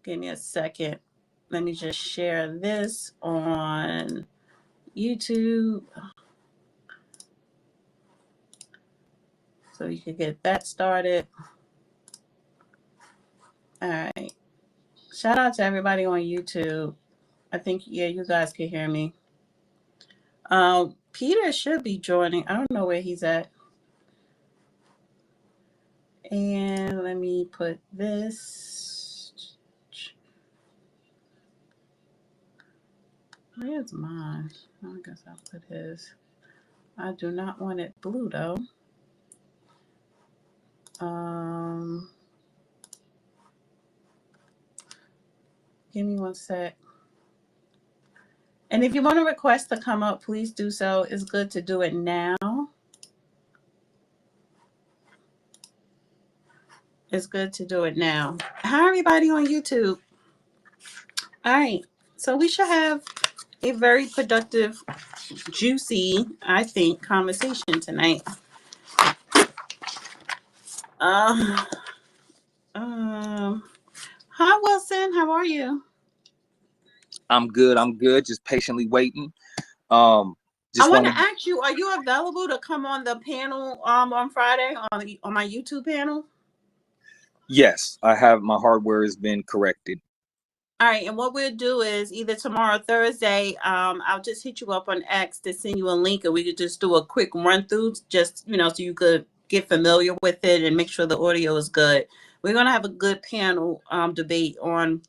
Give me a second. Let me just share this on YouTube so you can get that started. All right. Shout out to everybody on YouTube. I think, yeah, you guys can hear me. Peter should be joining. I don't know where he's at. And let me put this. Where's mine? I guess I'll put his. I do not want it blue though. Give me one sec. And if you want to request to come up, please do so. It's good to do it now. It's good to do it now. Hi, everybody on YouTube. All right. So we should have a very productive, juicy, I think, conversation tonight. Hi, Wilson. How are you? I'm good. Just patiently waiting. I want to ask you: are you available to come on the panel on Friday on my YouTube panel? Yes, I have. My hardware has been corrected. All right, and what we'll do is either tomorrow or Thursday, I'll just hit you up on X to send you a link, and we could just do a quick run through, just so you could get familiar with it and make sure the audio is good. We're gonna have a good panel debate on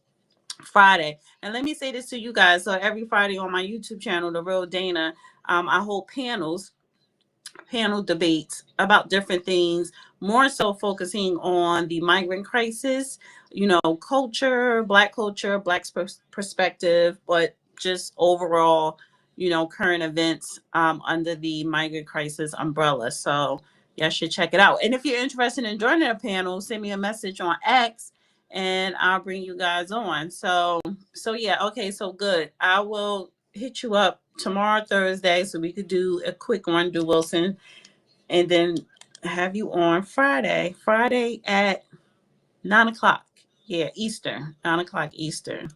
Friday. And let me say this to you guys. So every Friday on my YouTube channel, The Real Dana, I hold panel debates about different things, more so focusing on the migrant crisis, culture, Black perspective, but just overall, current events under the migrant crisis umbrella. So y'all should check it out. And if you're interested in joining a panel, send me a message on X and I'll bring you guys on. So yeah, okay, so good. I will hit you up tomorrow, Thursday, so we could do a quick run through, Wilson, and then have you on Friday at 9:00. Yeah, Eastern, 9:00 Eastern.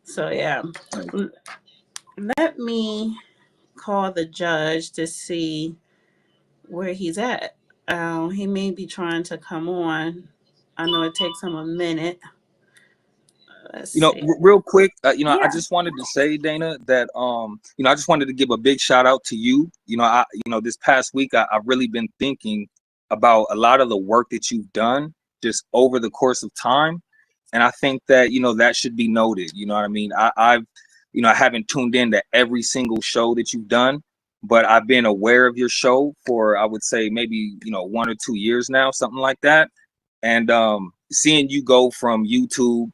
So yeah, let me call the judge to see where he's at. He may be trying to come on. I know it takes him a minute. Let's see. Real quick, Yeah. I just wanted to say, Dana, that I just wanted to give a big shout out to you. This past week I've really been thinking about a lot of the work that you've done just over the course of time, and I think that that should be noted. You know what I mean? I haven't tuned in to every single show that you've done, but I've been aware of your show for, I would say, maybe 1 or 2 years now, something like that, and seeing you go from YouTube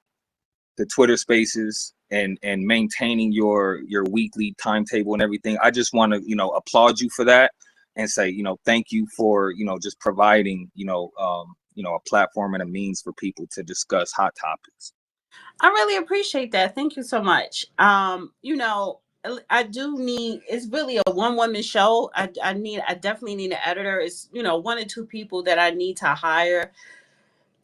the Twitter Spaces and maintaining your weekly timetable and everything. I just want to applaud you for that and say thank you for just providing a platform and a means for people to discuss hot topics. I really appreciate that. Thank you so much. I do need, it's really a one-woman show. I definitely need an editor. It's 1 or 2 people that I need to hire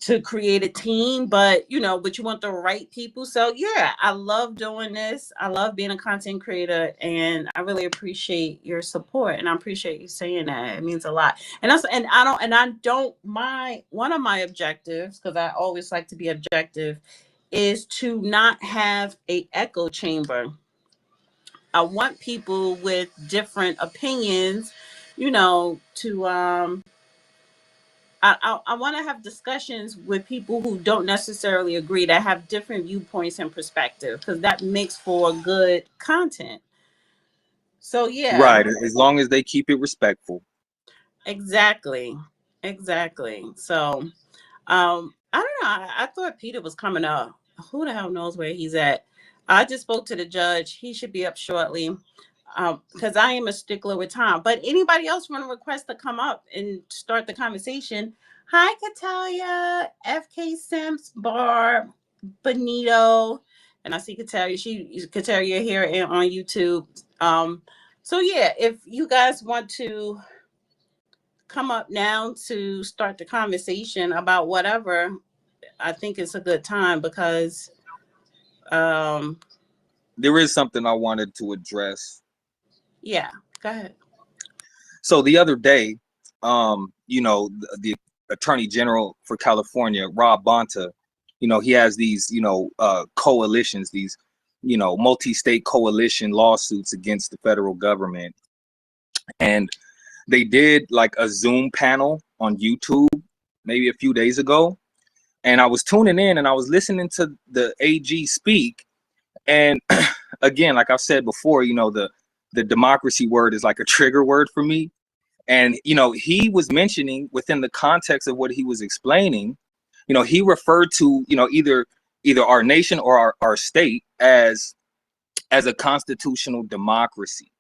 to create a team, but you want the right people. So yeah, I love doing this. I love being a content creator, and I really appreciate your support, and I appreciate you saying that. It means a lot. And I don't my one of my objectives, because I always like to be objective, is to not have a echo chamber. I want people with different opinions, to I want to have discussions with people who don't necessarily agree, that have different viewpoints and perspective, because that makes for good content. So yeah. Right, as long as they keep it respectful. Exactly. So I don't know. I thought Peter was coming up. Who the hell knows where he's at? I just spoke to the judge. He should be up shortly. Because I am a stickler with time. But anybody else want to request to come up and start the conversation? Hi, Katalia, FK Sims, Barb, Benito, and I see Katalia here on YouTube. So yeah, if you guys want to come up now to start the conversation about whatever, I think it's a good time because um There is something I wanted to address. yeah, go ahead. So the other day, the Attorney General for California, Rob Bonta, he has these, coalitions, these, multi-state coalition lawsuits against the federal government. And they did like a Zoom panel on YouTube maybe a few days ago. And I was tuning in and I was listening to the AG speak. And again, like I've said before, the democracy word is like a trigger word for me. And, he was mentioning within the context of what he was explaining, he referred to, either our nation or our state as a constitutional democracy.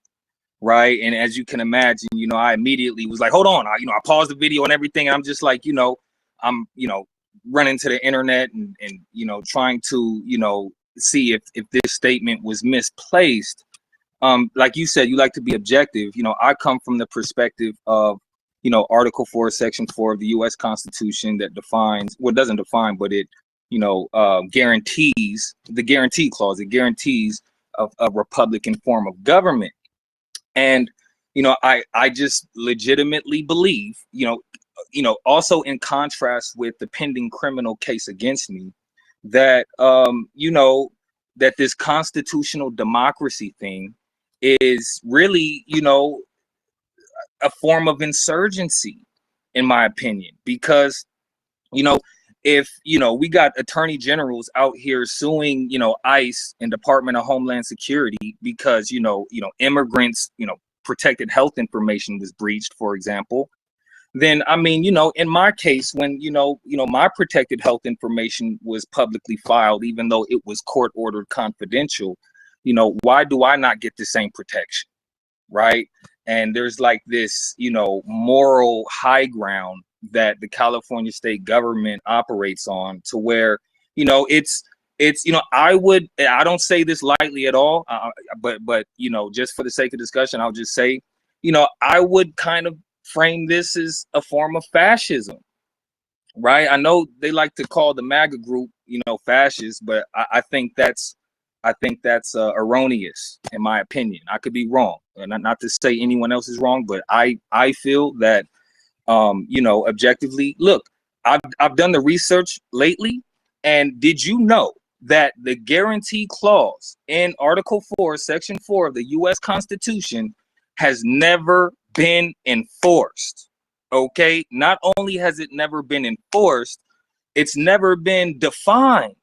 Right. And as you can imagine, I immediately was like, hold on, I paused the video and everything. And I'm just like, I'm, running to the internet and trying to, see if this statement was misplaced. Like you said, you like to be objective. I come from the perspective of, Article 4, Section 4 of the U.S. Constitution that defines, well, it doesn't define, but it, guarantees, the guarantee clause, it guarantees a Republican form of government. And, I just legitimately believe, also in contrast with the pending criminal case against me, that, that this constitutional democracy thing is really, a form of insurgency, in my opinion, because, if, we got attorney generals out here suing, ICE and Department of Homeland Security because, immigrants, protected health information was breached, for example, then, I mean, in my case, when, my protected health information was publicly filed, even though it was court ordered confidential, why do I not get the same protection? Right. And there's like this, moral high ground that the California state government operates on, to where, it's, I don't say this lightly at all, but, just for the sake of discussion, I'll just say, I would kind of frame this as a form of fascism, right? I know they like to call the MAGA group, fascist, but I think that's erroneous, in my opinion. I could be wrong, and not to say anyone else is wrong, but I feel that, objectively, look, I've done the research lately, and did you know that the guarantee clause in Article 4, Section 4 of the U.S. Constitution has never been enforced? Okay, not only has it never been enforced, it's never been defined.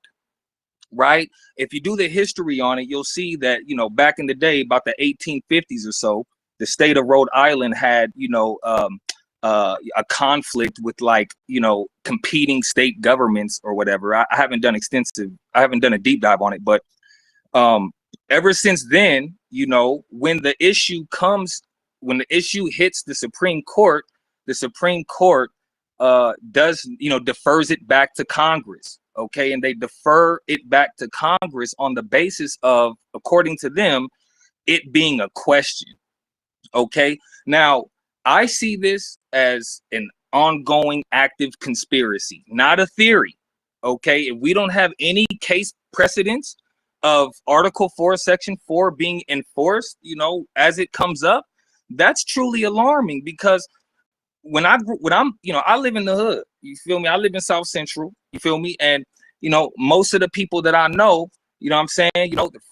Right? If you do the history on it, you'll see that, back in the day, about the 1850s or so, the state of Rhode Island had, a conflict with, like, competing state governments or whatever. I haven't done a deep dive on it, but ever since then, when the issue hits the Supreme Court, defers it back to Congress. Okay, and they defer it back to Congress on the basis of, according to them, it being a question. Okay, now I see this as an ongoing active conspiracy, not a theory. Okay, if we don't have any case precedents of Article 4, Section 4 being enforced, as it comes up, that's truly alarming, because I live in the hood. You feel me? I live in South Central. You feel me? And, most of the people that I know, I'm saying,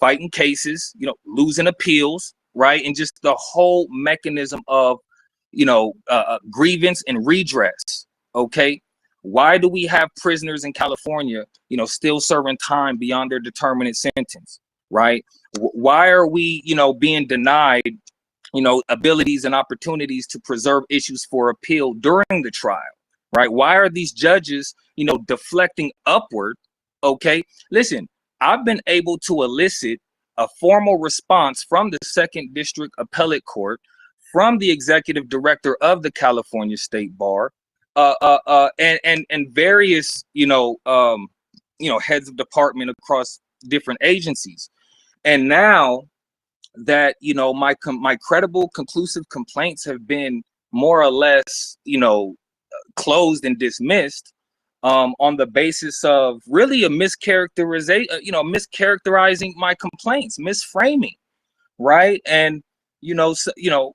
fighting cases, losing appeals, right? And just the whole mechanism of, grievance and redress. Okay. Why do we have prisoners in California, still serving time beyond their determinate sentence? Right? Why are we, being denied, abilities and opportunities to preserve issues for appeal during the trial? Right? Why are these judges, deflecting upward? Okay. Listen, I've been able to elicit a formal response from the Second District Appellate Court, from the executive director of the California State Bar, and various, heads of department across different agencies. And now that, my credible, conclusive complaints have been more or less, closed and dismissed, on the basis of really a mischaracterization, mischaracterizing my complaints, misframing, right? And so,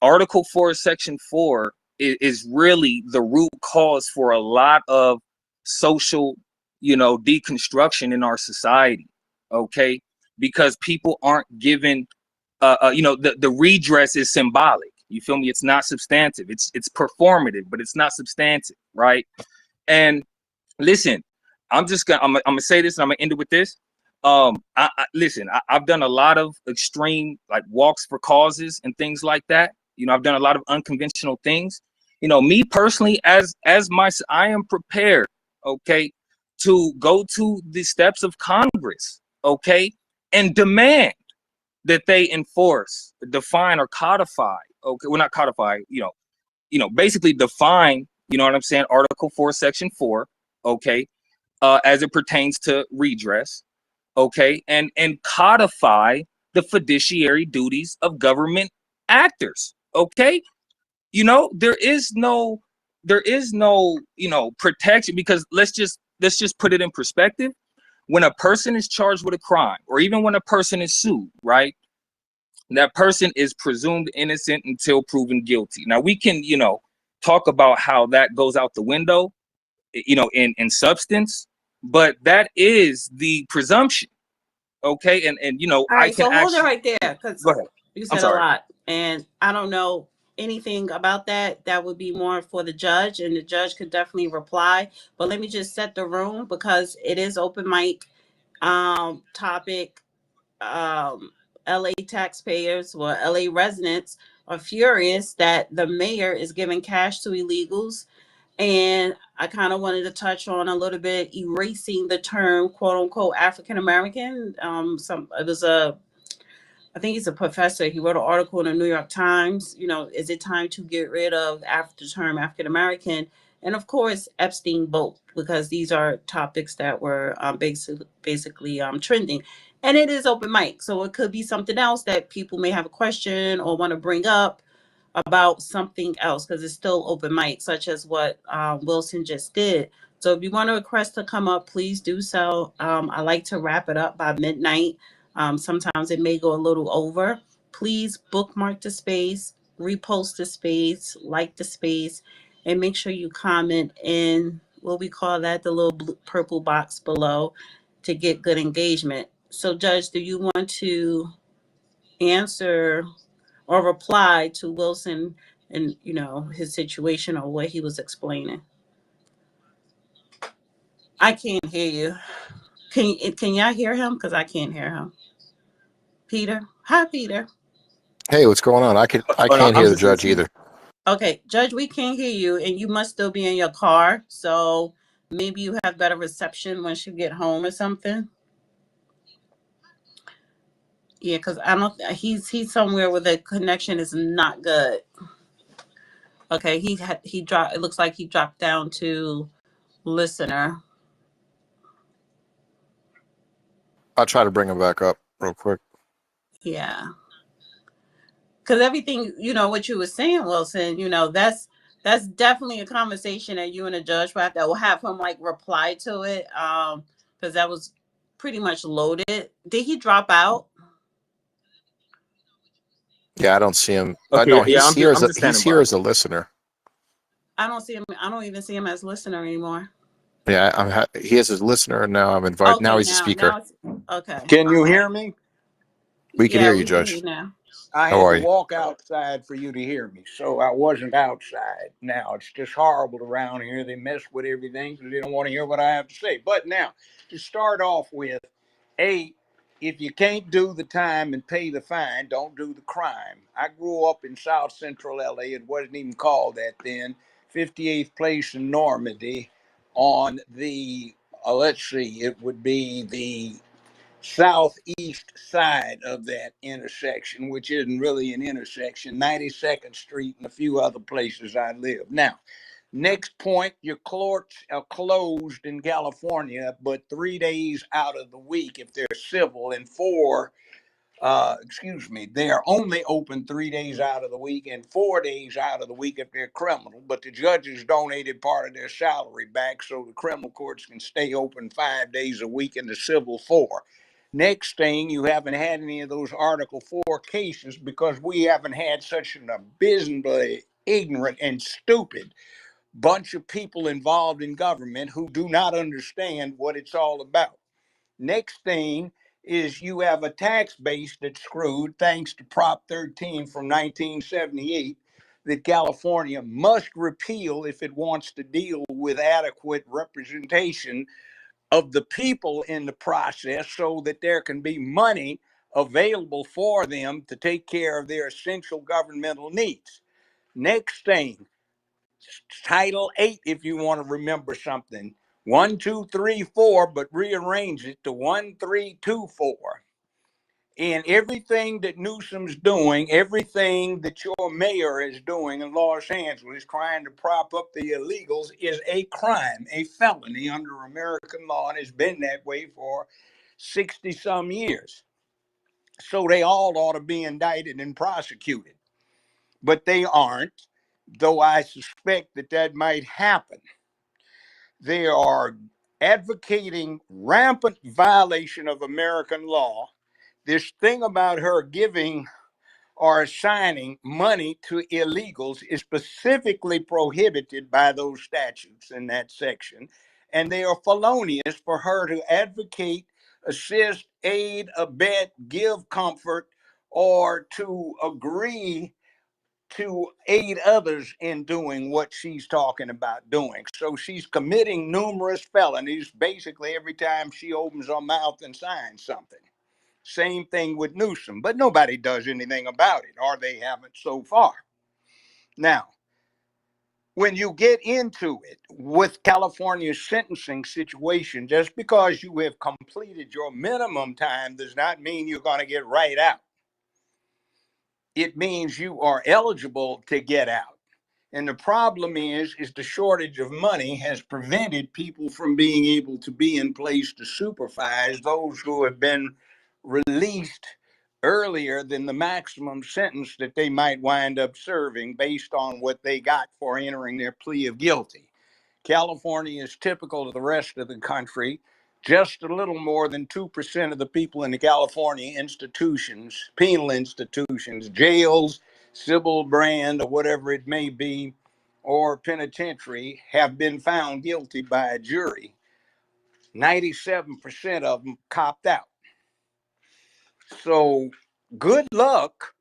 Article 4, Section 4 is really the root cause for a lot of social, deconstruction in our society. Okay, because people aren't given, the redress is symbolic. You feel me? It's not substantive. It's performative, but it's not substantive, right? And listen, I'm gonna say this, and I'm gonna end it with this. Listen, I've done a lot of extreme, like, walks for causes and things like that. I've done a lot of unconventional things. Me personally, I am prepared, okay, to go to the steps of Congress, okay, and demand that they enforce, define, or codify. Okay, well, not codify. Basically define. You know what I'm saying? Article 4, Section 4. Okay, as it pertains to redress, okay, and codify the fiduciary duties of government actors, okay. There is no protection, because let's just put it in perspective. When a person is charged with a crime, or even when a person is sued, right, that person is presumed innocent until proven guilty. Now we can talk about how that goes out the window, in substance, but that is the presumption, okay. And All I right, can so hold it actually right there, because go ahead. you I'm said a sorry. lot, and I don't know anything about that. That would be more for the judge, and the judge could definitely reply. But let me just set the room, because it is open mic topic. Um, LA taxpayers, or LA residents, are furious that the mayor is giving cash to illegals. And I kind of wanted to touch on a little bit erasing the term quote unquote African American. It was I think he's a professor. He wrote an article in the New York Times. Is it time to get rid of the term African American? And of course, Epstein both, because these are topics that were basically trending. And it is open mic, so it could be something else that people may have a question or want to bring up about something else, because it's still open mic, such as what Wilson just did. So if you want to request to come up, please do so. I like to wrap it up by midnight. Sometimes it may go a little over. Please bookmark the space, repost the space, like the space, and make sure you comment in what we call that, the little purple box below, to get good engagement. So, Judge, do you want to answer or reply to Wilson and his situation or what he was explaining? I can't hear you. Can y'all hear him? Because I can't hear him. Peter, hi Peter. Hey, what's going on? I Oh, no, can't I'm hear the just judge listening. either. Okay, Judge, we can't hear you, and you must still be in your car. So maybe you have better reception once you get home or something. Yeah, because I don't. He's somewhere where the connection is not good. Okay, he dropped. It looks like he dropped down to listener. I'll try to bring him back up real quick. Yeah, because everything what you were saying, Wilson. That's definitely a conversation that you and the judge will have, that will have him like reply to it. Because that was pretty much loaded. Did he drop out? Yeah, I don't see him. Okay, No, yeah, I'm just he's standing here by. as a listener. I don't see him. I don't even see him as listener anymore. Yeah, he is a listener, and now I'm invited. Now Okay, he's a now speaker. it's okay. Can All you right. hear me? We can Yeah, hear you, we can hear Judge. you now. I How had are to you? walk outside for you to hear me, so I wasn't outside. Now, it's just horrible around here. They mess with everything because they don't want to hear what I have to say. But now, to start off with, A, if you can't do the time and pay the fine, don't do the crime. I grew up in South Central LA. It wasn't even called that then. 58th place in Normandy on the, let's see, it would be the southeast side of that intersection, which isn't really an intersection, 92nd Street and a few other places I live. Now, next point, your courts are closed in California, but 3 days out of the week if they're civil, and 4 they are only open 3 days out of the week and 4 days out of the week if they're criminal. But the judges donated part of their salary back so the criminal courts can stay open 5 days a week and the civil 4. Next thing, you haven't had any of those Article 4 cases because we haven't had such an abysmally ignorant and stupid bunch of people involved in government who do not understand what it's all about. Next thing is you have a tax base that's screwed thanks to Prop 13 from 1978 that California must repeal if it wants to deal with adequate representation of the people in the process so that there can be money available for them to take care of their essential governmental needs. Next thing, Title 8, if you want to remember something. 1, 2, 3, 4, but rearrange it to 1, 3, 2, 4. And everything that Newsom's doing, everything that your mayor is doing in Los Angeles, trying to prop up the illegals, is a crime, a felony under American law, and has been that way for 60 some years. So they all ought to be indicted and prosecuted. But they aren't, though I suspect that that might happen. They are advocating rampant violation of American law. This thing about her giving or assigning money to illegals is specifically prohibited by those statutes in that section. And they are felonious for her to advocate, assist, aid, abet, give comfort, or to agree to aid others in doing what she's talking about doing. So she's committing numerous felonies basically every time she opens her mouth and signs something. Same thing with Newsom, but nobody does anything about it, or they haven't so far. Now, when you get into it with California's sentencing situation, just because you have completed your minimum time does not mean you're going to get right out. It means you are eligible to get out. And the problem is the shortage of money has prevented people from being able to be in place to supervise those who have been released earlier than the maximum sentence that they might wind up serving based on what they got for entering their plea of guilty. California is typical of the rest of the country. Just a little more than 2% of the people in the California institutions, penal institutions, jails, civil brand, or whatever it may be, or penitentiary, have been found guilty by a jury. 97% of them copped out. So good luck,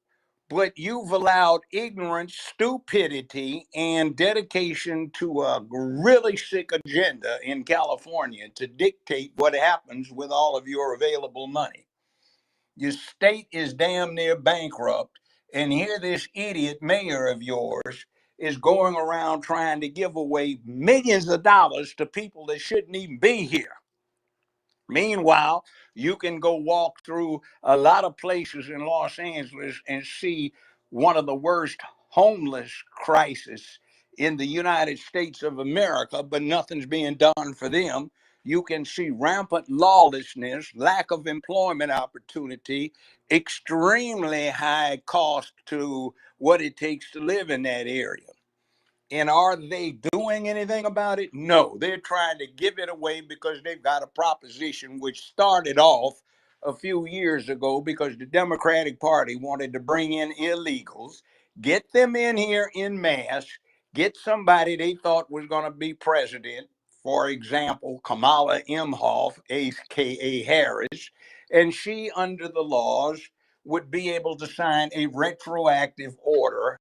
but you've allowed ignorance, stupidity, and dedication to a really sick agenda in California to dictate what happens with all of your available money. Your state is damn near bankrupt, and here this idiot mayor of yours is going around trying to give away millions of dollars to people that shouldn't even be here. Meanwhile, you can go walk through a lot of places in Los Angeles and see one of the worst homeless crises in the United States of America, but nothing's being done for them. You can see rampant lawlessness, lack of employment opportunity, extremely high cost to what it takes to live in that area. And are they doing anything about it? No, they're trying to give it away because they've got a proposition which started off a few years ago because the Democratic Party wanted to bring in illegals, get them in here in mass, get somebody they thought was going to be president, for example, Kamala Imhoff, aka Harris, and she, under the laws, would be able to sign a retroactive order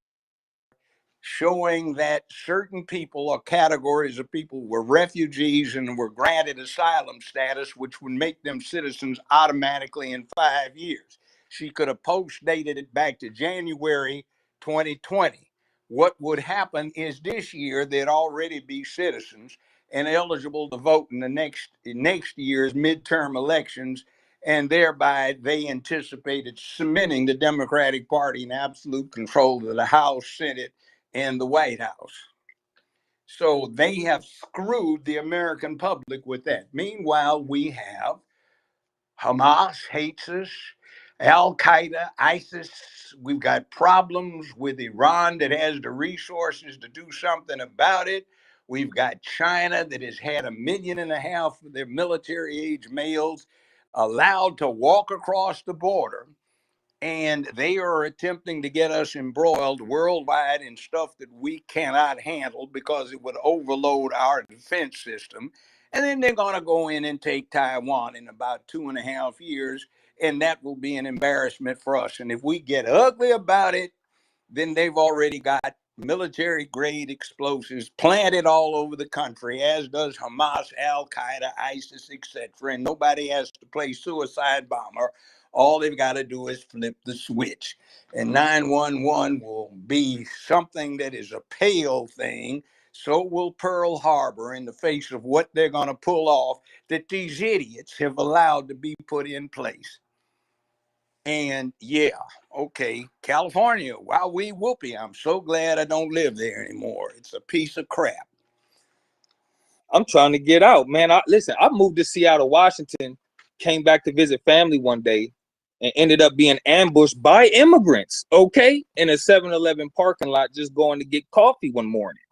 showing that certain people or categories of people were refugees and were granted asylum status, which would make them citizens automatically in 5 years. She could have post-dated it back to January 2020. What would happen is this year they'd already be citizens and eligible to vote in the next year's midterm elections, and thereby they anticipated cementing the Democratic Party in absolute control of the House, Senate, and the White House. So they have screwed the American public with that. Meanwhile, we have Hamas hates us, Al Qaeda, ISIS. We've got problems with Iran that has the resources to do something about it. We've got China that has had 1.5 million of their military age males allowed to walk across the border. And they are attempting to get us embroiled worldwide in stuff that we cannot handle because it would overload our defense system. And then they're going to go in and take Taiwan in about 2.5 years, and that will be an embarrassment for us. And if we get ugly about it, then they've already got military grade explosives planted all over the country, as does Hamas, Al Qaeda, ISIS, etc. And nobody has to play suicide bomber. All they've got to do is flip the switch. And 911 will be something that is a pale thing. So will Pearl Harbor in the face of what they're going to pull off that these idiots have allowed to be put in place. And yeah, okay, California, wow, we whoopee. I'm so glad I don't live there anymore. It's a piece of crap. I'm trying to get out, man. Listen, I moved to Seattle, Washington, came back to visit family one day, and ended up being ambushed by immigrants, okay, in a 7-Eleven parking lot, just going to get coffee one morning.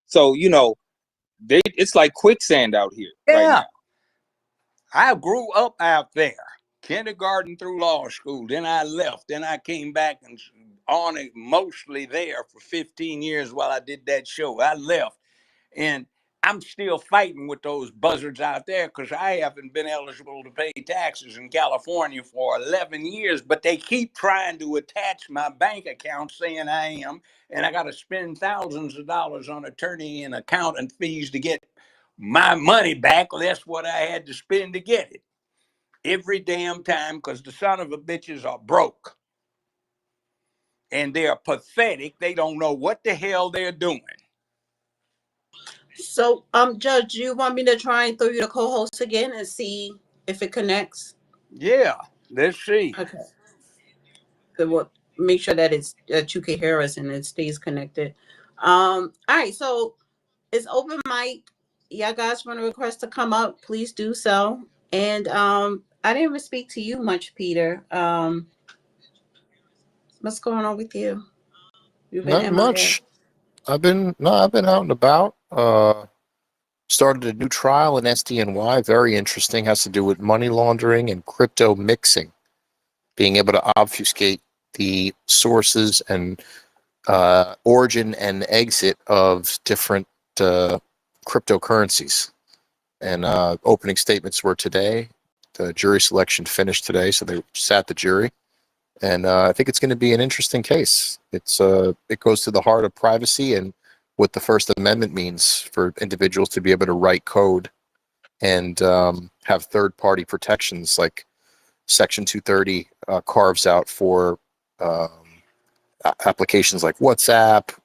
So, it's like quicksand out here right Yeah, now. I grew up out there, kindergarten through law school. Then I left. Then I came back and on it mostly there for 15 years while I did that show. I left. And I'm still fighting with those buzzards out there because I haven't been eligible to pay taxes in California for 11 years, but they keep trying to attach my bank account saying I am, and I got to spend thousands of dollars on attorney and accountant fees to get my money back, less what I had to spend to get it. Every damn time because the son of a bitches are broke. And they're pathetic. They don't know what the hell they're doing. So, Judge, you want me to try and throw you the co-host again and see if it connects? Yeah, let's see. Okay. So we'll make sure that you can hear us and it stays connected. All right. So it's open mic. Y'all guys want to request to come up? Please do so. And I didn't even speak to you much, Peter. What's going on with you? You've been Not MIA. much. I've been out and about. Started a new trial in SDNY. Very interesting. Has to do with money laundering and crypto mixing. Being able to obfuscate the sources and origin and exit of different cryptocurrencies. And opening statements were today. The jury selection finished today, so they sat the jury. And I think it's going to be an interesting case. It goes to the heart of privacy and what the First Amendment means for individuals to be able to write code and have third-party protections like Section 230 carves out for applications like WhatsApp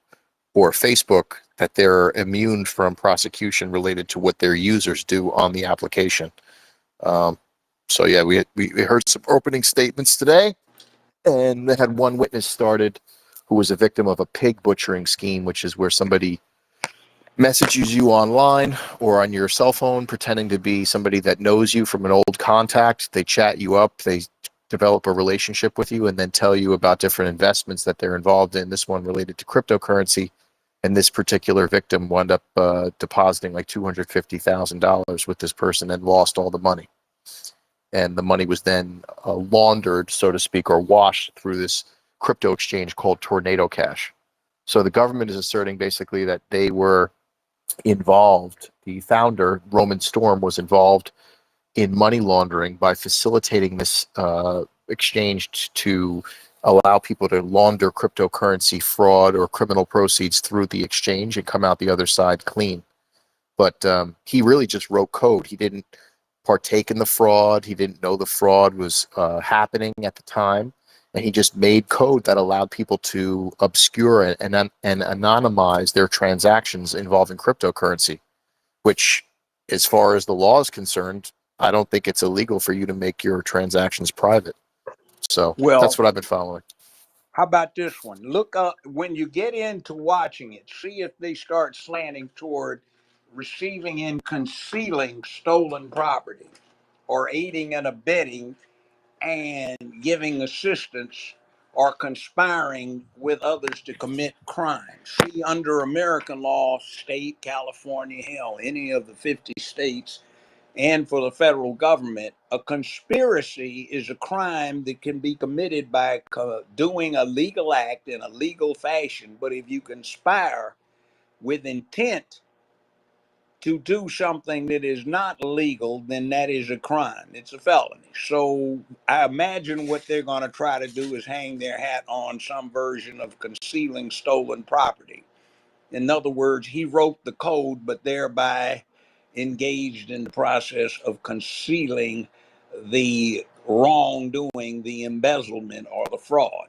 or Facebook, that they're immune from prosecution related to what their users do on the application. So yeah, we heard some opening statements today, and they had one witness started who was a victim of a pig butchering scheme, which is where somebody messages you online or on your cell phone pretending to be somebody that knows you from an old contact. They chat you up, they develop a relationship with you, and then tell you about different investments that they're involved in. This one related to cryptocurrency, and this particular victim wound up depositing like $250,000 with this person and lost all the money. And the money was then laundered, so to speak, or washed through this crypto exchange called Tornado Cash. So the government is asserting basically that they were involved. The founder, Roman Storm, was involved in money laundering by facilitating this exchange to allow people to launder cryptocurrency fraud or criminal proceeds through the exchange and come out the other side clean. But he really just wrote code. He didn't partake in the fraud. He didn't know the fraud was happening at the time. And he just made code that allowed people to obscure and anonymize their transactions involving cryptocurrency, which, as far as the law is concerned, I don't think it's illegal for you to make your transactions private. So that's what I've been following. How about this one? Look up when you get into watching it, see if they start slanting toward receiving and concealing stolen property or aiding and abetting. And giving assistance or conspiring with others to commit crimes. See, under American law, state, California, hell, any of the 50 states, and for the federal government, a conspiracy is a crime that can be committed by doing a legal act in a legal fashion. But if you conspire with intent to do something that is not legal, then that is a crime. It's a felony. So I imagine what they're going to try to do is hang their hat on some version of concealing stolen property. In other words, he wrote the code, but thereby engaged in the process of concealing the wrongdoing, the embezzlement, or the fraud.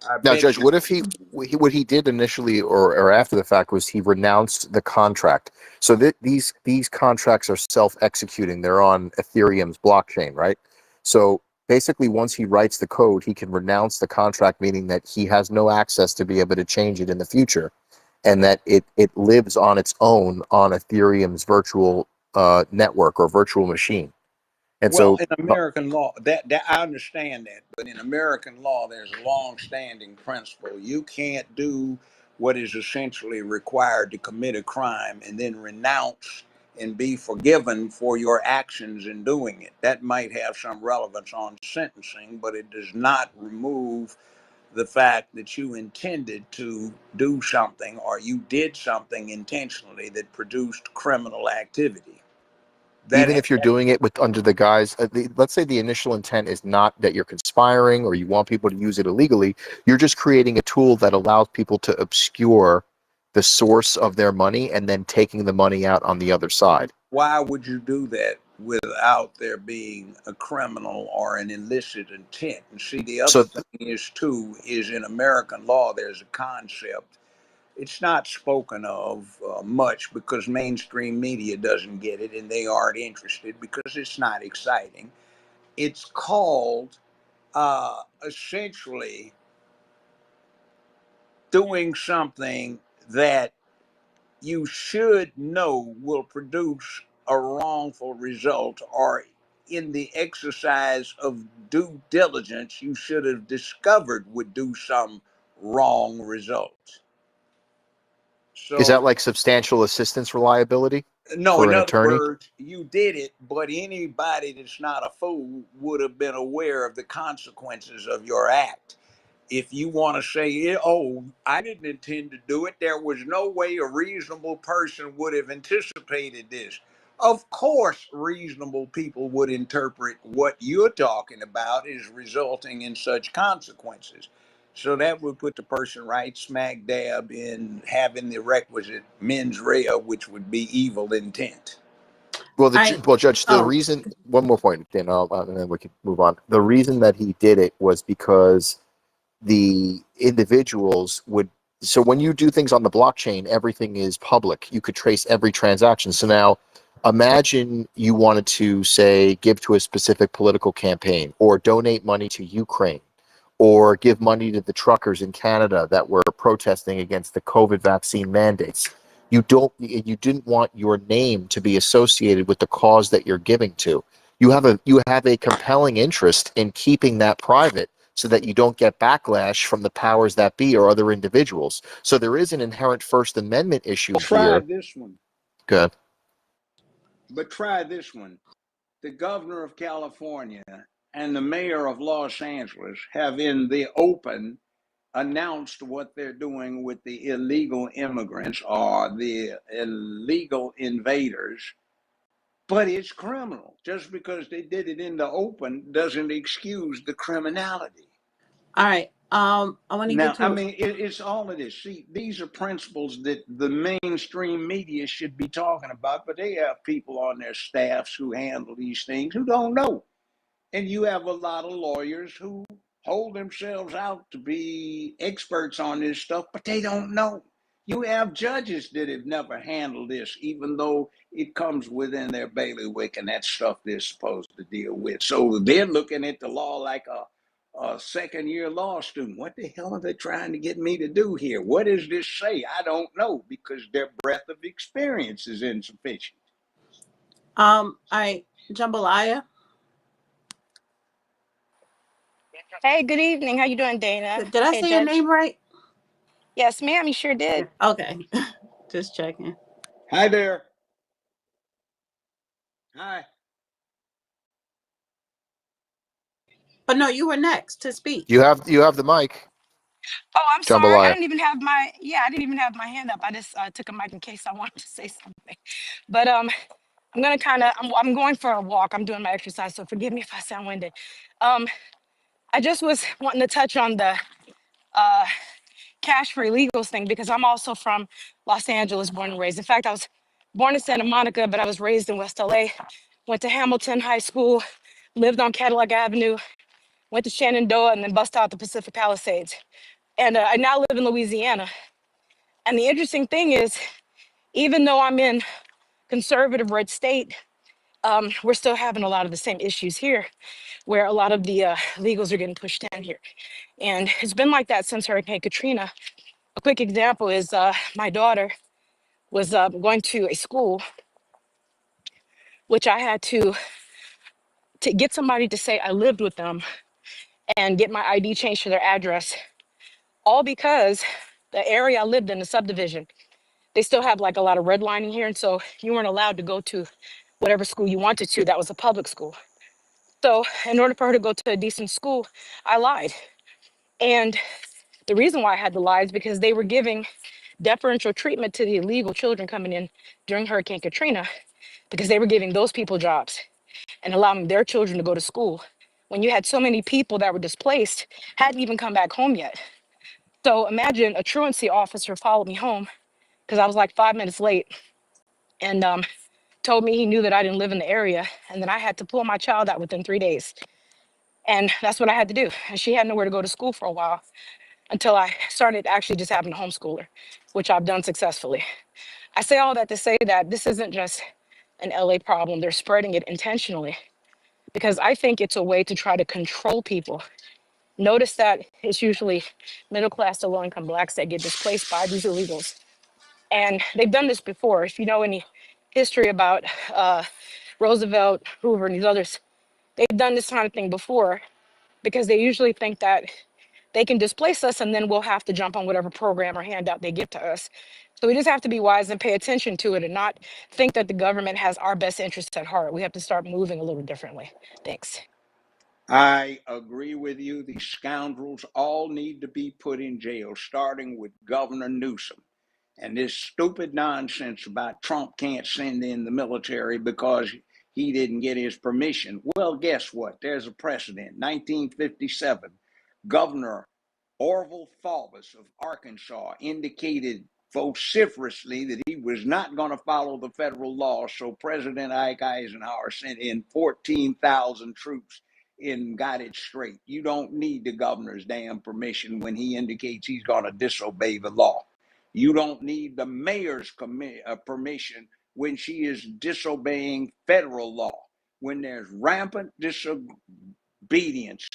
I Now, bet Judge, you. what if what he did initially or after the fact was he renounced the contract? So these contracts are self-executing. They're on Ethereum's blockchain, right? So basically, once he writes the code, he can renounce the contract, meaning that he has no access to be able to change it in the future, and that it lives on its own on Ethereum's virtual network or virtual machine. And Well, so, in American law, that I understand that, but in American law, there's a long-standing principle: you can't do what is essentially required to commit a crime and then renounce and be forgiven for your actions in doing it. That might have some relevance on sentencing, but it does not remove the fact that you intended to do something or you did something intentionally that produced criminal activity. even That if you're doing it with under the guise, let's say the initial intent is not that you're conspiring or you want people to use it illegally, you're just creating a tool that allows people to obscure the source of their money and then taking the money out on the other side. Why would you do that without there being a criminal or an illicit intent? And see, the other So thing is too, is in American law, there's a concept. It's not spoken of much because mainstream media doesn't get it and they aren't interested because it's not exciting. It's called essentially doing something that you should know will produce a wrongful result, or in the exercise of due diligence, you should have discovered would do some wrong result. is that So, like substantial assistance reliability no, for in an other attorney? words, you did it, but anybody that's not a fool would have been aware of the consequences of your act. If you want to say, oh, I didn't intend to do it, there was no way a reasonable person would have anticipated this. Of course, reasonable people would interpret what you're talking about as resulting in such consequences. So that would put the person right smack dab in having the requisite mens rea, which would be evil intent. Well, I well, Judge, the oh reason, one more point, then and then we can move on. The reason that he did it was because the individuals would, so when you do things on the blockchain, everything is public. You could trace every transaction. So now imagine you wanted to say give to a specific political campaign or donate money to Ukraine or give money to the truckers in Canada that were protesting against the COVID vaccine mandates. You didn't want your name to be associated with the cause that you're giving to. You have a compelling interest in keeping that private so that you don't get backlash from the powers that be or other individuals. So there is an inherent First Amendment issue Try here. this one, Good. but try this one. The governor of California and the mayor of Los Angeles have in the open announced what they're doing with the illegal immigrants or the illegal invaders, but it's criminal. Just because they did it in the open doesn't excuse the criminality. all right. I want to get Now, I to mean, it's all of this. See, these are principles that the mainstream media should be talking about, but they have people on their staffs who handle these things who don't know. And you have a lot of lawyers who hold themselves out to be experts on this stuff, but they don't know. You have judges that have never handled this, even though it comes within their bailiwick and that stuff they're supposed to deal with. So they're looking at the law like a second year law student. What the hell are they trying to get me to do here? What does this say? I don't know, because their breadth of experience is insufficient. all right, jambalaya. Hey, good evening. How you doing, Dana? Did I Hey, say your Judge. name right? Yes, ma'am. You sure did. Okay. Just checking. Hi there. Hi. But no, you were next to speak. You have the mic, Oh, I'm sorry. I jambalaya. didn't even have my I didn't even have my hand up. I just took a mic in case I wanted to say something. But I'm gonna kind of I'm going for a walk. I'm doing my exercise, so forgive me if I sound winded. Um, I just was wanting to touch on the uh cash for illegals thing because I'm also from Los Angeles, born and raised. In fact, I was born in Santa Monica, but I was raised in West LA. Went to Hamilton High School, lived on Cadillac Avenue, went to Shenandoah, and then bust out the Pacific Palisades. And I now live in Louisiana. And the interesting thing is, even though I'm in conservative red state, we're still having a lot of the same issues here, where a lot of the legals are getting pushed in here. And it's been like that since Hurricane Katrina. A quick example is my daughter was going to a school, which I had to get somebody to say I lived with them and get my ID changed to their address, all because the area I lived in, the subdivision, they still have like a lot of redlining here. And so you weren't allowed to go to whatever school you wanted to. That was a public school. So in order for her to go to a decent school, I lied. And the reason why I had to lie is because they were giving deferential treatment to the illegal children coming in during Hurricane Katrina, because they were giving those people jobs and allowing their children to go to school when you had so many people that were displaced hadn't even come back home yet. So imagine a truancy officer followed me home because I was like 5 minutes late, and told me he knew that I didn't live in the area, and then I had to pull my child out within 3 days. And that's what I had to do. And she had nowhere to go to school for a while until I started actually just having to homeschool her, which I've done successfully. I say all that to say that this isn't just an LA problem. They're spreading it intentionally because I think it's a way to try to control people. Notice that it's usually middle class to low income blacks that get displaced by these illegals. And they've done this before. If you know any history about Roosevelt, Hoover, and these others, they've done this kind of thing before because they usually think that they can displace us and then we'll have to jump on whatever program or handout they give to us. So we just have to be wise and pay attention to it and not think that the government has our best interests at heart. We have to start moving a little differently. Thanks. I agree with you. These scoundrels all need to be put in jail, starting with Governor Newsom. And this stupid nonsense about Trump can't send in the military because he didn't get his permission. Well, guess what? There's a precedent. 1957, Governor Orville Faubus of Arkansas indicated vociferously that he was not going to follow the federal law. So President Ike Eisenhower sent in 14,000 troops and got it straight. You don't need the governor's damn permission when he indicates he's going to disobey the law. You don't need the mayor's permission when she is disobeying federal law. When there's rampant disobedience,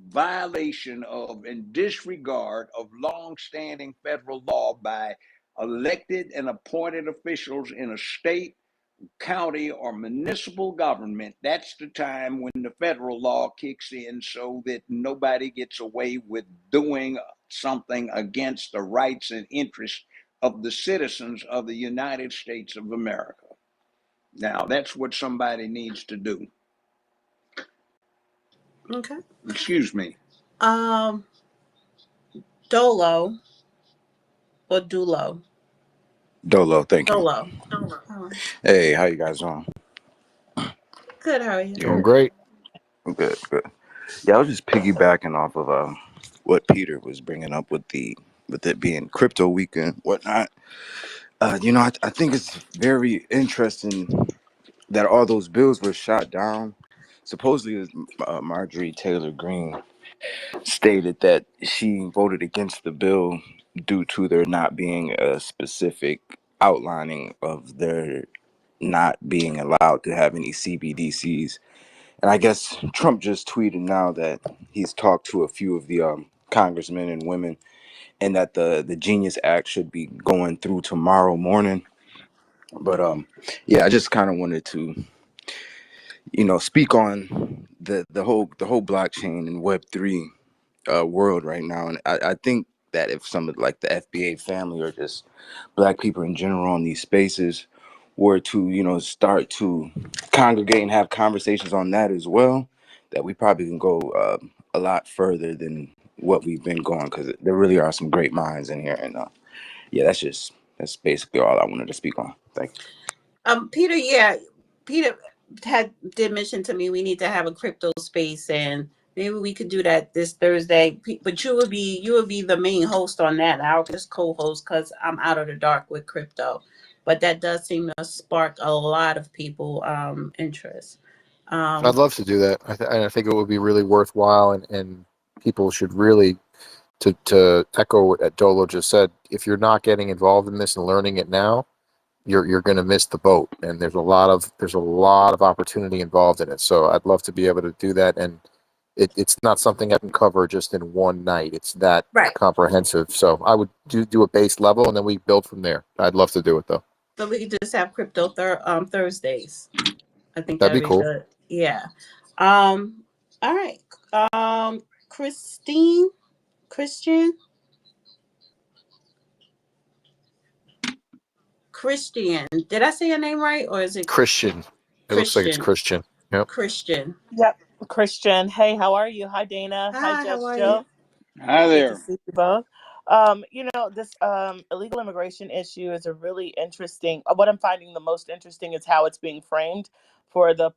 violation of, and disregard of long-standing federal law by elected and appointed officials in a state, county, or municipal government, that's the time when the federal law kicks in so that nobody gets away with doing something against the rights and interests of the citizens of the United States of America. Now, that's what somebody needs to do. Okay. Excuse me. Dolo or Dulo? Dolo, thank you. Dolo. Hey, how you guys doing? Good, how are you? Doing great. Good, good. Yeah, I was just piggybacking off of what Peter was bringing up with it being crypto week and whatnot. I think it's very interesting that all those bills were shot down. Supposedly, Marjorie Taylor Greene stated that she voted against the bill due to there not being a specific outlining of their not being allowed to have any CBDCs. And I guess Trump just tweeted now that he's talked to a few of the congressmen and women, and that the Genius Act should be going through tomorrow morning. But yeah, I just kind of wanted to speak on the whole blockchain and Web3 world right now. And I think that if some of like the FBA family or just Black people in general in these spaces were to start to congregate and have conversations on that as well, that we probably can go a lot further than what we've been going, because there really are some great minds in here. And yeah, that's basically all I wanted to speak on. Thank you. Peter, Peter did mention to me we need to have a crypto space, and maybe we could do that this Thursday. But you would be the main host on that. I'll just co-host because I'm out of the dark with crypto. But that does seem to spark a lot of people interest. I'd Um, love to do that. I think it would be really worthwhile, and people should really, to echo what Dolo just said, if you're not getting involved in this and learning it now, you're going to miss the boat. And there's a lot of opportunity involved in it. So I'd love to be able to do that. And it's not something I can cover just in one night. It's that right. comprehensive. So I would do a base level, and then we build from there. I'd love to do it though. So we could just have crypto Thursdays. I think That'd that'd be be cool. good. Yeah. Um. All right. Christine, Christian. Christian. Did I say your name right, or is it Christian. It looks like it's Christian? Christian. Yep. Christian. Yep, Christian. Hey, how are you? Hi, Dana. Hi, Hi. How Judge are you? Joe. Hi Good to there. see you both. This illegal immigration issue is a really interesting. What I'm finding the most interesting is how it's being framed for the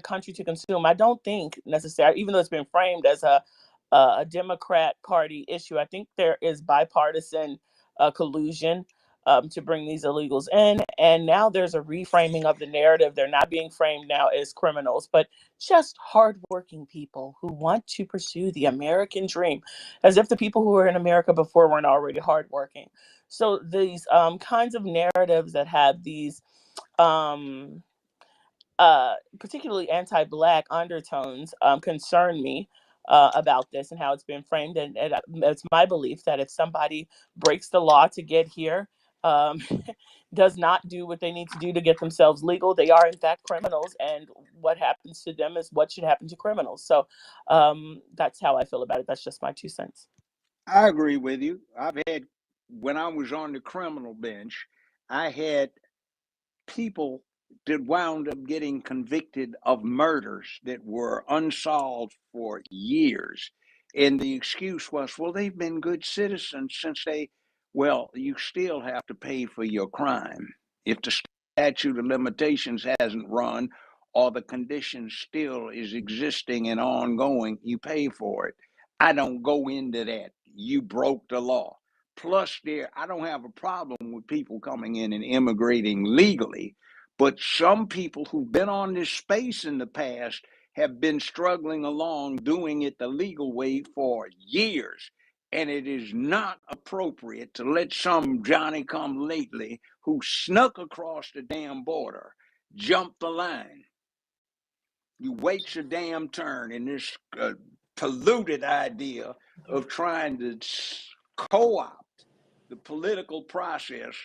country to consume. I don't think necessarily, even though it's been framed as a Democrat Party issue, I think there is bipartisan collusion to bring these illegals in. And now there's a reframing of the narrative. They're not being framed now as criminals, but just hardworking people who want to pursue the American dream, as if the people who were in America before weren't already hardworking. So these kinds of narratives that have these um, particularly anti-Black undertones concern me about this and how it's been framed. And it's my belief that if somebody breaks the law to get here, um, does not do what they need to do to get themselves legal, they are in fact criminals. And what happens to them is what should happen to criminals. So that's how I feel about it. That's just my 2 cents. I agree with you. When I was on the criminal bench, I had people that wound up getting convicted of murders that were unsolved for years. And the excuse was, well, they've been good citizens well, you still have to pay for your crime. If the statute of limitations hasn't run or the condition still is existing and ongoing, you pay for it. I don't go into that. You broke the law. Plus, I don't have a problem with people coming in and immigrating legally, but some people who've been on this space in the past have been struggling along doing it the legal way for years. And it is not appropriate to let some Johnny come lately who snuck across the damn border jump the line. You wait your damn turn in this polluted idea of trying to co-opt the political process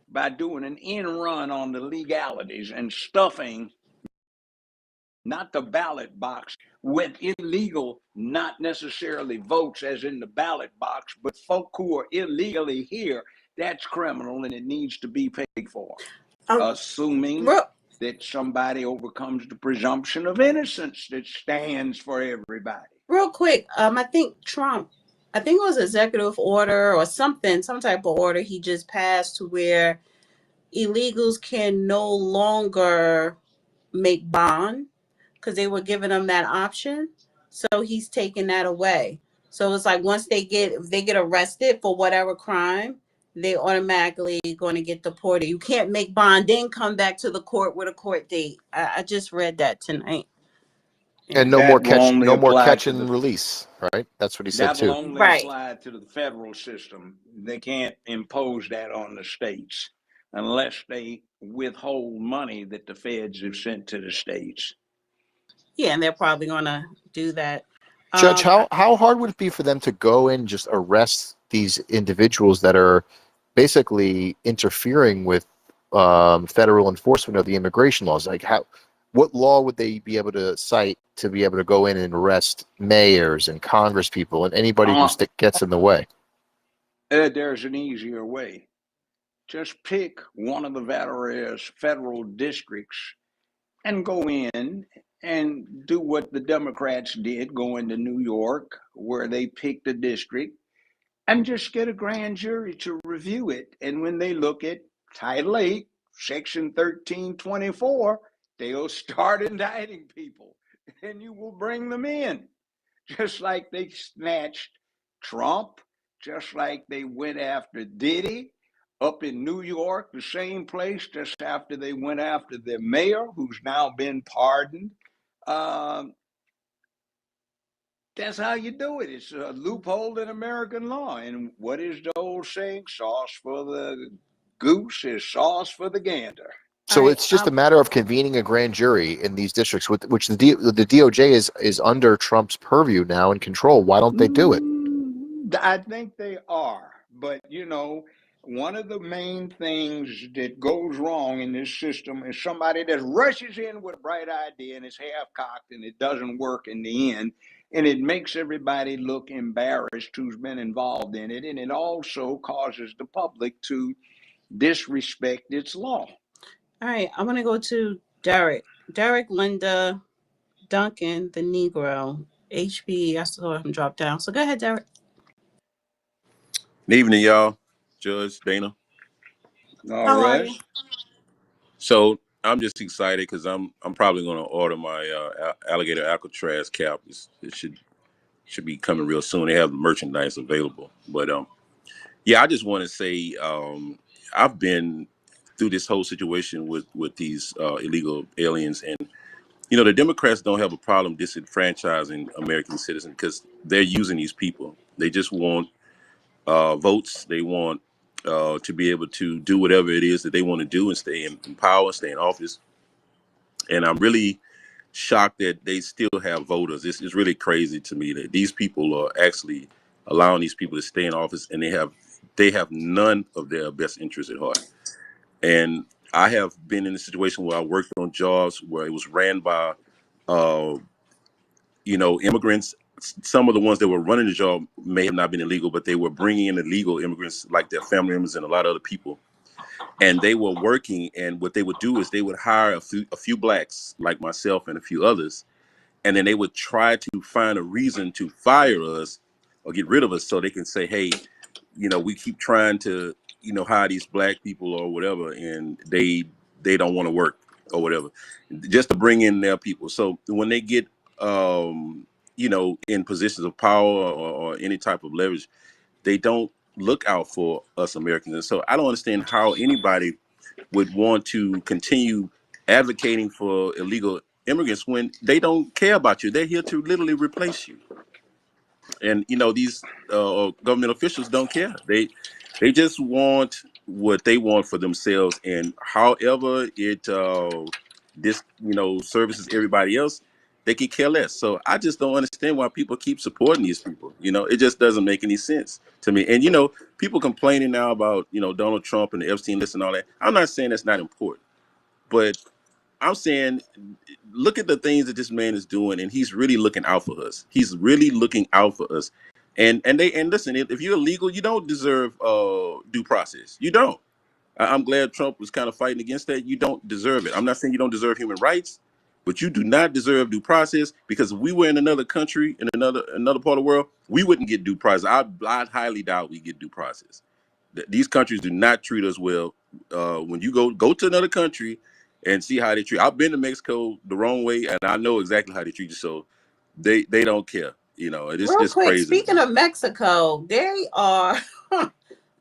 by doing an end run on the legalities and stuffing not the ballot box with illegal, not necessarily votes as in the ballot box, but folk who are illegally here. That's criminal and it needs to be paid for, Um, assuming real, that somebody overcomes the presumption of innocence that stands for everybody. real quick. I think Trump. I think it was executive order or something, some type of order he just passed to where illegals can no longer make bond because they were giving them that option. So he's taking that away. So it's like once if they get arrested for whatever crime, they automatically going to get deported. You can't make bond, then come back to the court with a court date. I just read that tonight. And Yeah. no more That will catch, only no more apply catch to and the release, right? That's what he said that will too. only Right. apply to the federal system. They can't impose that on the states unless they withhold money that the feds have sent to the states. Yeah, and they're probably going to do that. Judge, Um, how hard would it be for them to go and just arrest these individuals that are basically interfering with federal enforcement of the immigration laws? Like what law would they be able to cite to be able to go in and arrest mayors and congress people and anybody who gets in the way? There's an easier way. Just pick one of the various federal districts and go in and do what the Democrats did, go into New York, where they picked a district, and just get a grand jury to review it. And when they look at Title 8, Section 1324, they'll start indicting people and you will bring them in. Just like they snatched Trump, just like they went after Diddy up in New York, the same place, just after they went after their mayor, who's now been pardoned. Um, that's how you do it. It's a loophole in American law. And what is the old saying? Sauce for the goose is sauce for the gander. All So right. it's just a matter of convening a grand jury in these districts, which the DOJ is under Trump's purview now and control. Why don't they do it? I think they are. But, you know, one of the main things that goes wrong in this system is somebody that rushes in with a bright idea and it's half-cocked and it doesn't work in the end. And it makes everybody look embarrassed who's been involved in it. And it also causes the public to disrespect its law. All right. I'm going to go to Derek. Derek, Linda, Duncan, the Negro, HB. I saw him drop down. So go ahead, Derek. Good evening, y'all. Judge Dana. All How are right. you? So I'm just excited because I'm probably going to order my alligator Alcatraz cap. It should be coming real soon. They have the merchandise available. But yeah, I just want to say I've been through this whole situation with these illegal aliens, and you know the Democrats don't have a problem disenfranchising American citizens because they're using these people. They just want votes. They want to be able to do whatever it is that they want to do and stay in power, stay in office. And I'm really shocked that they still have voters. It's really crazy to me that these people are actually allowing these people to stay in office, and they have none of their best interests at heart. And I have been in a situation where I worked on jobs where it was ran by uh, immigrants. Some of the ones that were running the job may have not been illegal, but they were bringing in illegal immigrants like their family members and a lot of other people. And they were working, and what they would do is they would hire a few blacks like myself and a few others, and then they would try to find a reason to fire us or get rid of us so they can say, hey, we keep trying to, hire these black people or whatever, and they don't want to work or whatever, just to bring in their people. So when they get, in positions of power or any type of leverage, they don't look out for us Americans. And so I don't understand how anybody would want to continue advocating for illegal immigrants when they don't care about you. They're here to literally replace you. And these government officials don't care. They just want what they want for themselves, and however it services everybody else, they could care less. So I just don't understand why people keep supporting these people. It just doesn't make any sense to me. And people complaining now about Donald Trump and the Epstein list and all that. I'm not saying that's not important, but I'm saying, look at the things that this man is doing, and he's really looking out for us. He's really looking out for us. And listen, if you're illegal, you don't deserve due process. You don't. I'm glad Trump was kind of fighting against that. You don't deserve it. I'm not saying you don't deserve human rights, but you do not deserve due process, because if we were in another country, in another part of the world, we wouldn't get due process. I highly doubt we get due process. These countries do not treat us well. When you go to another country and see how they treat. I've been to Mexico the wrong way, and I know exactly how they treat you. So they don't care. It's Real just quick, crazy. speaking of Mexico, they are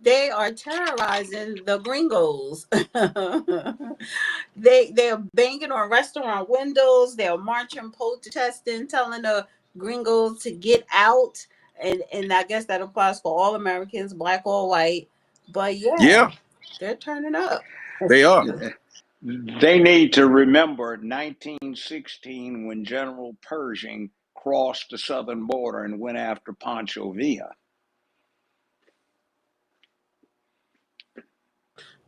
they are terrorizing the gringos. They're banging on restaurant windows. They're marching, protesting, telling the gringos to get out. And I guess that applies for all Americans, black or white. But yeah, Yeah, they're turning up. they are. They need to remember 1916 when General Pershing crossed the southern border and went after Pancho Villa.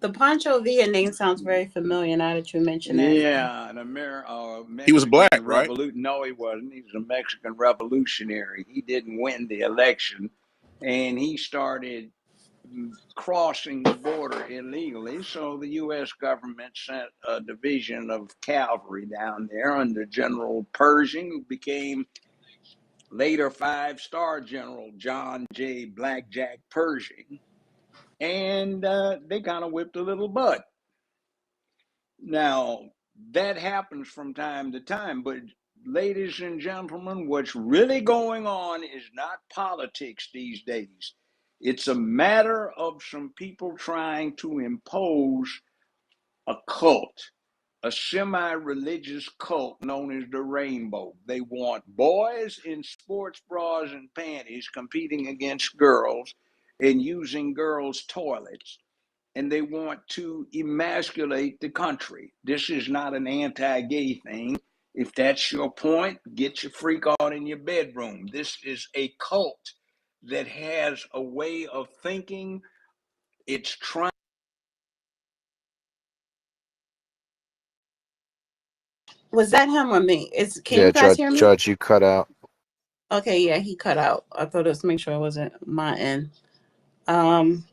The Pancho Villa name sounds very familiar now that you mention it. Yeah, an He was Mexican black, right? revolution. No, he wasn't. He was a Mexican revolutionary. He didn't win the election, and he started crossing the border illegally. So the U.S. government sent a division of cavalry down there under General Pershing, who became later five-star General John J. Blackjack Pershing, and they kind of whipped a little butt. Now, that happens from time to time, but ladies and gentlemen, what's really going on is not politics these days. It's a matter of some people trying to impose a cult, a semi-religious cult known as the Rainbow. They want boys in sports bras and panties competing against girls and using girls' toilets, and they want to emasculate the country. This is not an anti-gay thing. If that's your point, get your freak on in your bedroom. This is a cult that has a way of thinking. It's trying. Was that him or me? Can Yeah, you guys Judge, hear me? Judge, you cut out. Okay, yeah, he cut out. I thought it was make sure it wasn't my end. Um,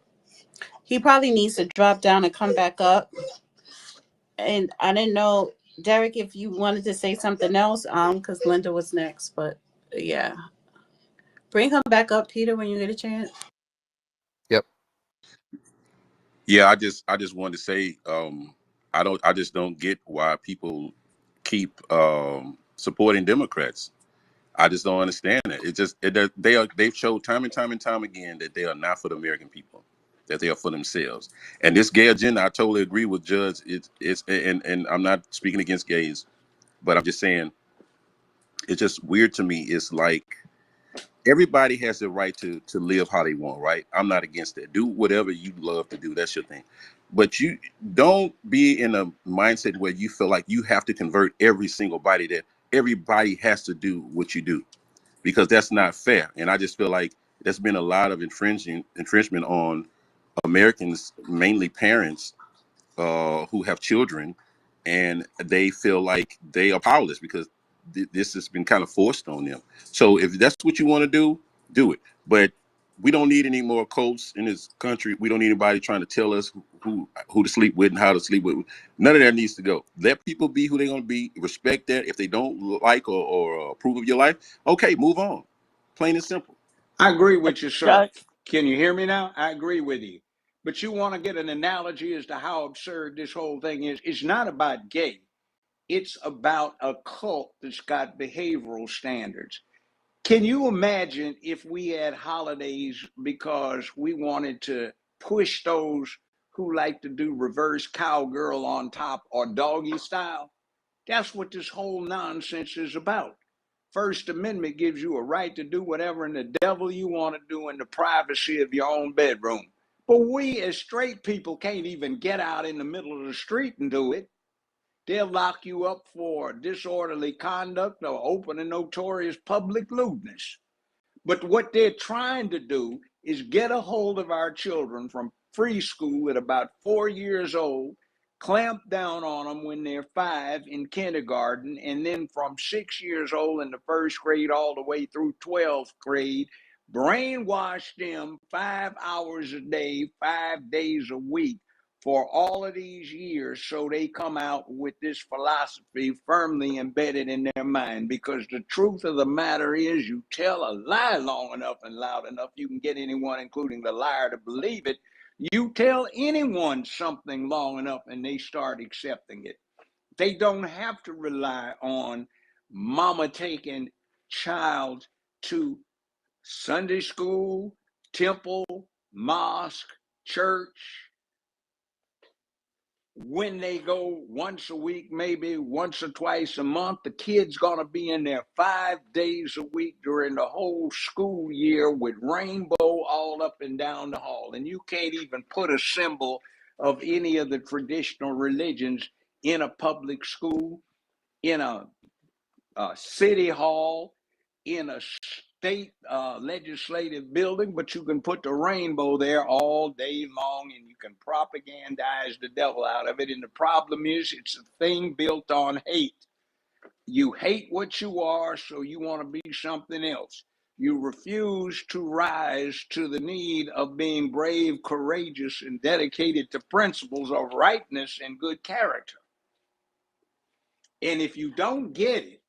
he probably needs to drop down and come back up. And I didn't know, Derek, if you wanted to say something else, because Linda was next. But yeah, bring him back up, Peter, when you get a chance. Yep. Yeah, I just wanted to say, I just don't get why people keep supporting Democrats. I just don't understand it. They've showed time and time and time again that they are not for the American people, that they are for themselves. And this gay agenda, I totally agree with Judge. It's and I'm not speaking against gays, but I'm just saying it's just weird to me. It's like everybody has the right to live how they want, right? I'm not against that. Do whatever you love to do. That's your thing. But you don't be in a mindset where you feel like you have to convert every single body, that everybody has to do what you do, because that's not fair. And I just feel like there's been a lot of infringement on Americans, mainly parents, who have children, and they feel like they are powerless because this has been kind of forced on them. So if that's what you want to do it. But we don't need any more cults in this country. We don't need anybody trying to tell us who to sleep with and how to sleep with. None of that needs to go. Let people be who they're going to be. Respect that. If they don't like or approve of your life, okay, move on. Plain and simple. I agree with you, sir. Judge, Can you hear me now? I agree with you. But you want to get an analogy as to how absurd this whole thing is. It's not about gay. It's about a cult that's got behavioral standards. Can you imagine if we had holidays because we wanted to push those who like to do reverse cowgirl on top or doggy style? That's what this whole nonsense is about. First Amendment gives you a right to do whatever in the devil you want to do in the privacy of your own bedroom. But we as straight people can't even get out in the middle of the street and do it. They'll lock you up for disorderly conduct or open and notorious public lewdness. But what they're trying to do is get a hold of our children from free school at about 4 years old, clamp down on them when they're 5 in kindergarten, and then from 6 years old in the first grade all the way through 12th grade, brainwash them 5 hours a day, 5 days a week for all of these years, so they come out with this philosophy firmly embedded in their mind. Because the truth of the matter is, you tell a lie long enough and loud enough, you can get anyone, including the liar, to believe it. You tell anyone something long enough and they start accepting it. They don't have to rely on mama taking child to Sunday school, temple, mosque, church. When they go once a week, maybe once or twice a month, the kid's going to be in there 5 days a week during the whole school year with rainbow all up and down the hall. And you can't even put a symbol of any of the traditional religions in a public school, in a city hall, in a state legislative building, but you can put the rainbow there all day long and you can propagandize the devil out of it. And the problem is, it's a thing built on hate. You hate what you are, so you want to be something else. You refuse to rise to the need of being brave, courageous, and dedicated to principles of rightness and good character. And if you don't get it,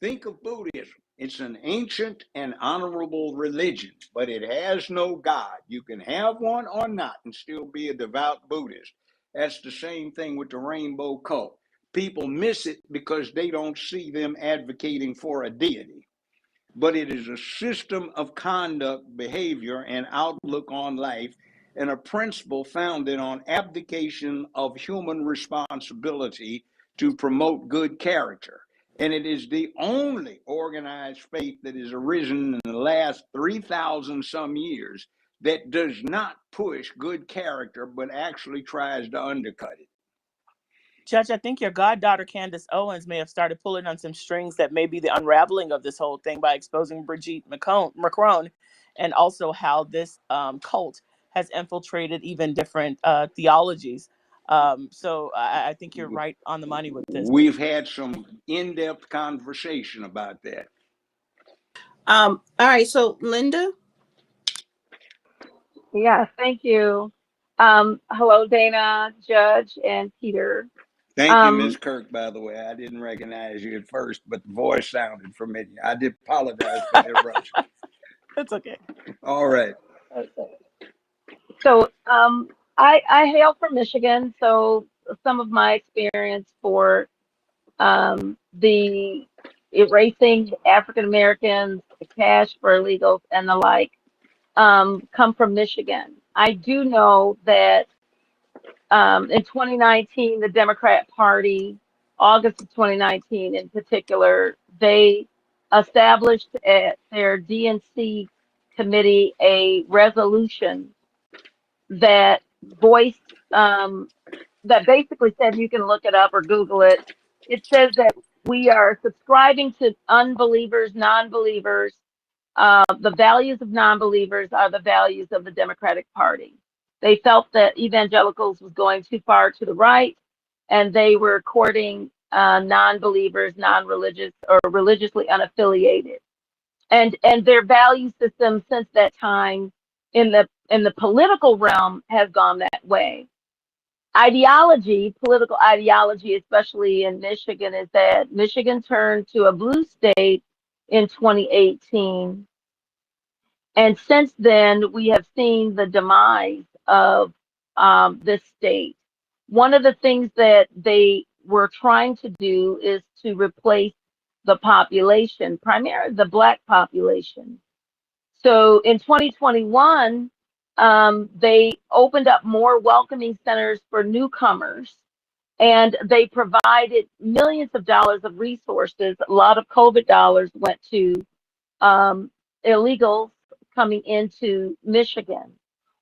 think of Buddhism. It's an ancient and honorable religion, but it has no God. You can have one or not and still be a devout Buddhist. That's the same thing with the rainbow cult. People miss it because they don't see them advocating for a deity. But it is a system of conduct, behavior, and outlook on life, and a principle founded on abdication of human responsibility to promote good character. And it is the only organized faith that has arisen in the last 3,000 some years that does not push good character, but actually tries to undercut it. Judge, I think your goddaughter Candace Owens may have started pulling on some strings that may be the unraveling of this whole thing by exposing Brigitte Macron, and also how this cult has infiltrated even different theologies. So I think you're right on the money with this. We've had some in-depth conversation about that. All right, so Linda. Yeah, thank you. Hello, Dana, Judge, and Peter. Thank you, Ms. Kirk, by the way. I didn't recognize you at first, but the voice sounded familiar. I did apologize for the interruption. It's okay. All right. Okay. So I hail from Michigan, so some of my experience for the erasing African Americans, the cash for illegals, and the like come from Michigan. I do know that in 2019, the Democrat Party, August of 2019 in particular, they established at their DNC committee a resolution that voiced, that basically said, you can look it up or Google it. It says that we are subscribing to unbelievers, non-believers. The values of non-believers are the values of the Democratic Party. They felt that evangelicals was going too far to the right, and they were courting non-believers, non-religious, or religiously unaffiliated. And their value system since that time in the political realm has gone that way. Ideology, political ideology, especially in Michigan, is that Michigan turned to a blue state in 2018. And since then, we have seen the demise of this state. One of the things that they were trying to do is to replace the population, primarily the Black population. So in 2021, they opened up more welcoming centers for newcomers, and they provided millions of dollars of resources. A lot of COVID dollars went to illegals coming into Michigan.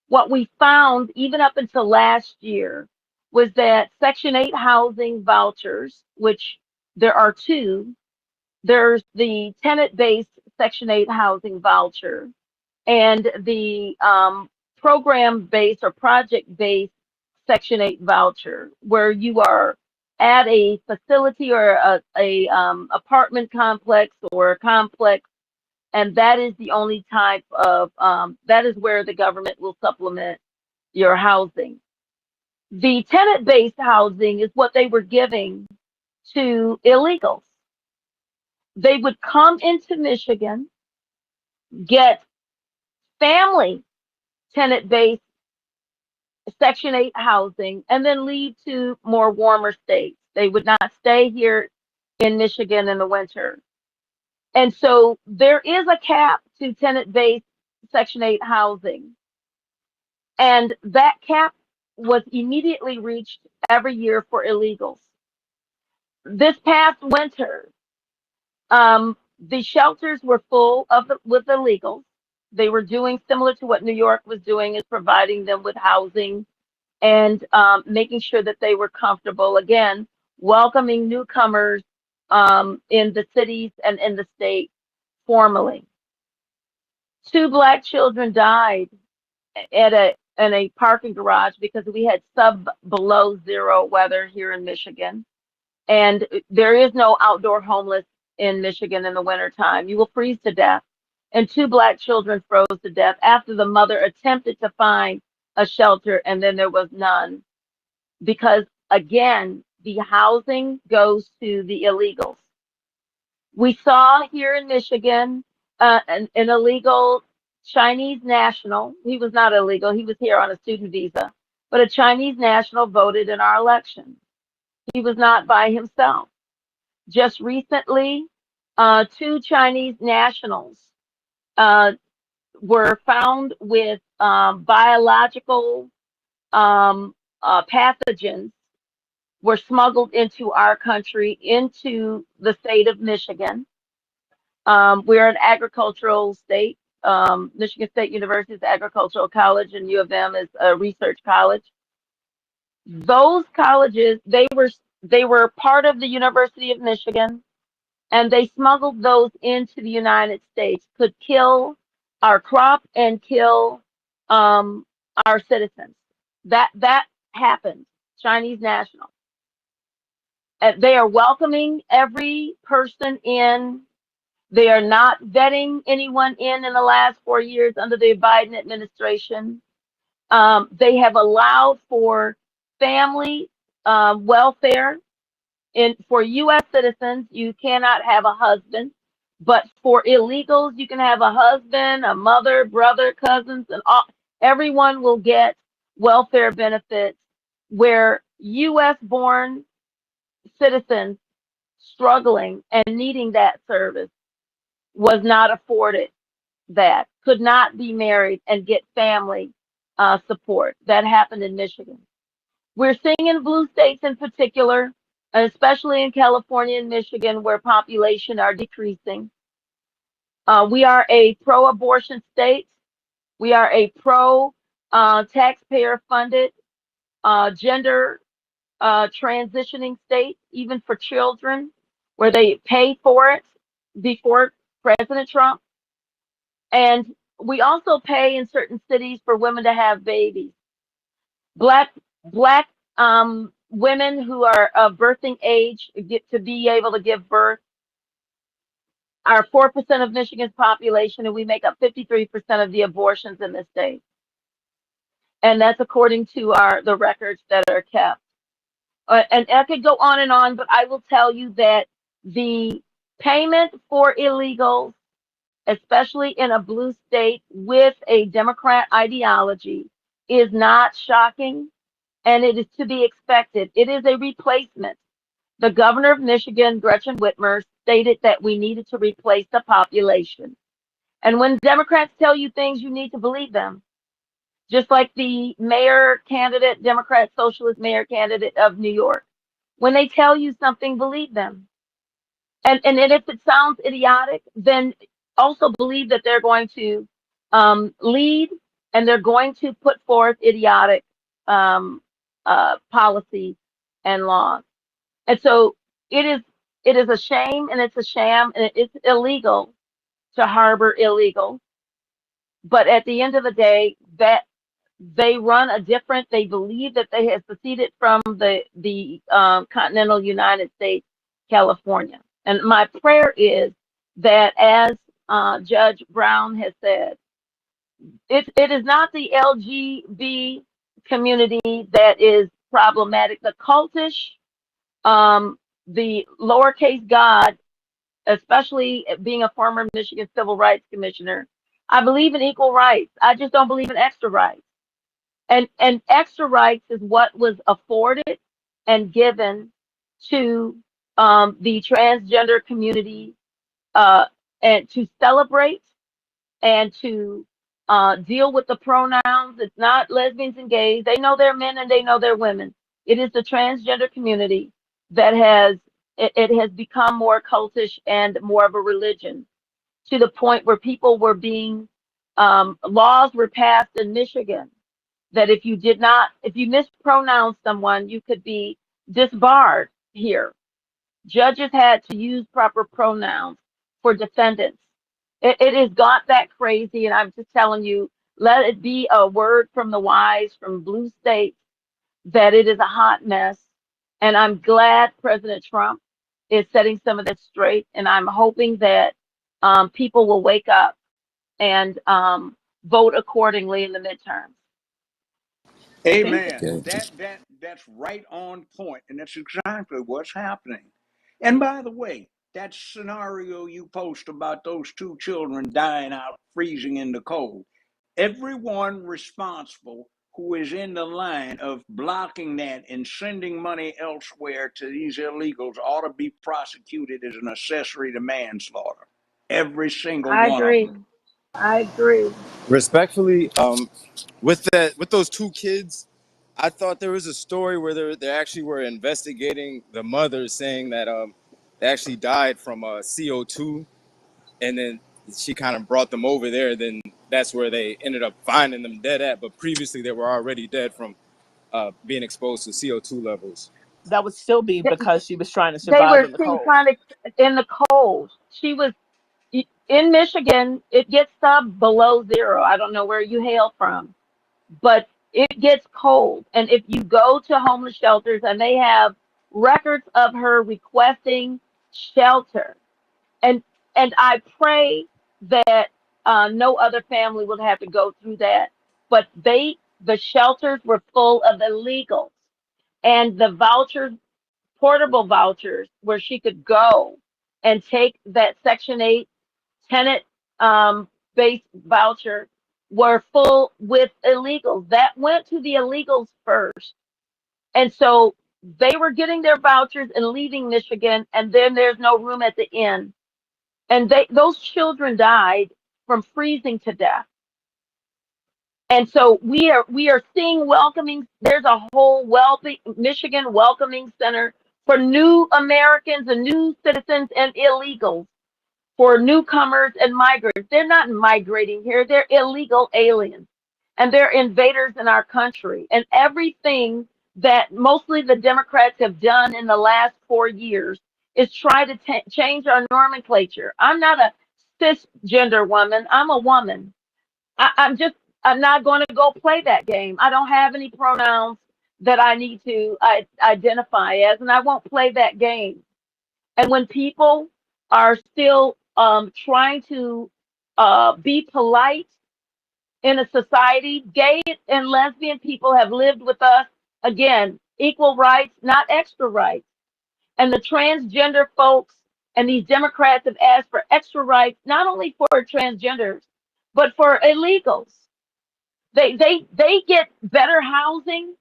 What we found, even up until last year, was that Section 8 housing vouchers, which there are two. There's the tenant-based Section 8 housing voucher and the program-based or project-based Section 8 voucher, where you are at a facility or a apartment complex or a complex, and that is the only type of, that is where the government will supplement your housing. The tenant-based housing is what they were giving to illegals. They would come into Michigan, get family tenant-based Section 8 housing, and then leave to more warmer states. They would not stay here in Michigan in the winter. And so there is a cap to tenant-based Section 8 housing. And that cap was immediately reached every year for illegals. This past winter, the shelters were full with illegals. They were doing similar to what New York was doing, is providing them with housing and making sure that they were comfortable. Again, welcoming newcomers in the cities and in the state formally. 2 Black children died at a parking garage because we had below zero weather here in Michigan. And there is no outdoor homeless in Michigan in the wintertime. You will freeze to death. And 2 Black children froze to death after the mother attempted to find a shelter, and then there was none. Because again, the housing goes to the illegals. We saw here in Michigan an illegal Chinese national. He was not illegal, he was here on a student visa, but a Chinese national voted in our election. He was not by himself. Just recently, 2 Chinese nationals were found with biological pathogens were smuggled into our country, into the state of Michigan. We're an agricultural state. Michigan State University is agricultural college, and U of M is a research college. Those colleges, they were part of the University of Michigan, and they smuggled those into the United States, could kill our crop and kill our citizens. That happened. Chinese national. They are welcoming every person in. They are not vetting anyone in the last 4 years under the Biden administration. They have allowed for family welfare. For U.S. citizens, you cannot have a husband, but for illegals, you can have a husband, a mother, brother, cousins, and everyone will get welfare benefits, where U.S. born citizens struggling and needing that service was not afforded that, could not be married and get family support. That happened in Michigan. We're seeing in blue states in particular, especially in California and Michigan, where population are decreasing. We are a pro-abortion state. We are a pro-taxpayer-funded gender transitioning state, even for children, where they pay for it before President Trump. And we also pay in certain cities for women to have babies. Black women who are of birthing age get to be able to give birth are 4% of Michigan's population, and we make up 53% of the abortions in this state. And that's according to the records that are kept. And I could go on, but I will tell you that the payment for illegals, especially in a blue state with a Democrat ideology, is not shocking, and it is to be expected. It is a replacement. The governor of Michigan, Gretchen Whitmer, stated that we needed to replace the population. And when Democrats tell you things, you need to believe them. Just like the mayor candidate, Democrat socialist mayor candidate of New York. When they tell you something, believe them. And if it sounds idiotic, then also believe that they're going to lead, and they're going to put forth idiotic policy and laws. And so it is a shame, and it's a sham, and it's illegal to harbor illegals. But at the end of the day, that they they believe that they have seceded from the continental United States, California. And my prayer is that, as Judge Brown has said, it is not the LGBT community that is problematic. The cultish, the lowercase God, especially being a former Michigan Civil Rights Commissioner, I believe in equal rights. I just don't believe in extra rights. And extra rights is what was afforded and given to the transgender community, and to celebrate and to deal with the pronouns. It's not lesbians and gays. They know they're men and they know they're women. It is the transgender community that it has become more cultish and more of a religion, to the point where people were being laws were passed in Michigan that if you mispronounced someone, you could be disbarred here. Judges had to use proper pronouns for defendants. It has got that crazy, and I'm just telling you, let it be a word from the wise from blue states that it is a hot mess. And I'm glad President Trump is setting some of this straight, and I'm hoping that people will wake up and vote accordingly in the midterms. Thank you. Amen. Yeah. That's right on point, and that's exactly what's happening. And by the way, that scenario you post about those two children dying out, freezing in the cold, everyone responsible who is in the line of blocking that and sending money elsewhere to these illegals ought to be prosecuted as an accessory to manslaughter. Every single I one of agree. them. I agree. Respectfully, with those two kids, I thought there was a story where they actually were investigating the mother, saying that they actually died from CO2, and then she kind of brought them over there. Then that's where they ended up finding them dead at. But previously, they were already dead from being exposed to CO2 levels. That would still be Th- because she was trying to They survive were in the she cold. trying to in the cold. She was in Michigan. It gets sub below zero. I don't know where you hail from, but it gets cold. And if you go to homeless shelters and they have records of her requesting shelter, and I pray that no other family will have to go through that. But the shelters were full of illegals, and the vouchers, portable vouchers, where she could go and take that Section 8 tenant based voucher were full with illegals. That went to the illegals first. And so they were getting their vouchers and leaving Michigan, and then there's no room at the inn. And those children died from freezing to death. And so we are seeing welcoming. There's a whole Michigan welcoming center for new Americans and new citizens and illegals, for newcomers and migrants. They're not migrating here, they're illegal aliens. And they're invaders in our country. And everything that mostly the Democrats have done in the last 4 years is try to change our nomenclature. I'm not a cisgender woman, I'm a woman. I'm not going to go play that game. I don't have any pronouns that I need to identify as, and I won't play that game. And when people are still trying to be polite in a society, gay and lesbian people have lived with us, again, equal rights, not extra rights. And the transgender folks and these Democrats have asked for extra rights, not only for transgenders, but for illegals. They get better housing.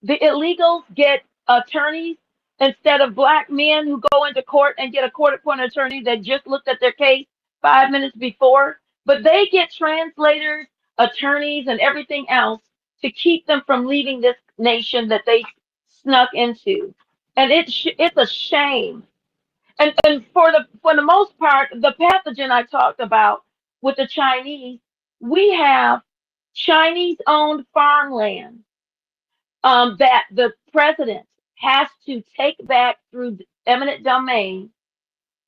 The illegals get attorneys instead of black men who go into court and get a court-appointed attorney that just looked at their case 5 minutes before. But they get translators, attorneys, and everything else to keep them from leaving this nation that they snuck into. And it's a shame. And for the most part, the pathogen I talked about with the Chinese, we have Chinese-owned farmland that the president has to take back through eminent domain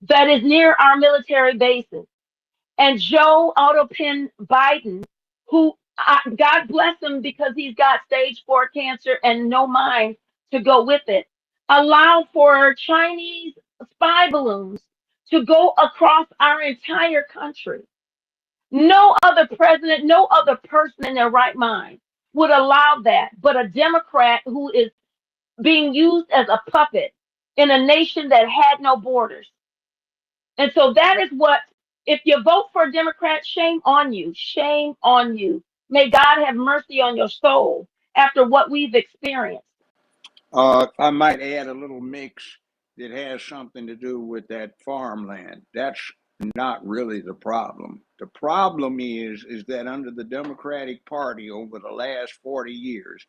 that is near our military bases. And Joe Autopin Biden, who God bless him because he's got stage 4 cancer and no mind to go with it, allow for Chinese spy balloons to go across our entire country. No other president, no other person in their right mind would allow that, but a Democrat who is being used as a puppet in a nation that had no borders. And so that is what, if you vote for a Democrat, shame on you. Shame on you. May God have mercy on your soul after what we've experienced. I might add a little mix that has something to do with that farmland. That's not really the problem. The problem is that under the Democratic Party over the last 40 years,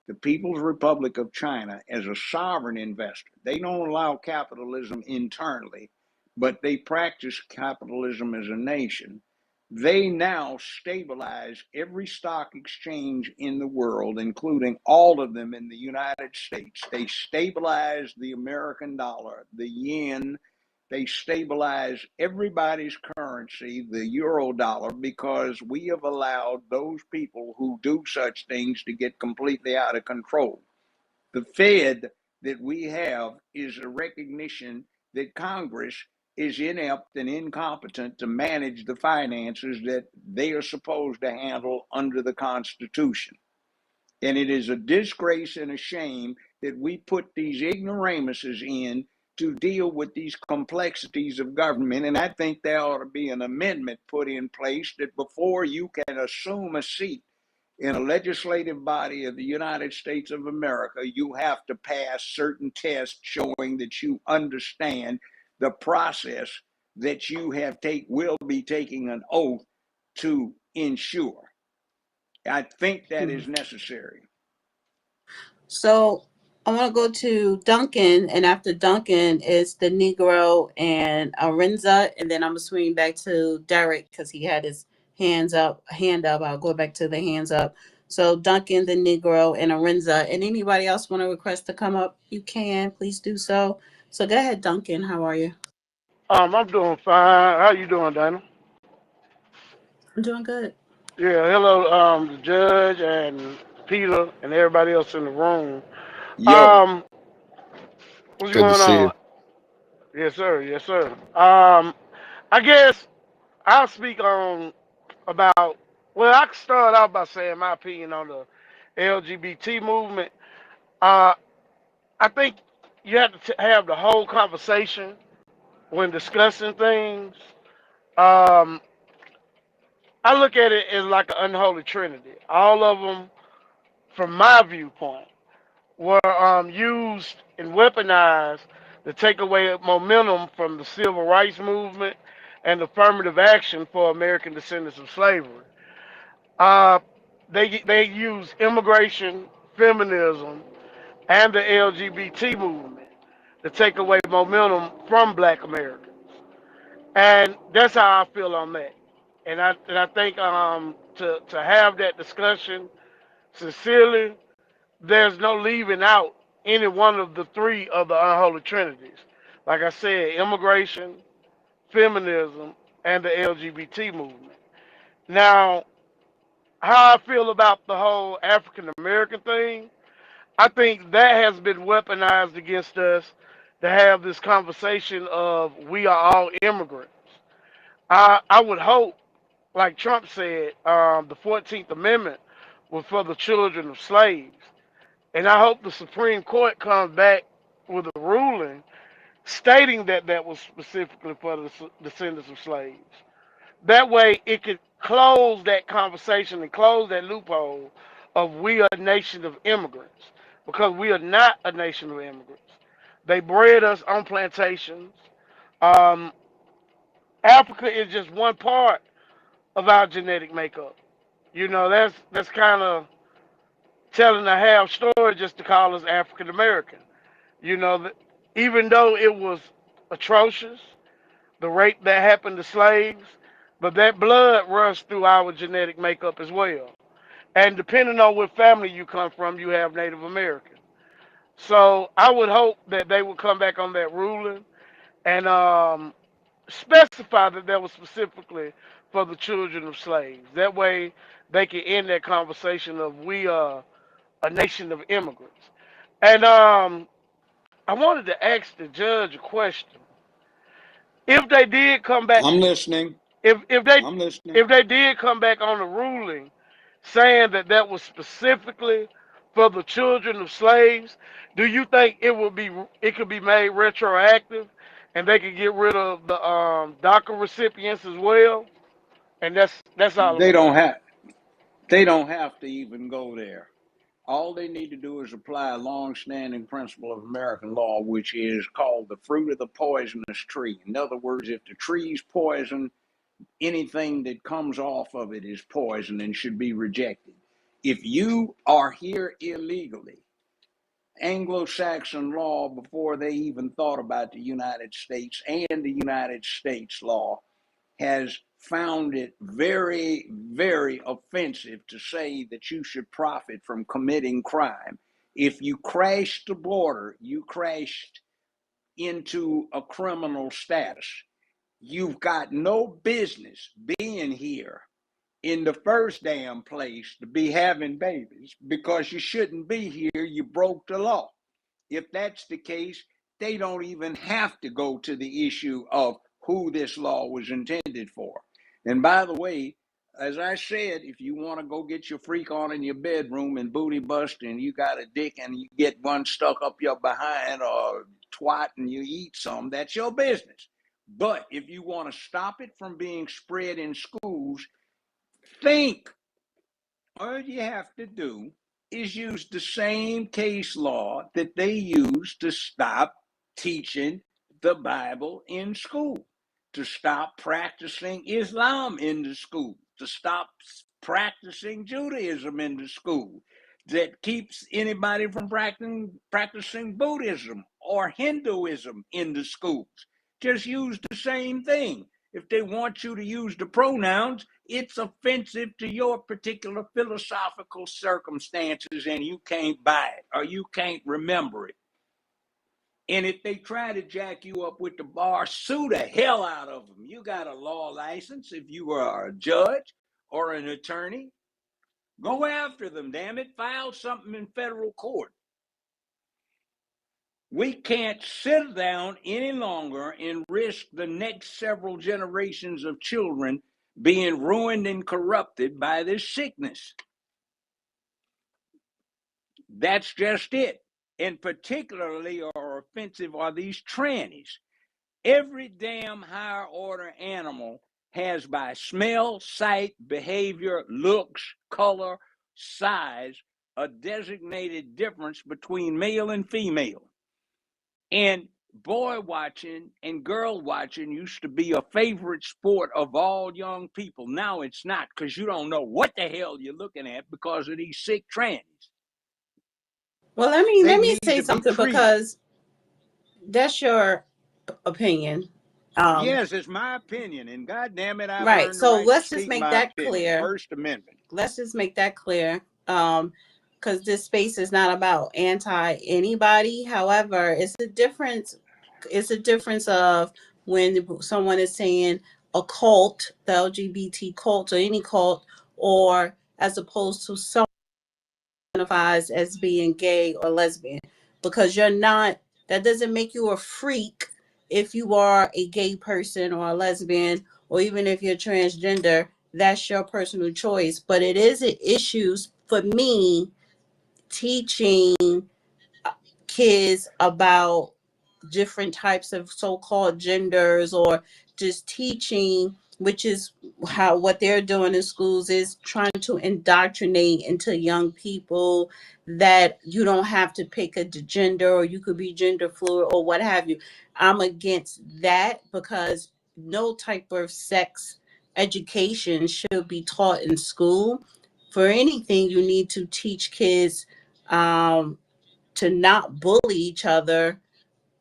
the People's Republic of China, as a sovereign investor, they don't allow capitalism internally, but they practice capitalism as a nation. They now stabilize every stock exchange in the world, including all of them in the United States. They stabilize the American dollar, the yen, they stabilize everybody's currency, the euro dollar, because we have allowed those people who do such things to get completely out of control. The Fed that we have is a recognition that Congress is inept and incompetent to manage the finances that they are supposed to handle under the Constitution. And it is a disgrace and a shame that we put these ignoramuses in to deal with these complexities of government. And I think there ought to be an amendment put in place that before you can assume a seat in a legislative body of the United States of America, you have to pass certain tests showing that you understand the process that you will be taking an oath to ensure. I think that is necessary. So I want to go to Duncan, and after Duncan is the Negro and Arinza, and then I'm gonna swing back to Derek because he had his hand up. I'll go back to the hands up. So Duncan, the Negro, and Arinza, and anybody else want to request to come up, you can please do so. So go ahead, Duncan. How are you? I'm doing fine. How you doing, Dana? I'm doing good. Yeah, hello, the judge and Peter and everybody else in the room. Yo, Um, what's Good to going see on? you. Yes, sir. Yes, sir. I guess I'll speak on about. Well, I can start out by saying my opinion on the LGBT movement. Uh, I think you have to have the whole conversation when discussing things. Um, I look at it as like an unholy trinity. All of them, from my viewpoint, were used and weaponized to take away momentum from the civil rights movement and affirmative action for American descendants of slavery. Uh, they use immigration, feminism, and the LGBT movement to take away momentum from Black Americans, and that's how I feel on that. And I think to have that discussion sincerely, there's no leaving out any one of the three of the unholy trinities. Like I said, immigration, feminism, and the LGBT movement. Now, how I feel about the whole African American thing, I think that has been weaponized against us to have this conversation of we are all immigrants. I would hope, like Trump said, the 14th Amendment was for the children of slaves. And I hope the Supreme Court comes back with a ruling stating that that was specifically for the descendants of slaves. That way, it could close that conversation and close that loophole of we are a nation of immigrants, because we are not a nation of immigrants. They bred us on plantations. Um, Africa is just one part of our genetic makeup. You know, that's kind of telling a half story just to call us African American. You know, even though it was atrocious, the rape that happened to slaves, but that blood runs through our genetic makeup as well. And depending on what family you come from, you have Native American. So I would hope that they would come back on that ruling and specify that that was specifically for the children of slaves. That way they can end that conversation of we are a nation of immigrants. And I wanted to ask the judge a question. If they did come back, I'm listening. if they I'm listening. if they did come back on the ruling saying that that was specifically for the children of slaves, do you think it could be made retroactive, and they could get rid of the DACA recipients as well? And that's all I'm They gonna don't say. have they don't have to even go there. All they need to do is apply a long-standing principle of American law, which is called the fruit of the poisonous tree. In other words, if the tree's poison, anything that comes off of it is poison and should be rejected. If you are here illegally, Anglo-Saxon law, before they even thought about the United States, and the United States law, has found it very, very offensive to say that you should profit from committing crime. If you crashed the border, you crashed into a criminal status. You've got no business being here in the first damn place to be having babies because you shouldn't be here. You broke the law. If that's the case, they don't even have to go to the issue of who this law was intended for. And by the way, as I said, if you want to go get your freak on in your bedroom and booty bust and you got a dick and you get one stuck up your behind or twat and you eat some, that's your business. But if you want to stop it from being spread in schools, think. All you have to do is use the same case law that they use to stop teaching the Bible in school, to stop practicing Islam in the school, to stop practicing Judaism in the school, that keeps anybody from practicing Buddhism or Hinduism in the schools. Just use the same thing. If they want you to use the pronouns, it's offensive to your particular philosophical circumstances and you can't buy it or you can't remember it. And if they try to jack you up with the bar, sue the hell out of them. You got a law license if you are a judge or an attorney. Go after them, damn it. File something in federal court. We can't sit down any longer and risk the next several generations of children being ruined and corrupted by this sickness. That's just it. And particularly are offensive are these trannies. Every damn higher order animal has, by smell, sight, behavior, looks, color, size, a designated difference between male and female. And boy watching and girl watching used to be a favorite sport of all young people. Now it's not, because you don't know what the hell you're looking at because of these sick trannies. Well, let me say something because that's your opinion. Yes, it's my opinion, and God damn it, I've Right. earned the So right let's to just speak make my that opinion. clear. First Amendment. Let's just make that clear. Because this space is not about anti anybody. However, it's a difference. It's a difference of when someone is saying a cult, the LGBT cult or any cult, or as opposed to someone identifies as being gay or lesbian, because you're not, that doesn't make you a freak if you are a gay person or a lesbian, or even if you're transgender. That's your personal choice. But it is an issue for me teaching kids about different types of so-called genders, or just teaching, which is how what they're doing in schools, is trying to indoctrinate into young people that you don't have to pick a gender, or you could be gender fluid or what have you. I'm against that, because no type of sex education should be taught in school. For anything, you need to teach kids to not bully each other.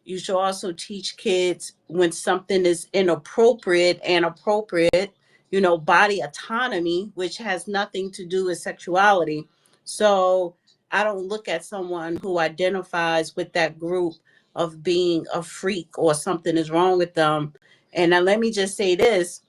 You should also teach kids when something is inappropriate and appropriate, body autonomy, which has nothing to do with sexuality. So I don't look at someone who identifies with that group of being a freak or something is wrong with them. And now let me just say this,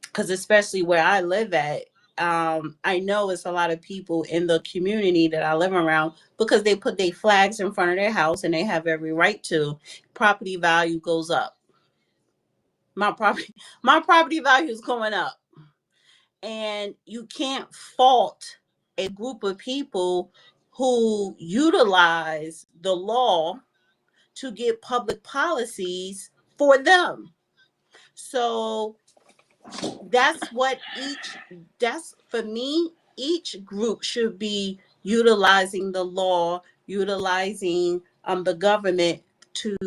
because especially where I live at, I know it's a lot of people in the community that I live around, because they put their flags in front of their house and they have every right to. Property value goes up. My property, my property value is going up, and you can't fault a group of people who utilize the law to get public policies for them. So that's for me, each group should be utilizing the law, utilizing the government to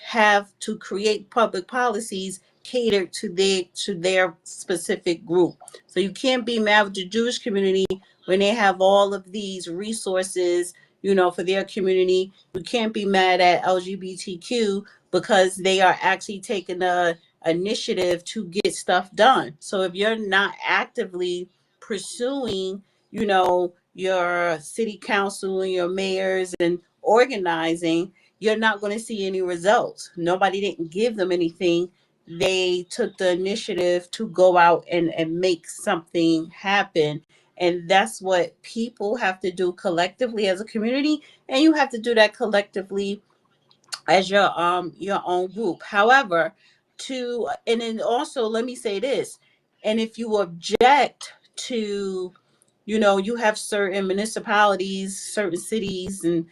have to create public policies catered to their specific group. So you can't be mad with the Jewish community when they have all of these resources, for their community. You can't be mad at LGBTQ because they are actually taking a initiative to get stuff done. So if you're not actively pursuing, your city council and your mayors and organizing, you're not going to see any results. Nobody didn't give them anything. They took the initiative to go out and make something happen. And that's what people have to do collectively as a community. And you have to do that collectively as your own group. However, to and then also let me say this, and if you object to, you have certain municipalities, certain cities, and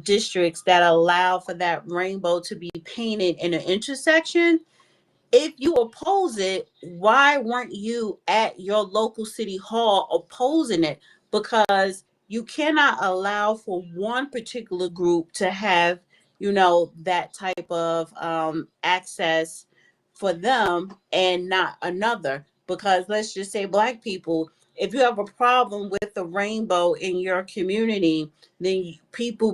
districts that allow for that rainbow to be painted in an intersection. If you oppose it, why weren't you at your local city hall opposing it? Because you cannot allow for one particular group to have, that type of access for them and not another. Because let's just say Black people, if you have a problem with the rainbow in your community, then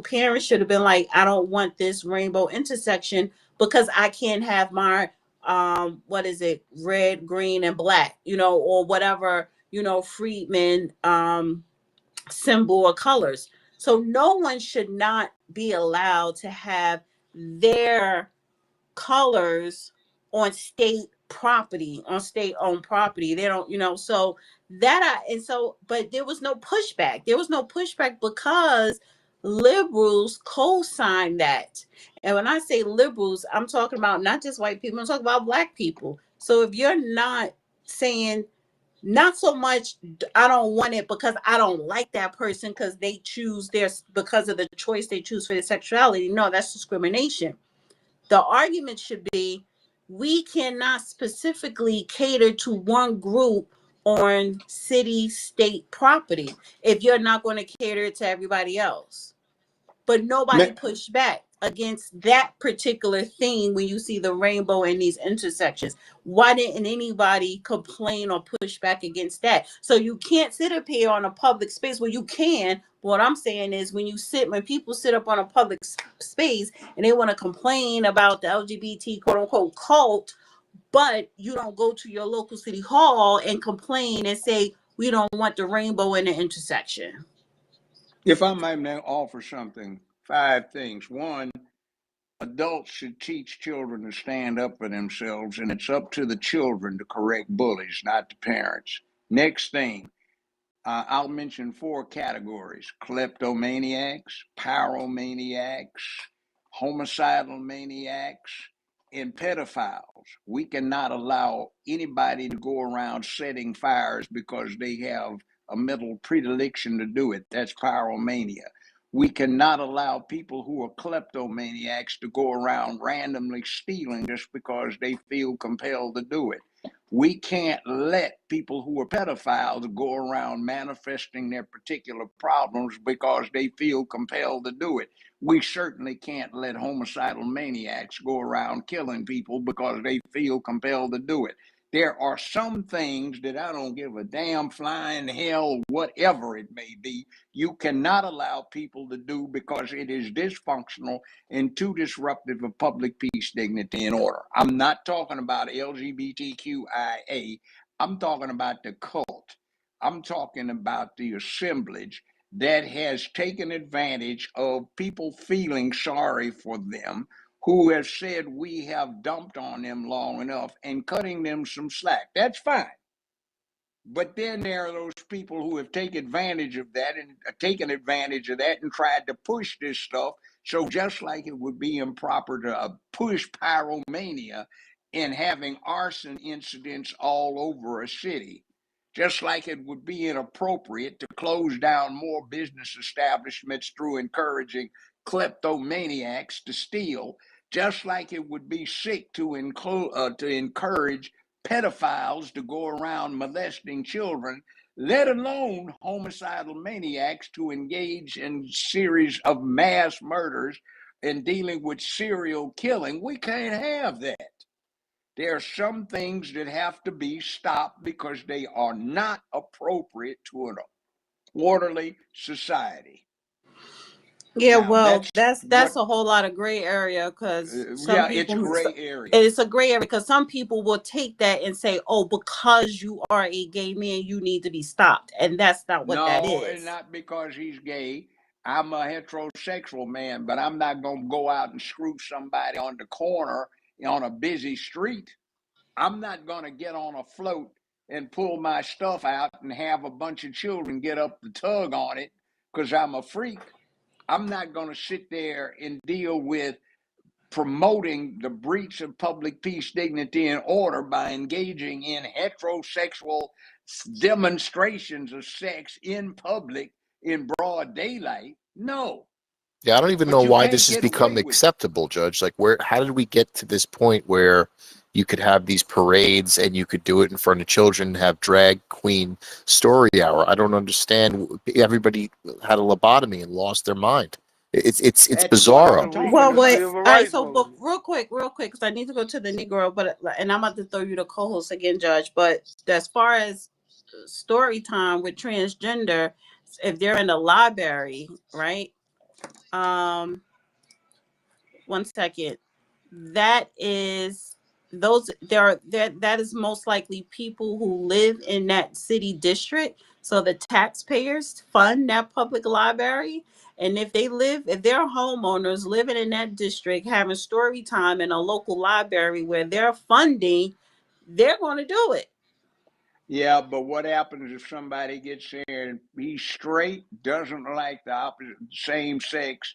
parents should have been like, I don't want this rainbow intersection because I can't have my what is it, red, green, and black, or whatever, freedmen symbol or colors. So no one should not be allowed to have their colors on state property, on state owned property. They don't, so but there was no pushback. There was no pushback because liberals co-signed that. And when I say liberals, I'm talking about not just white people, I'm talking about Black people. So if you're not saying, not so much, I don't want it because I don't like that person because they choose because of the choice they choose for their sexuality. No, that's discrimination. The argument should be, we cannot specifically cater to one group on city state property if you're not going to cater to everybody else. But nobody pushed back against that particular thing when you see the rainbow in these intersections. Why didn't anybody complain or push back against that? So you can't sit up here on a public space. Well, you can. What I'm saying is, when people sit up on a public space and they want to complain about the LGBT quote unquote cult, but you don't go to your local city hall and complain and say, we don't want the rainbow in the intersection. If I might now offer something, 5 things. One, adults should teach children to stand up for themselves, and it's up to the children to correct bullies, not the parents. Next thing, I'll mention 4 categories: kleptomaniacs, pyromaniacs, homicidal maniacs, and pedophiles. We cannot allow anybody to go around setting fires because they have a mental predilection to do it. That's pyromania. We cannot allow people who are kleptomaniacs to go around randomly stealing just because they feel compelled to do it. We can't let people who are pedophiles go around manifesting their particular problems because they feel compelled to do it. We certainly can't let homicidal maniacs go around killing people because they feel compelled to do it. There are some things that I don't give a damn flying hell, whatever it may be, you cannot allow people to do because it is dysfunctional and too disruptive of public peace, dignity, and order. I'm not talking about LGBTQIA. I'm talking about the cult. I'm talking about the assemblage that has taken advantage of people feeling sorry for them, who have said we have dumped on them long enough, and cutting them some slack. That's fine. But then there are those people who have taken advantage of that and tried to push this stuff. So just like it would be improper to push pyromania and having arson incidents all over a city, just like it would be inappropriate to close down more business establishments through encouraging kleptomaniacs to steal, just like it would be sick to encourage pedophiles to go around molesting children, let alone homicidal maniacs to engage in series of mass murders and dealing with serial killing. We can't have that. There are some things that have to be stopped because they are not appropriate to an orderly society. Yeah, Now, well, that's that's what, a whole lot of gray area because some yeah, it's people, gray area. it's a gray area because some people will take that and say, "Oh, because you are a gay man, you need to be stopped," and that's not what that No, and is. not because he's gay. I'm a heterosexual man, but I'm not going to go out and screw somebody on the corner on a busy street. I'm not going to get on a float and pull my stuff out and have a bunch of children get up the tug on it because I'm a freak. I'm not going to sit there and deal with promoting the breach of public peace, dignity, and order by engaging in heterosexual demonstrations of sex in public in broad daylight. No, Yeah, I don't even know but you why can't this has get become away with it. acceptable, Judge. Like, how did we get to this point where you could have these parades and you could do it in front of children, have drag queen story hour? I don't understand. Everybody had a lobotomy and lost their mind. It's That's what I'm bizarro. Well, talking The wait. about. civil All right. rights So, but movement. real quick, because I need to go to the Negro, but and I'm about to throw you the co-host again, Judge. But as far as story time with transgender, if they're in the library, right? One second. That is those there are that is most likely people who live in that city district. So the taxpayers fund that public library. And if they're homeowners living in that district having story time in a local library where they're funding, they're going to do it. Yeah, but what happens if somebody gets there and he's straight, doesn't like the opposite, same sex,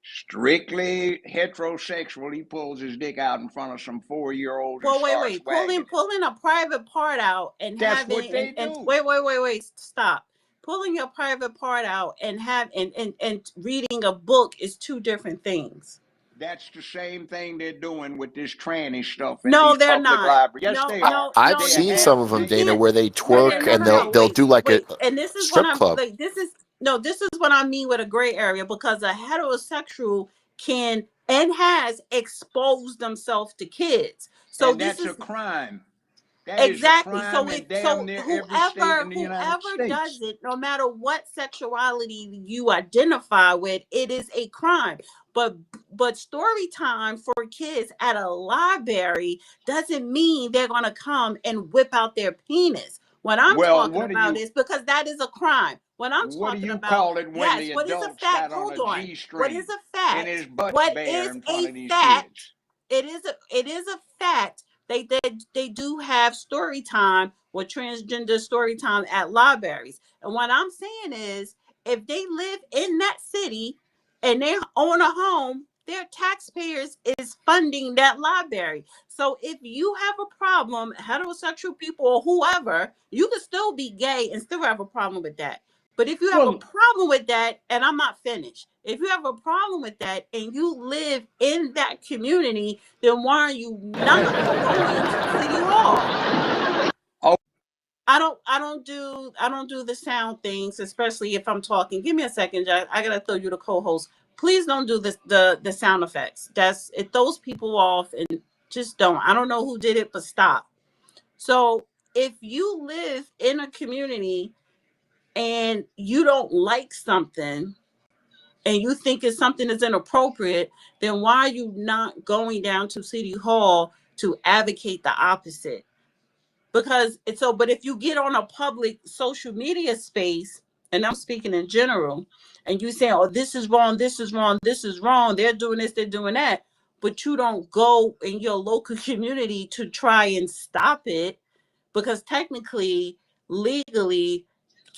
strictly heterosexual? He pulls his dick out in front of some 4-year-olds and Well, starts wagging it. pulling a private part out and That's what having they and do. wait, stop. Pulling your private part out and and reading a book is two different things. That's the same thing they're doing with this tranny stuff in No, these they're public not. libraries. Yes, No, they I, are. no, I've no, They are seen you some of half them, you Dana, naked. can't. where they Wait, twerk and no. they'll Wait, do like a wait. And this is what strip I'm club. like. This is what I mean with a gray area because a heterosexual can and has exposed themselves to kids. So And this that's a is crime. That is a exactly. crime in damn near every state in the United Whoever does States. it, no matter what sexuality you identify with, it is a crime. But story time for kids at a library doesn't mean they're gonna come and whip out their penis. What I'm Well, talking about is because that is a crime. What I'm what do talking you about, call it when yes, the what is a adult's fact? got on Hold a on. G What is string a and fact? his butt's What bare is in front a of these fact? kids? It is a fact they do have story time with transgender story time at libraries. And what I'm saying is if they live in that city and they own a home, their taxpayers is funding that library. So if you have a problem, heterosexual people or whoever, you can still be gay and still have a problem with that. But if you have a Well, problem with that, and I'm not finished, if you have a problem with that and you live in that community, then why are you not going to City Hall? oh, I don't do the sound things, especially if I'm talking. Give me a second, Jack. I gotta throw you the co-host. Please don't do this the sound effects. It throws people off and just don't. I don't know who did it, but stop. So if you live in a community and you don't like something and you think it's something that's inappropriate, then why are you not going down to City Hall to advocate the opposite? Because it's so, but if you get on a public social media space, and I'm speaking in general, and you say, oh, this is wrong, this is wrong, this is wrong, they're doing this, they're doing that, but you don't go in your local community to try and stop it, because technically, legally,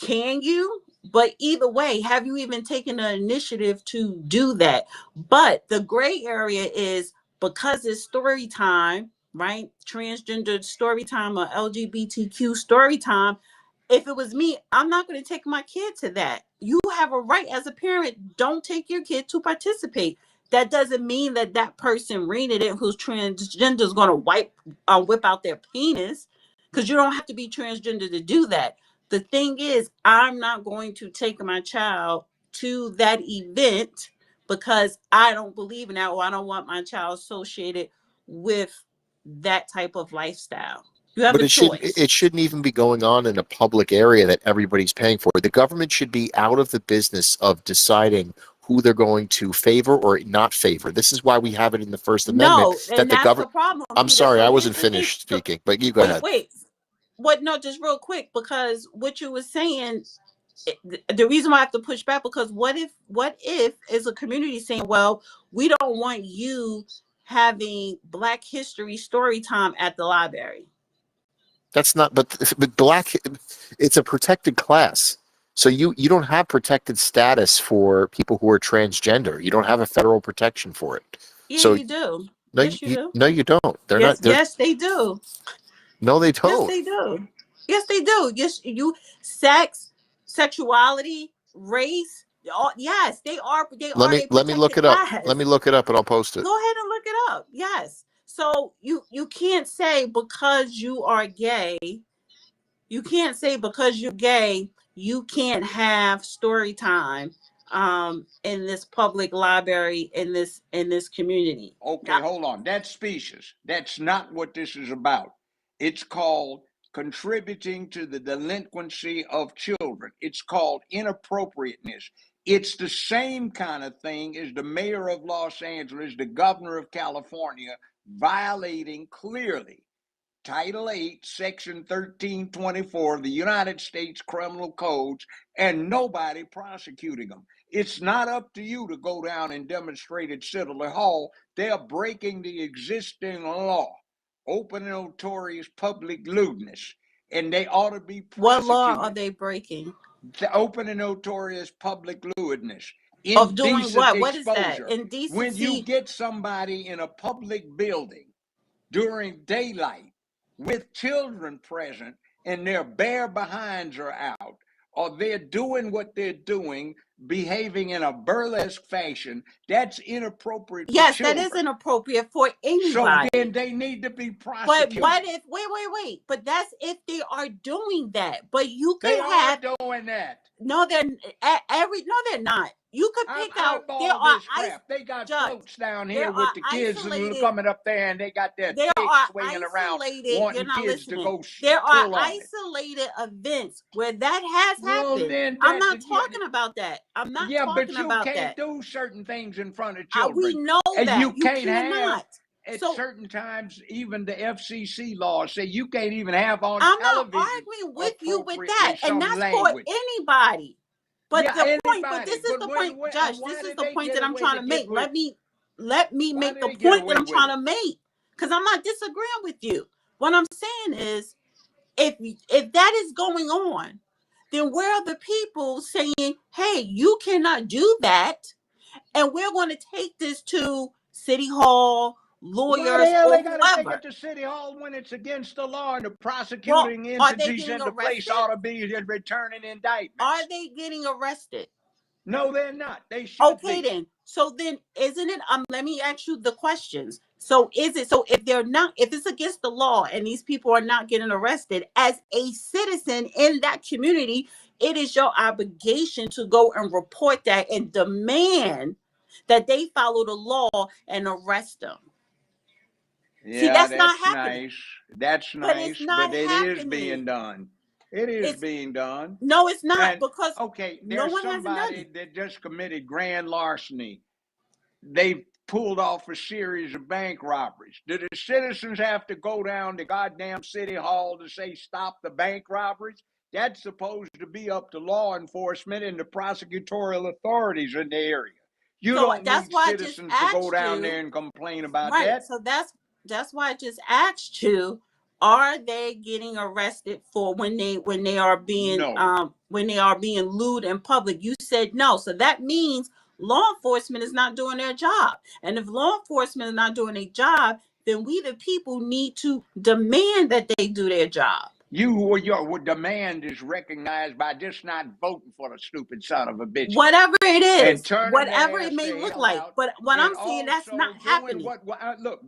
can you? But either way, have you even taken the initiative to do that? But the gray area is because it's story time, right? Transgender story time or LGBTQ story time. If it was me, I'm not going to take my kid to that. You have a right as a parent, don't take your kid to participate. That doesn't mean that that person reading it who's transgender is going to whip out their penis, because you don't have to be transgender to do that. The thing is, I'm not going to take my child to that event because I don't believe in that, or I don't want my child associated with that type of lifestyle. You have But a choice. it shouldn't even be going on in a public area that everybody's paying for. The government should be out of the business of deciding who they're going to favor or not favor. This is why we have it in the First Amendment No, that and the that's the government. problem, I'm Peter. sorry, So I here's wasn't the thing. finished So speaking, but you go ahead. wait. What? No, just real quick, because what you were saying, the reason why I have to push back, because what if is a community saying, well, we don't want you having Black History story time at the library. That's not, but black, it's a protected class. So you don't have protected status for people who are transgender. You don't have a federal protection for it. Yeah, So you do. no, Yes, you do. no, you don't. They're Yes, not. They're yes, they do. no, they Yes, don't. they do. Yes, they do. Yes, sex, sexuality, race. Yes, they are. They Let are me a let me look protected it up. Let class. me look it up, and I'll post it. Go ahead and look it up. Yes. So you can't say because you are gay, you can't say because you're gay, you can't have story time in this public library in this community. Okay, Now, hold on. That's specious. That's not what this is about. It's called contributing to the delinquency of children. It's called inappropriateness. It's the same kind of thing as the mayor of Los Angeles, the governor of California, violating clearly Title 8, Section 1324 of the United States Criminal Codes, and nobody prosecuting them. It's not up to you to go down and demonstrate at City Hall. They're breaking the existing law, open and notorious public lewdness, and they ought to be what law are prosecuted. they breaking? The open and notorious public lewdness, Of doing indecent what? What is that? exposure. When you Indecency. get somebody in a public building during daylight with children present and their bare behinds are out, or they're doing what they're doing, behaving in a burlesque fashion, that's inappropriate for Yes, that is children. inappropriate for So then anybody. they need to be But what prosecuted. if, wait, but that's if they are doing that. But you They could are have, doing that. no, no, they're not. You could I've pick out, eyeballed this crap. They got judge, floats down there here are with the kids isolated, coming up there, and they got their there dicks are swinging around, isolated, you're wanting not kids to listening. go There are pull on it. isolated events where that has Well, happened. then I'm that not talking about that. I'm not yeah, but talking you about can't that. do certain things in front of We children, know and that. you You can't have cannot. at So certain times. Even the FCC laws say you can't even have on I'm not television arguing with you with that. appropriately And some that's for language. anybody. But Yeah, the point, but anybody. this is But the point, Judge. why This is did the they point get that I'm away trying to to get make. with? Let me Why make did the they get point that away I'm with trying it? to make. Because I'm not disagreeing with you. What I'm saying is, if that is going on, then where are the people saying, hey, you cannot do that, and we're going to take this to City Hall, Why the lawyers, hell or they got to take whoever? it to City Hall when it's against the law and the Well, prosecuting are they entities getting in the place arrested? ought to be returning Are indictments? they getting arrested? No, they're not. They should Okay, be. then. So then, isn't it? Let me ask you the questions. So is it? So if they're not, if it's against the law and these people are not getting arrested, as a citizen in that community, it is your obligation to go and report that and demand that they follow the law and arrest them. See, Yeah, that's not that's happening. nice. That's But it's nice, not but it is being happening. done. It is It's being done. no, it's not, And because okay, no there's one hasn't done somebody it. that just committed grand larceny. They pulled off a series of bank robberies. Do the citizens have to go down to goddamn City Hall to say stop the bank robberies? That's supposed to be up to law enforcement and the prosecutorial authorities in the area. You So don't that's need why I just citizens to go asked down you. there and complain about Right. that. So that's why I just asked you, are they getting arrested for No. when they are being lewd in public? You said no. So that means law enforcement is not doing their job. And if law enforcement is not doing their job, then we the people need to demand that they do their job. Your demand is recognized by just not voting for the stupid son of a bitches Whatever it and is, turning whatever their it ass may the look hell like. out, But what and I'm saying, that's also not doing happening.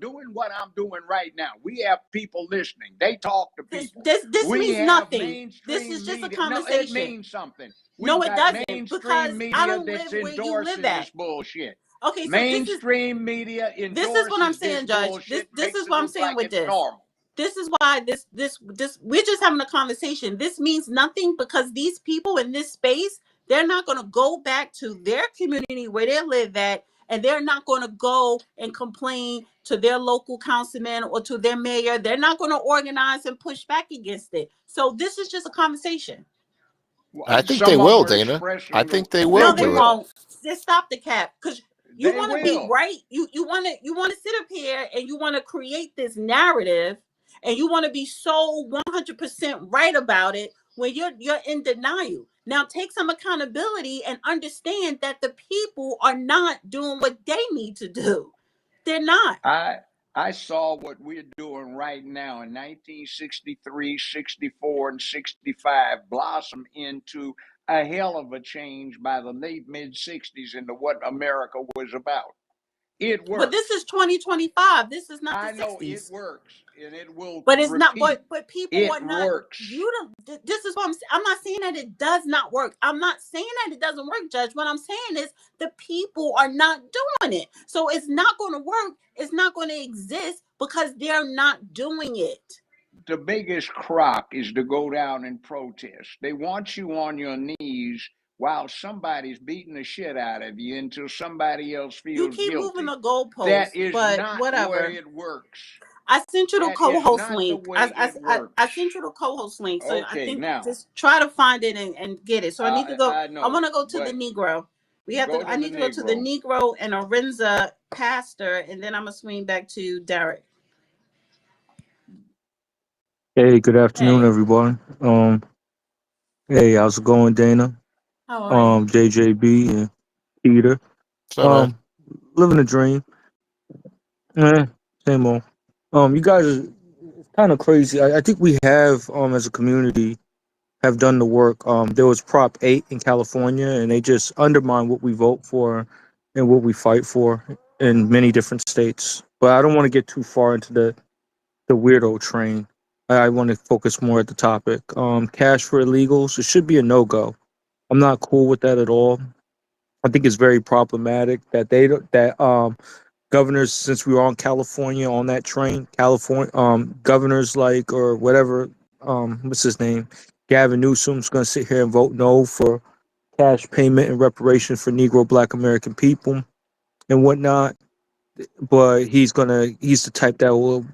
doing what I'm doing right now. We have people listening. They talk to This people. this this We means have nothing. This is mainstream just a media. No, it conversation. means something. No, We've it got doesn't, mainstream because I media don't that's live where you live endorsing at. this bullshit. Okay, so Mainstream media this is what I'm endorses this saying, Judge. This bullshit, this makes is it what I'm look saying like with it's this. normal. This is why this we're just having a conversation. This means nothing, because these people in this space, they're not going to go back to their community where they live at, and they're not going to go and complain to their local councilman or to their mayor. They're not going to organize and push back against it. So this is just a conversation. I think they Some of them will, are Dana. I expressing think they they will No, they do it. will. won't. Just stop the cap, because you They want to be will. right. You want to sit up here and you want to create this narrative, and you want to be so 100% right about it when you're in denial. Now take some accountability and understand that the people are not doing what they need to do. They're not. I saw what we're doing right now in 1963, 64, and 65 blossom into a hell of a change by the late mid 60s into what America was about. It But this works. is 2025. This is not the I know it 60s. works, and it will But it's not. repeat. But people It are not. works. You don't. This is what I'm saying. I'm not saying that it does not work. I'm not saying that it doesn't work, Judge. What I'm saying is the people are not doing it. So it's not going to work. It's not going to exist because they're not doing it. The biggest crock is to go down and protest. They want you on your knees while somebody's beating the shit out of you until somebody else You feels keep moving guilty. the That goalposts, is but not the way whatever. it works. I sent you the That is co-host not the link. way it I works. sent you the co-host link. So I Okay, think now just try to find it and get it. So I need to go. I I want know, to go to the but Negro. go I to the need to go to the Negro. Negro and Arinza pastor, and then I'm gonna swing back to Derek. Hey, good afternoon, Hey, everyone. Hey, how's it going, Dana? how are you? JJB and Peter. What's up, man? Living a dream. Eh, same old. You guys are kind of crazy. I think we have, as a community, have done the work. There was Prop 8 in California, and they just undermine what we vote for and what we fight for in many different states. But I don't want to get too far into the weirdo train. I want to focus more at the topic. Cash for illegals, it should be a no-go. I'm not cool with that at all. I think it's very problematic that governors, since we were on California on that train, California governors like or whatever, what's his name, Gavin Newsom's going to sit here and vote no for cash payment and reparation for Negro Black American people and whatnot. But he's the type that will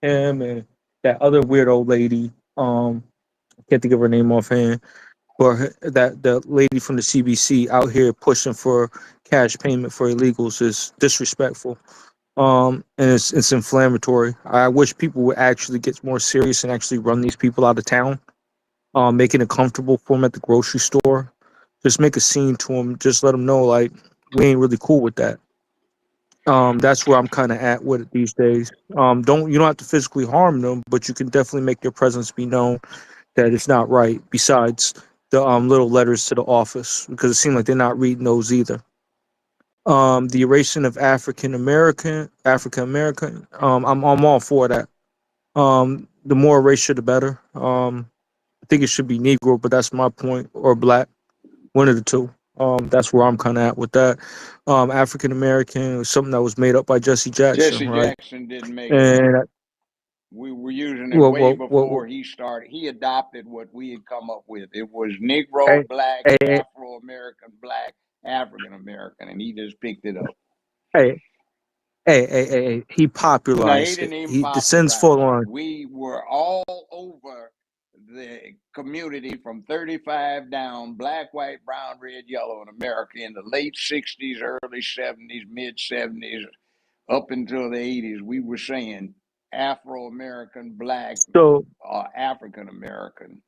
him and that other weirdo lady, I can't think of her name offhand, but that the lady from the CBC out here pushing for cash payment for illegals is disrespectful. And it's inflammatory. I wish people would actually get more serious and actually run these people out of town. Making it comfortable for them at the grocery store. Just make a scene to them. Just let them know like we ain't really cool with that. That's where I'm kind of at with it these days. You don't have to physically harm them, but you can definitely make your presence be known that it's not right. Besides the little letters to the office, because it seems like they're not reading those either. The erasing of African American. I'm all for that. The more erasure, the better. I think it should be Negro, but that's my point, or Black, one of the two. That's where I'm kind of at with that. African American was something that was made up by Jesse Jackson, Jesse right? Jackson didn't make it up. And We were using it well, way well, well, well before he started. He adopted what we had come up with. It was Negro, hey, Black, hey, Afro American, Black, African American, and he just picked it up. hey, hey, he No, he popularized it. didn't even He descends full popularize it. on. We were all over the community from 35 down, black, white, brown, red, yellow in America in the late 60s, early 70s, mid 70s, up until the 80s. We were saying Afro American, Black, So African American.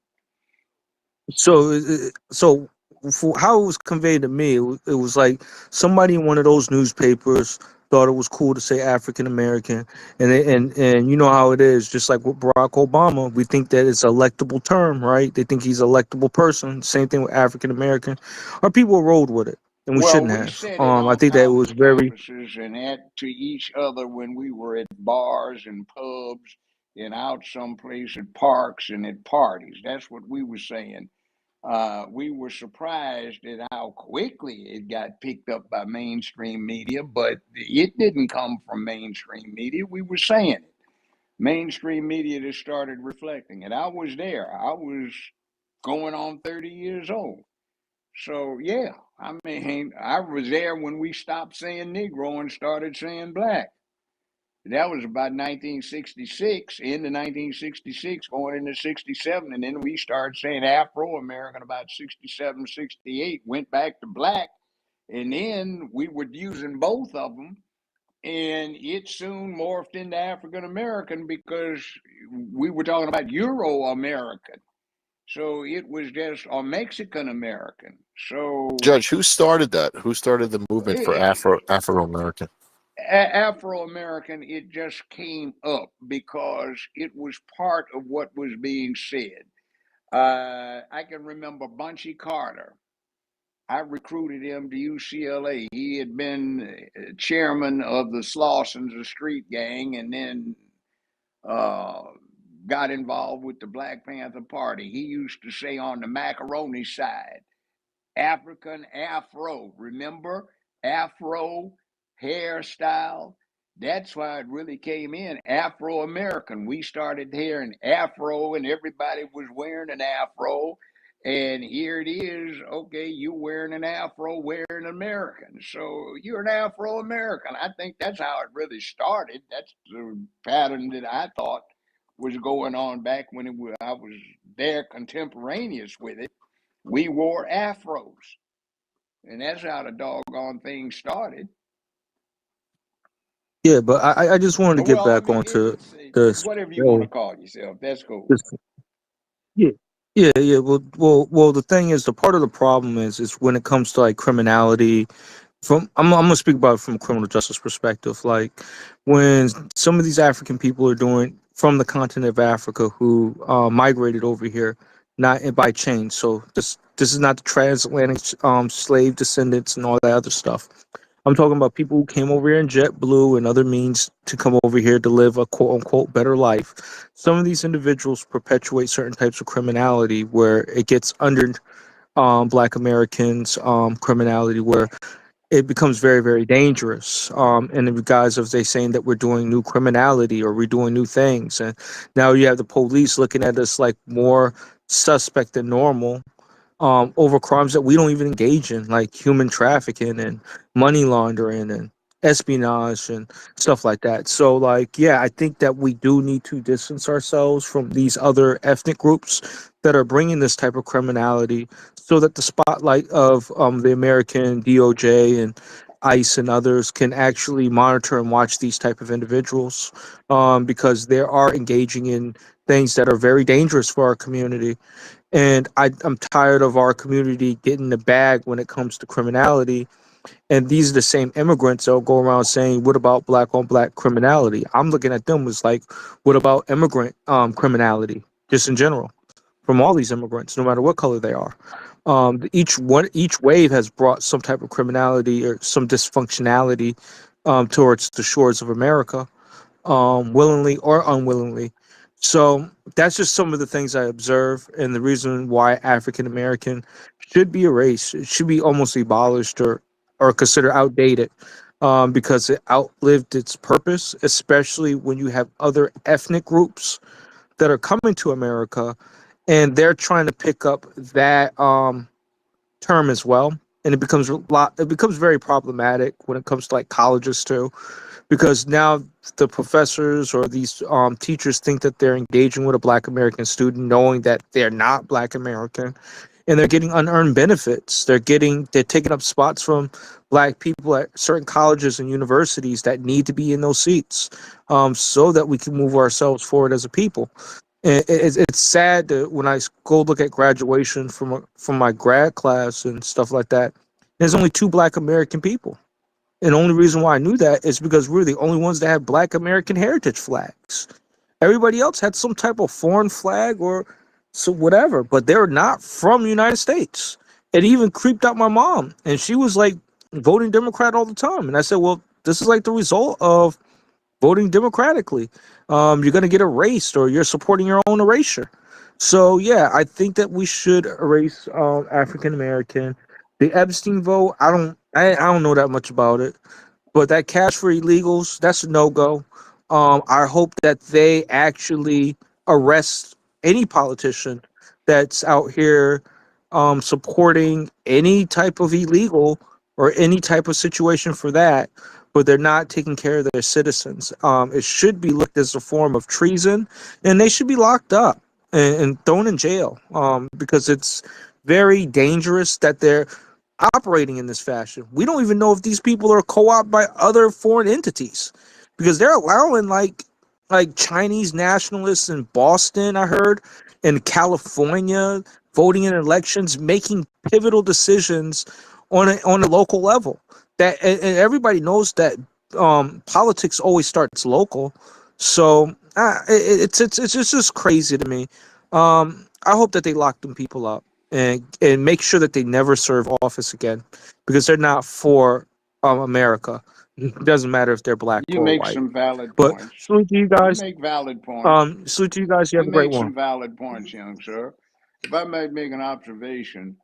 so for how it was conveyed to me, it was like somebody in one of those newspapers thought it was cool to say African American, and you know how it is. Just like with Barack Obama, we think that it's an electable term, right? They think he's an electable person. Same thing with African American. Our people rode with it, and we Well, shouldn't we have. said it I on think that it was college very campuses and to each other when we were at bars and pubs and out someplace at parks and at parties. That's what we were saying. We were surprised at how quickly it got picked up by mainstream media, but it didn't come from mainstream media. We were saying it. Mainstream media just started reflecting it. I was there. I was going on 30 years old. So yeah, I mean, I was there when we stopped saying Negro and started saying Black. That was about 1966, into 1966, going into 67. And then we started saying Afro American about 67, 68, went back to black. And then we were using both of them. And it soon morphed into African American because we were talking about Euro American. So it was just a Mexican American. So Judge, who started that? Who started the movement for Afro American? Afro American, it just came up because it was part of what was being said. I can remember Bunchy Carter. I recruited him to UCLA. He had been chairman of the Slossons, the street gang, and then uh, got involved with the Black Panther Party. He used to say on the macaroni side, African Afro. Remember? Afro hairstyle. That's why it really came in. Afro American. We started hearing Afro and everybody was wearing an Afro. And here it is. Okay, you wearing an Afro, wearing American. So you're an Afro American. I think that's how it really started. That's the pattern that I thought was going on back when I was there contemporaneous with it. We wore afros, and that's how the doggone thing started. Yeah, but I just wanted to get Well, I back mean, onto it's this. whatever you want to call yourself. That's cool. This Yeah, yeah. Well. The thing is, the part of the problem is when it comes to like criminality. I'm gonna speak about it from a criminal justice perspective. Like when some of these African people are doing from the continent of Africa who migrated over here, not by chain. So this is not the transatlantic slave descendants and all that other stuff. I'm talking about people who came over here in JetBlue and other means to come over here to live a quote unquote better life. Some of these individuals perpetuate certain types of criminality where it gets under Black Americans' criminality, where it becomes very, very dangerous. In the guise of they saying that we're doing new criminality or we're doing new things, and now you have the police looking at us like more suspect than normal over crimes that we don't even engage in, like human trafficking and money laundering and espionage and stuff like that. So, like, yeah, I think that we do need to distance ourselves from these other ethnic groups that are bringing this type of criminality, so that the spotlight of the American DOJ and ICE and others can actually monitor and watch these type of individuals, because they are engaging in things that are very dangerous for our community. And I'm tired of our community getting the bag when it comes to criminality. And these are the same immigrants that will go around saying, what about black on black criminality? I'm looking at them as like, what about immigrant criminality, just in general, from all these immigrants, no matter what color they are. Each wave has brought some type of criminality or some dysfunctionality towards the shores of America, willingly or unwillingly. So that's just some of the things I observe, and the reason why African American should be erased. It should be almost abolished or considered outdated, because it outlived its purpose. Especially when you have other ethnic groups that are coming to America, and they're trying to pick up that term as well, and it becomes a lot. It becomes very problematic when it comes to like colleges too, because now the professors or these teachers think that they're engaging with a Black American student, knowing that they're not Black American, and they're getting unearned benefits. They're taking up spots from Black people at certain colleges and universities that need to be in those seats, so that we can move ourselves forward as a people. And it's sad that when I go look at graduation from my grad class and stuff like that, there's only two Black American people. And the only reason why I knew that is because we're the only ones that had Black American heritage flags. Everybody else had some type of foreign flag or so whatever, but they're not from the United States. It even creeped out my mom, and she was like voting Democrat all the time. And I said, well, this is like the result of voting democratically. You're going to get erased, or you're supporting your own erasure. So yeah, I think that we should erase African American. The Epstein vote, I don't know that much about it, but that cash for illegals, that's a no go. I hope that they actually arrest any politician that's out here supporting any type of illegal or any type of situation for that. but they're not taking care of their citizens. It should be looked as a form of treason, and they should be locked up and thrown in jail, because it's very dangerous that they're operating in this fashion. We don't even know if these people are co-opted by other foreign entities, because they're allowing like Chinese nationalists in Boston, I heard, in California, voting in elections, making pivotal decisions on a local level. That and everybody knows that politics always starts local. So it's just crazy to me. I hope that they lock them people up and make sure that they never serve office again, because they're not for America. It doesn't matter if they're black You or make white. some valid But points. salute to you You guys. make valid points. Salute to you guys. You You have a great make one. some valid points, young sir. If I may make an observation,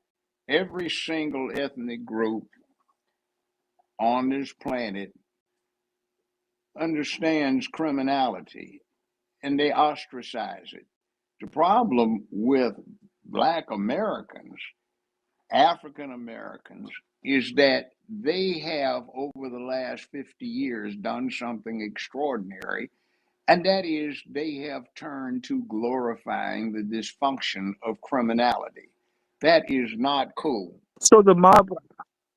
every single ethnic group on this planet understands criminality and they ostracize it. The problem with Black Americans, African Americans, is that they have, over the last 50 years, done something extraordinary, and that is they have turned to glorifying the dysfunction of criminality. That is not cool. So the mob,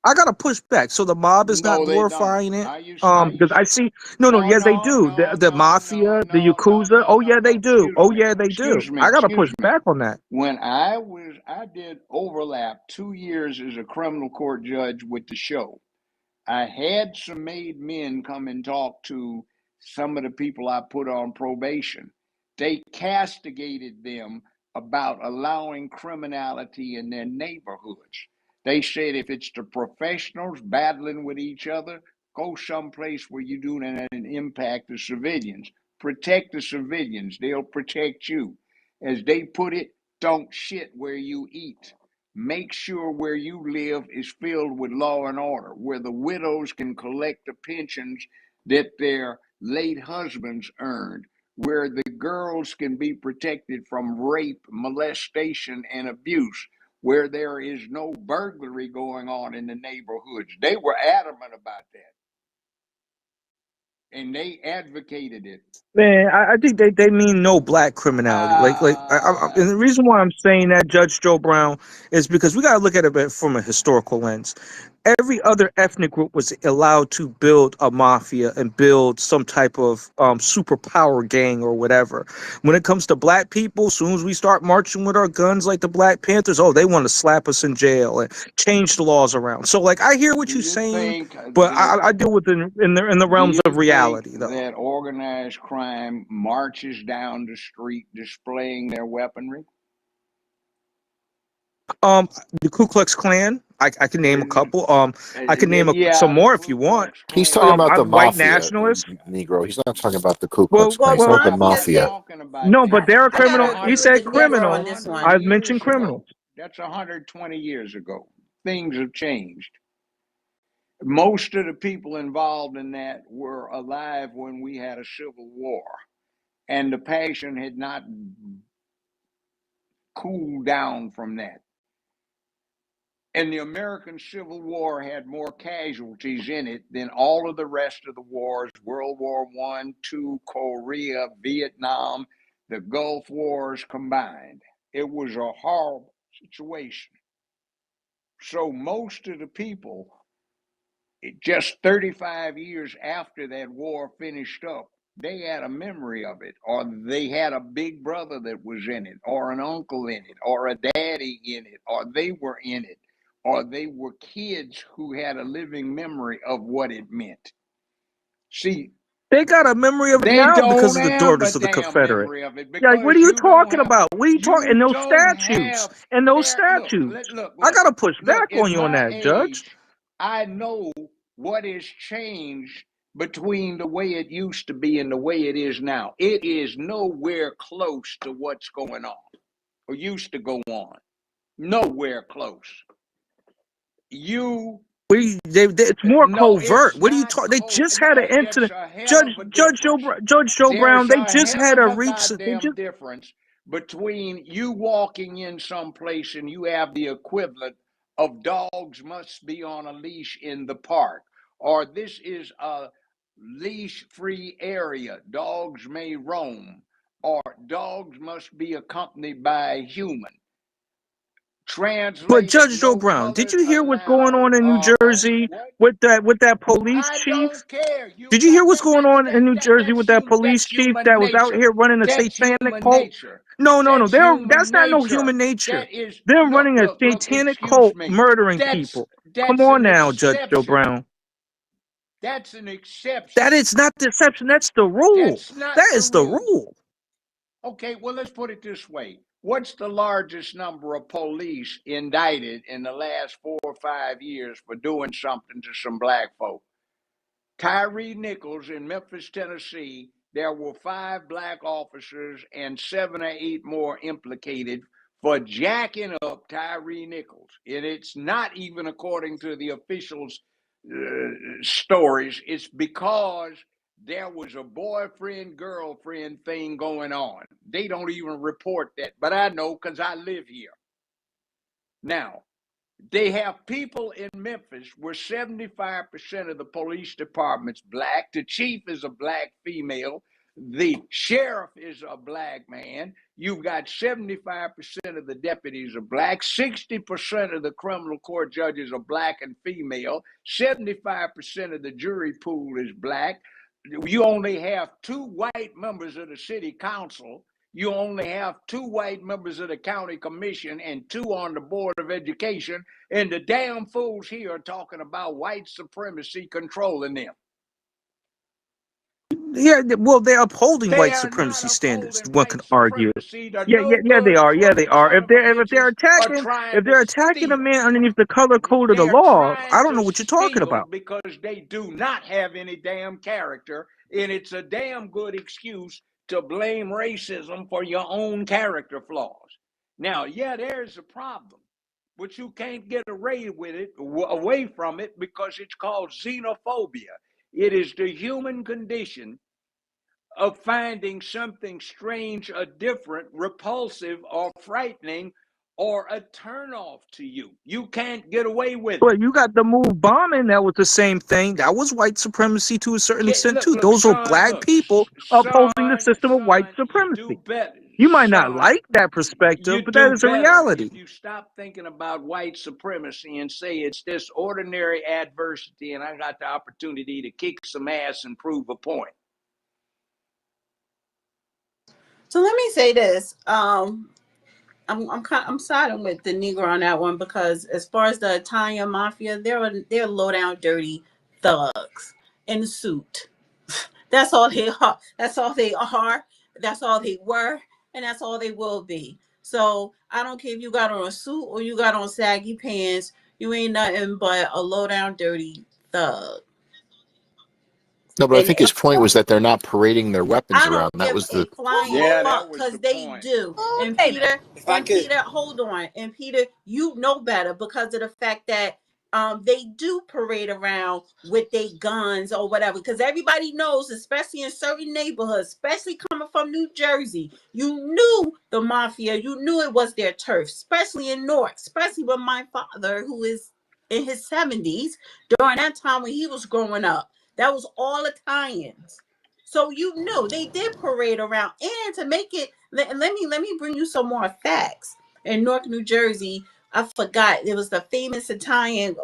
I gotta push back. So the mob is not No, they don't. glorifying it. I Because used I to. see, no, No, yes they no, do. no, The no, no, mafia, the no, no, yakuza. no, Oh no, yeah, they no. do. Excuse Oh me. yeah, they do. Excuse me. I gotta push Excuse me. back on that. When I did overlap 2 years as a criminal court judge with the show. I had some made men come and talk to some of the people I put on probation. They castigated them about allowing criminality in their neighborhoods. They said if it's the professionals battling with each other, go someplace where you do not impact the civilians. Protect the civilians, they'll protect you. As they put it, don't shit where you eat. Make sure where you live is filled with law and order, where the widows can collect the pensions that their late husbands earned, where the girls can be protected from rape, molestation, and abuse, where there is no burglary going on in the neighborhoods. They were adamant about that, and they advocated it. Man, I think they mean no black criminality. Uh, And the reason why I'm saying that, Judge Joe Brown, is because we got to look at it from a historical lens. Every other ethnic group was allowed to build a mafia and build some type of superpower gang or whatever. When it comes to black people, as soon as we start marching with our guns like the Black Panthers, oh, they want to slap us in jail and change the laws around. So, like, I hear what do you're you saying, think but that I deal with it in the Do realms you of think reality, though. that organized crime marches down the street displaying their weaponry? Um, the Ku Klux Klan. I can name a And, couple. I can name some yeah, the more if Ku you want. Klux He's talking Klan. about the I'm white mafia, nationalist. Negro. He's not talking about the Ku Well, Klux Klan. Well, He's well, talking about the I'm not mafia. talking about no, but them. they're a I criminal. gotta He agree with the said Negro on criminal. this 120 one. I've mentioned years criminals. ago. That's 120 years ago. Things have changed. Most of the people involved in that were alive when we had a civil war, and the passion had not cooled down from that. And the American Civil War had more casualties in it than all of the rest of the wars: World War I, II, Korea, Vietnam, the Gulf Wars combined. It was a horrible situation. So most of the people, just 35 years after that war finished up, they had a memory of it, or they had a big brother that was in it, or an uncle in it, or a daddy in it, or they were in it, or they were kids who had a living memory of what it meant. See, They got a memory of it they now because don't of the have daughters a of the damn Confederate. memory of it Yeah, like, what because are you you don't talking have, about? What are you talking? you And those don't statutes. have And those fair, statutes. look, I gotta push look, back in on you on my that, Judge. age, I know what has changed between the way it used to be and the way it is now. It is nowhere close to what's going on or used to go on. Nowhere close. You It's more No, covert. it's What are you not talking? They cold. just had an That's incident. a hell of a difference. Judge Joe Brown. There's They a just hell had of a a recent. They goddamn just difference between you walking in someplace and you have the equivalent of dogs must be on a leash in the park, or this is a leash-free area, dogs may roam, or dogs must be accompanied by a human. But Translated, Judge Joe no Brown, did colors you hear what's going allowed. on in New Jersey What? with that police I chief? don't care. You Did you hear got what's going on in New Jersey with that that's police chief human that was out nature. here running a That's satanic human cult? nature. No, no, no. That's That's human not no nature. human nature. That is They're look, running a look, look, satanic excuse cult me. murdering That's people. Come on an now, Judge Joe exception. Brown. That's an That exception. is not the exception. That's the rule. That's not That the is the rule. rule. Okay, well, let's put it this way. What's the largest number of police indicted in the last 4 or 5 years for doing something to some black folk? Tyree Nichols in Memphis, Tennessee, there were 5 black officers and 7 or 8 more implicated for jacking up Tyree Nichols. And it's not even according to the officials' stories. It's because there was a boyfriend-girlfriend thing going on. They don't even report that, but I know because I live here. Now, they have people in Memphis where 75% of the police department's black. The chief is a black female. The sheriff is a black man. You've got 75% of the deputies are black. 60% of the criminal court judges are black and female. 75% of the jury pool is black. You only have 2 white members of the city council. You only have 2 white members of the county commission and 2 on the board of education. And the damn fools here are talking about white supremacy controlling them. Yeah, well, they're upholding They white are not supremacy standards. upholding One can white argue. supremacy. The Yeah, yeah, no yeah, they good, are. Yeah, they crooked are. son If of a they're bitches are attacking, trying if to they're attacking a steal. man underneath the color code of the They're law, I trying don't know to what you're talking steal about. because they do not have any damn character. And it's a damn good excuse to blame racism for your own character flaws. Now, yeah, there's a problem, but you can't get away from it because it's called xenophobia. It is the human condition of finding something strange or different, repulsive or frightening, or a turnoff to you. You can't get away with it. But you got the move bombing. That was the same thing. That was white supremacy to a certain extent too. Look, Those were son, black people opposing the system of white you do supremacy. better. You might not Son, like that perspective, you but that do is a better reality. if you stop thinking about white supremacy and say it's this ordinary adversity and I got the opportunity to kick some ass and prove a point. So let me say this. I'm siding with the Negro on that one because as far as the Italian mafia, they're low down dirty thugs in a suit. That's all they are. That's all they are. That's all they were, and that's all they will be. So I don't care if you got on a suit or you got on saggy pants. You ain't nothing but a low down dirty thug. No, but I And think his point was that they're not parading their weapons I around. don't That give was a the flying Yeah, that fuck was the because they point. do. And David. Peter, hold on. And Peter, you know better because of the fact that they do parade around with their guns or whatever. Because everybody knows, especially in certain neighborhoods, especially coming from New Jersey, you knew the mafia, you knew it was their turf, especially in Newark, especially with my father, who is in his 70s, during that time when he was growing up. That was all Italians. So you knew they did parade around. And to make it, let me bring you some more facts. In Newark, New Jersey, I forgot it was the famous Italian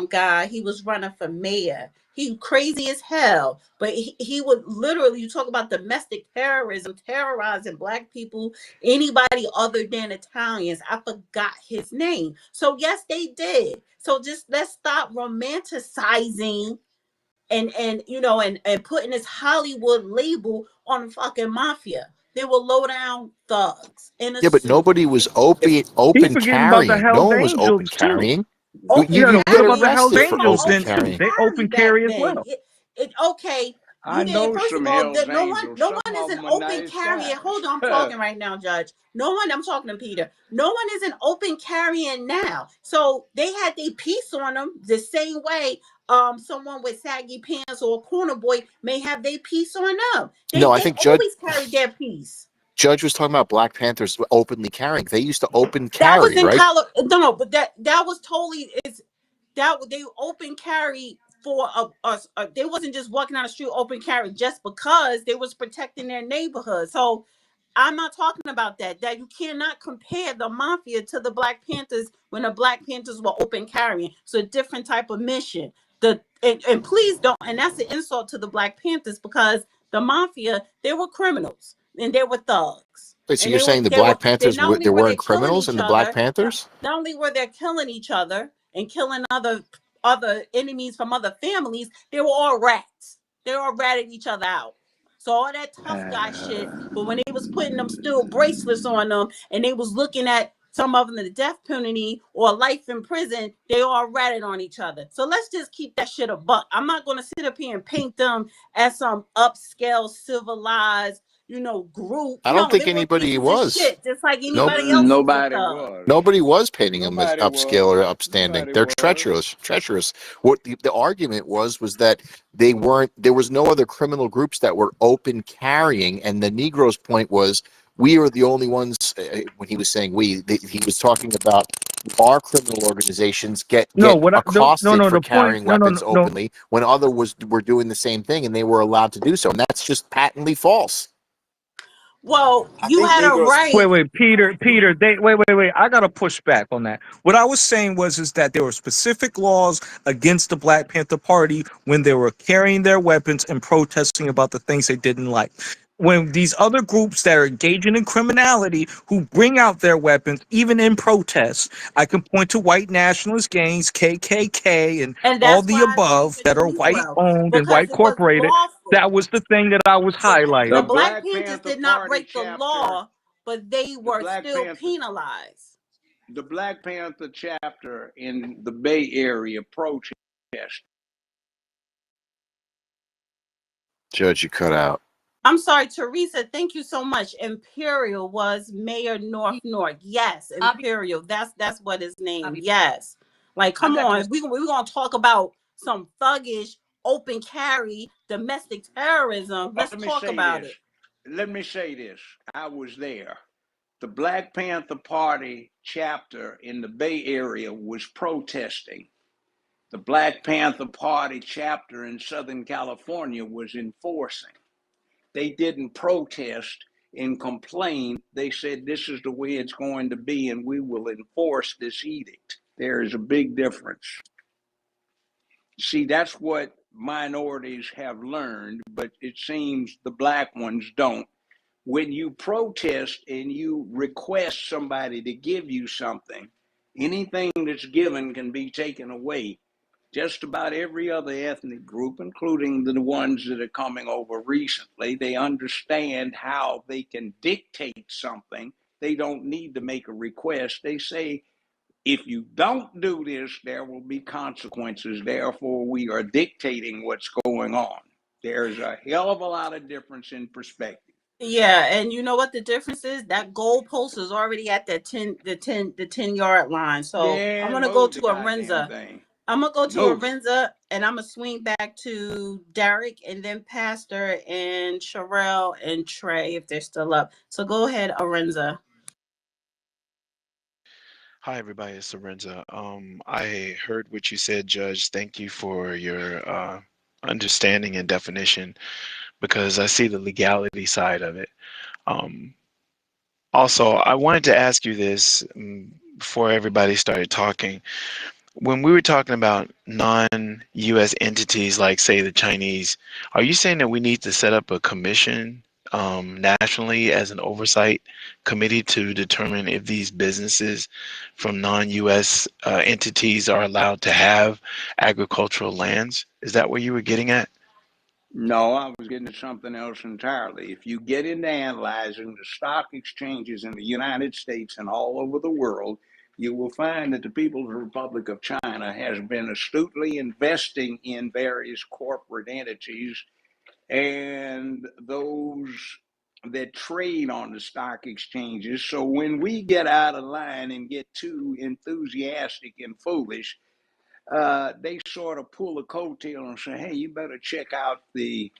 guy. He was running for mayor. He crazy as hell, but he would literally, you talk about domestic terrorism, terrorizing black people, anybody other than Italians. I forgot his name. So yes, they did. So just let's stop romanticizing and you know and putting this Hollywood label on the fucking mafia. They were low down thugs in a yeah, but suit. nobody was He open forgetting about the carrying. No Hells one was Angels open too. carrying. Open You You know what get about carry. the Hells arrested There for was Angels open then open too? carrying. They carry open back carry as then. well. It okay. I You didn't. know First some of all, Hell's no one, Angels. no Some one is of an them are open nice carrying. Hold on, I'm guys. talking right now, Judge. No one. I'm talking to Peter. No one is an open carrying now. So they had their piece on them the same way. Someone with saggy pants or a corner boy may have their piece on them. No, I They think always carried their piece. Judge was talking about Black Panthers openly carrying. They used to open That was carry, in right? Colorado. No, but that was totally is that they open carry for they wasn't just walking down the street open carry just because they was protecting their neighborhood. So I'm not talking about that. That you cannot compare the mafia to the Black Panthers when the Black Panthers were open carrying. So a different type of mission. And please don't. And that's an insult to the Black Panthers because the mafia, they were criminals and they were thugs. Wait, so And you're saying the they were Black they Panthers, not only there were they weren't killing criminals each in the Black other, Panthers? not only were they killing each other and killing other enemies from other families, they were all rats. They all ratted each other out. So all that tough guy shit, but when they was putting them steel bracelets on them and they was looking at some of them the death penalty or life in prison, they all ratted on each other. So let's just keep that shit a buck. I'm not gonna sit up here and paint them as some upscale, civilized, group. I don't No, think they were anybody pieces of was. shit, just like Nope. anybody else was a Nobody thug. was. Nobody was painting them as Nobody upscale was. or upstanding. Nobody They're was. treacherous. What the argument was that they weren't. There was no other criminal groups that were open carrying, and the Negroes' point was we are the only ones. When he was saying he was talking about our criminal organizations get No, what I don't, no, accosted no, for the point, carrying no, no, weapons no, no. openly when were doing the same thing and they were allowed to do so, and that's just patently false. Well, I you think had a Negroes. right. Wait, Peter, wait. I gotta push back on that. What I was saying is that there were specific laws against the Black Panther Party when they were carrying their weapons and protesting about the things they didn't like. When these other groups that are engaging in criminality who bring out their weapons, even in protests, I can point to white nationalist gangs, KKK, and And all that's the why I say above the that are white Negro, owned and because white it was corporated. lawful. That was the thing that I was The The highlighting. Black Black Panthers Panther did not Party break the chapter. law, but they The were Black still Panther. penalized. The Black Panther chapter in the Bay Area protest. Judge, you cut out. I'm sorry, Teresa. Thank you so much. Imperial was Mayor North. Yes, Imperial. That's what his name. Yes. Like, I come got on. this. If we're gonna talk about some thuggish, open carry, domestic terrorism, let's Let me talk say about this. it. Let me say this. I was there. The Black Panther Party chapter in the Bay Area was protesting. The Black Panther Party chapter in Southern California was enforcing. They didn't protest and complain. They said, this is the way it's going to be, and we will enforce this edict. There is a big difference. See, that's what minorities have learned, but it seems the black ones don't. When you protest and you request somebody to give you something, anything that's given can be taken away. Just about every other ethnic group, including the ones that are coming over recently, they understand how they can dictate something. They don't need to make a request. They say, if you don't do this, there will be consequences. Therefore, we are dictating what's going on. There's a hell of a lot of difference in perspective. Yeah, and you know what the difference is? That goalpost is already at that 10 yard line. So I'm Then gonna go move to the goddamn Arenza. thing. I'm gonna go to Move it. Arenza and I'm gonna swing back to Derek and then Pastor and Sherelle and Trey if they're still up. So go ahead, Arenza. Hi, everybody. It's Lorenzo. I heard what you said, Judge. Thank you for your understanding and definition because I see the legality side of it. Um, Also, I wanted to ask you this before everybody started talking. When we were talking about non-US entities like, say, the Chinese, are you saying that we need to set up a commission nationally as an oversight committee to determine if these businesses from non-US entities are allowed to have agricultural lands? Is that what you were getting at? No, I was getting to something else entirely. If you get into analyzing the stock exchanges in the United States and all over the world, you will find that the People's Republic of China has been astutely investing in various corporate entities and those that trade on the stock exchanges. So when we get out of line and get too enthusiastic and foolish, they sort of pull a coattail and say, hey, you better check out the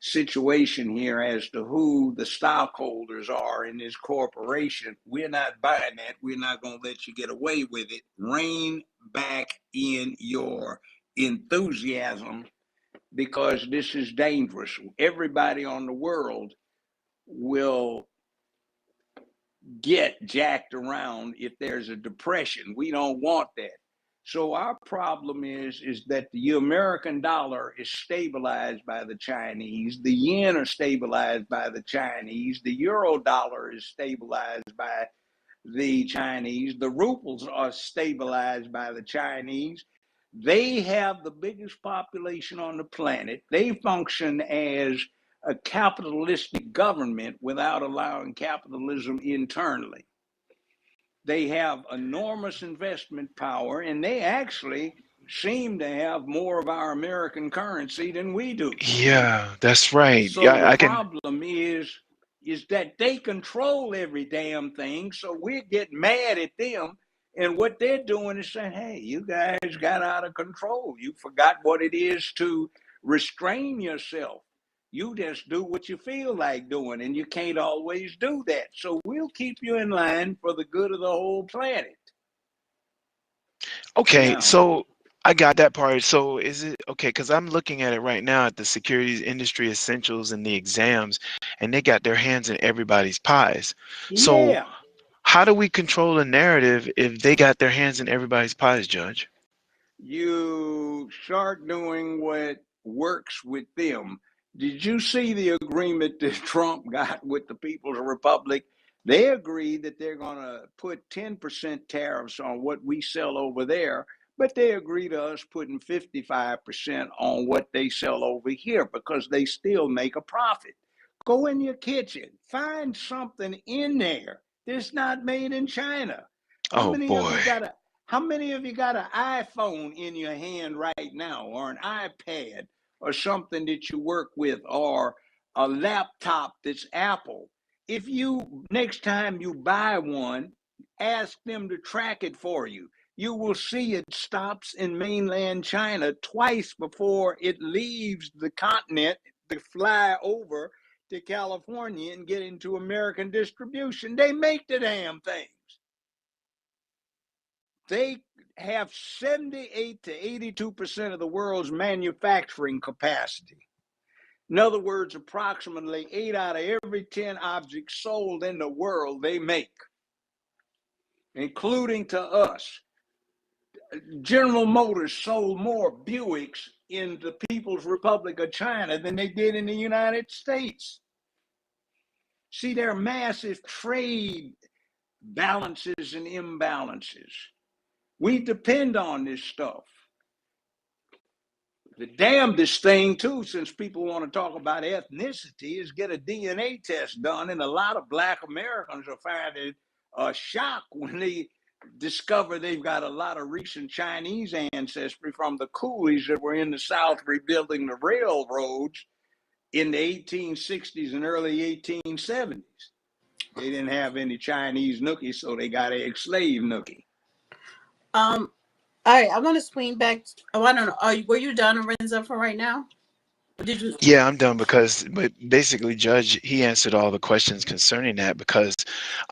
situation here as to who the stockholders are in this corporation. We're not buying that. We're not going to let you get away with it. Rein back in your enthusiasm because this is dangerous. Everybody on the world will get jacked around if there's a depression. We don't want that. So our problem is that the American dollar is stabilized by the Chinese, the yen are stabilized by the Chinese, the euro dollar is stabilized by the Chinese, the rubles are stabilized by the Chinese. They have the biggest population on the planet. They function as a capitalistic government without allowing capitalism internally. They have enormous investment power, and they actually seem to have more of our American currency than we do. Yeah, that's right. So Yeah, the I can. problem is that they control every damn thing. So we get mad at them, and what they're doing is saying, "Hey, you guys got out of control. You forgot what it is to restrain yourself. You just do what you feel like doing, and you can't always do that. So we'll keep you in line for the good of the whole planet." Okay, Now, so I got that part. So is it okay? Because I'm looking at it right now at the securities industry essentials and the exams, and they got their hands in everybody's pies. So yeah, how do we control a narrative if they got their hands in everybody's pies, Judge? you start doing what works with them. Did you see the agreement that Trump got with the People's Republic? They agreed that they're going to put 10% tariffs on what we sell over there, but they agree to us putting 55% on what they sell over here because they still make a profit. Go in your kitchen, find something in there that's not made in China. How Oh many of boy. you got a how many of you got an iPhone in your hand right now, or an iPad, or something that you work with, or a laptop that's Apple? If you, next time you buy one, ask them to track it for you. You will see it stops in mainland China twice before it leaves the continent to fly over to California and get into American distribution. They make the damn things. They have 78 to 82% of the world's manufacturing capacity. In other words, approximately 8 out of every 10 objects sold in the world they make, including to us. General Motors sold more Buicks in the People's Republic of China than they did in the United States. See, there are massive trade balances and imbalances. We depend on this stuff. The damnedest thing, too, since people want to talk about ethnicity, is get a DNA test done. And a lot of Black Americans are finding a shock when they discover they've got a lot of recent Chinese ancestry from the coolies that were in the South rebuilding the railroads in the 1860s and early 1870s. They didn't have any Chinese nookies, so they got a slave nookie. All right, I want to swing back. Oh, I don't know. Were you done, Lorenzo, for right now? Did you? Yeah, I'm done but basically, Judge, he answered all the questions concerning that because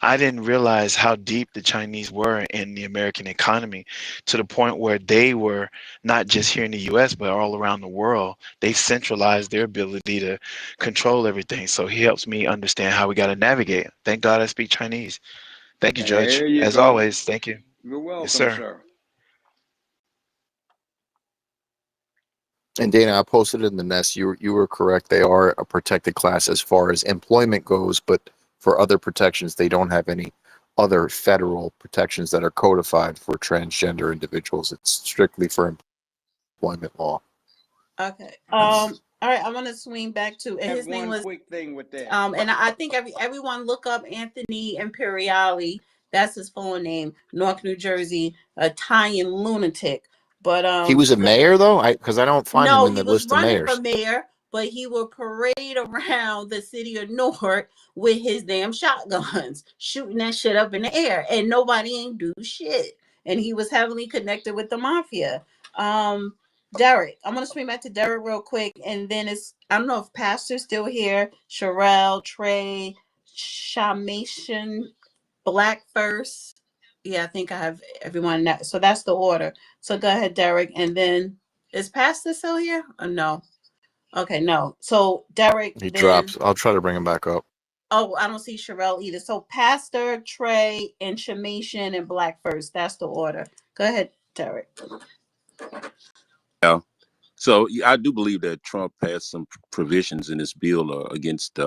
I didn't realize how deep the Chinese were in the American economy to the point where they were not just here in the US, but all around the world. They centralized their ability to control everything. So he helps me understand how we got to navigate. Thank God I speak Chinese. Thank you, Judge. There you As go. always, thank you. You're Yes, welcome, sir. sir. And Dana, I posted in the nest. You were correct. They are a protected class as far as employment goes, but for other protections, they don't have any other federal protections that are codified for transgender individuals. It's strictly for employment law. Okay. All right. I want to swing back to, and his name One was quick thing with that. and I think everyone look up Anthony Imperiali. That's his full name. Newark, New Jersey, Italian lunatic. But He was a mayor, though, because I don't find him no, in he the was list of running for mayors. mayor, but he would parade around the city of Newark with his damn shotguns, shooting that shit up in the air, and nobody ain't do shit. And he was heavily connected with the mafia. Derek, I'm gonna swing back to Derek real quick, and then I don't know if Pastor's still here. Sherelle, Trey, Shamation, Black first. Yeah, I think I have everyone. So that's the order. So go ahead, Derek, and then Is Pastor still here? Or no? Okay, no. So Derek, He then dropped. I'll try to bring him back up. oh, I don't see Sherelle either. So Pastor, Trey, and Shamation and Black first. That's the order. Go ahead, Derek. Yeah. So I do believe that Trump has some provisions in this bill against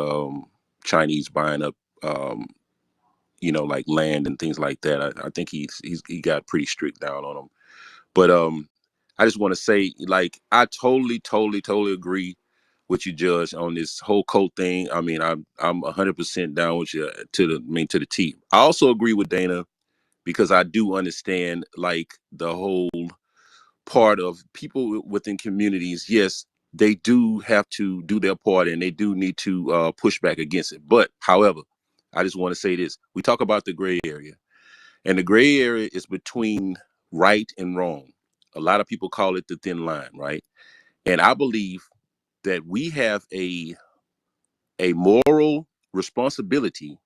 Chinese buying up, like land and things like that. I think he got pretty strict down on them. But I just want to say, like, I totally agree with you, Judge, on this whole code thing. I mean, I'm 100% down with you to the T. I also agree with Dana because I do understand like the whole part of people within communities. Yes, they do have to do their part and they do need to push back against it. But however, I just want to say this: we talk about the gray area, and the gray area is between right and wrong. A lot of people call it the thin line, right? And I believe that we have a moral responsibility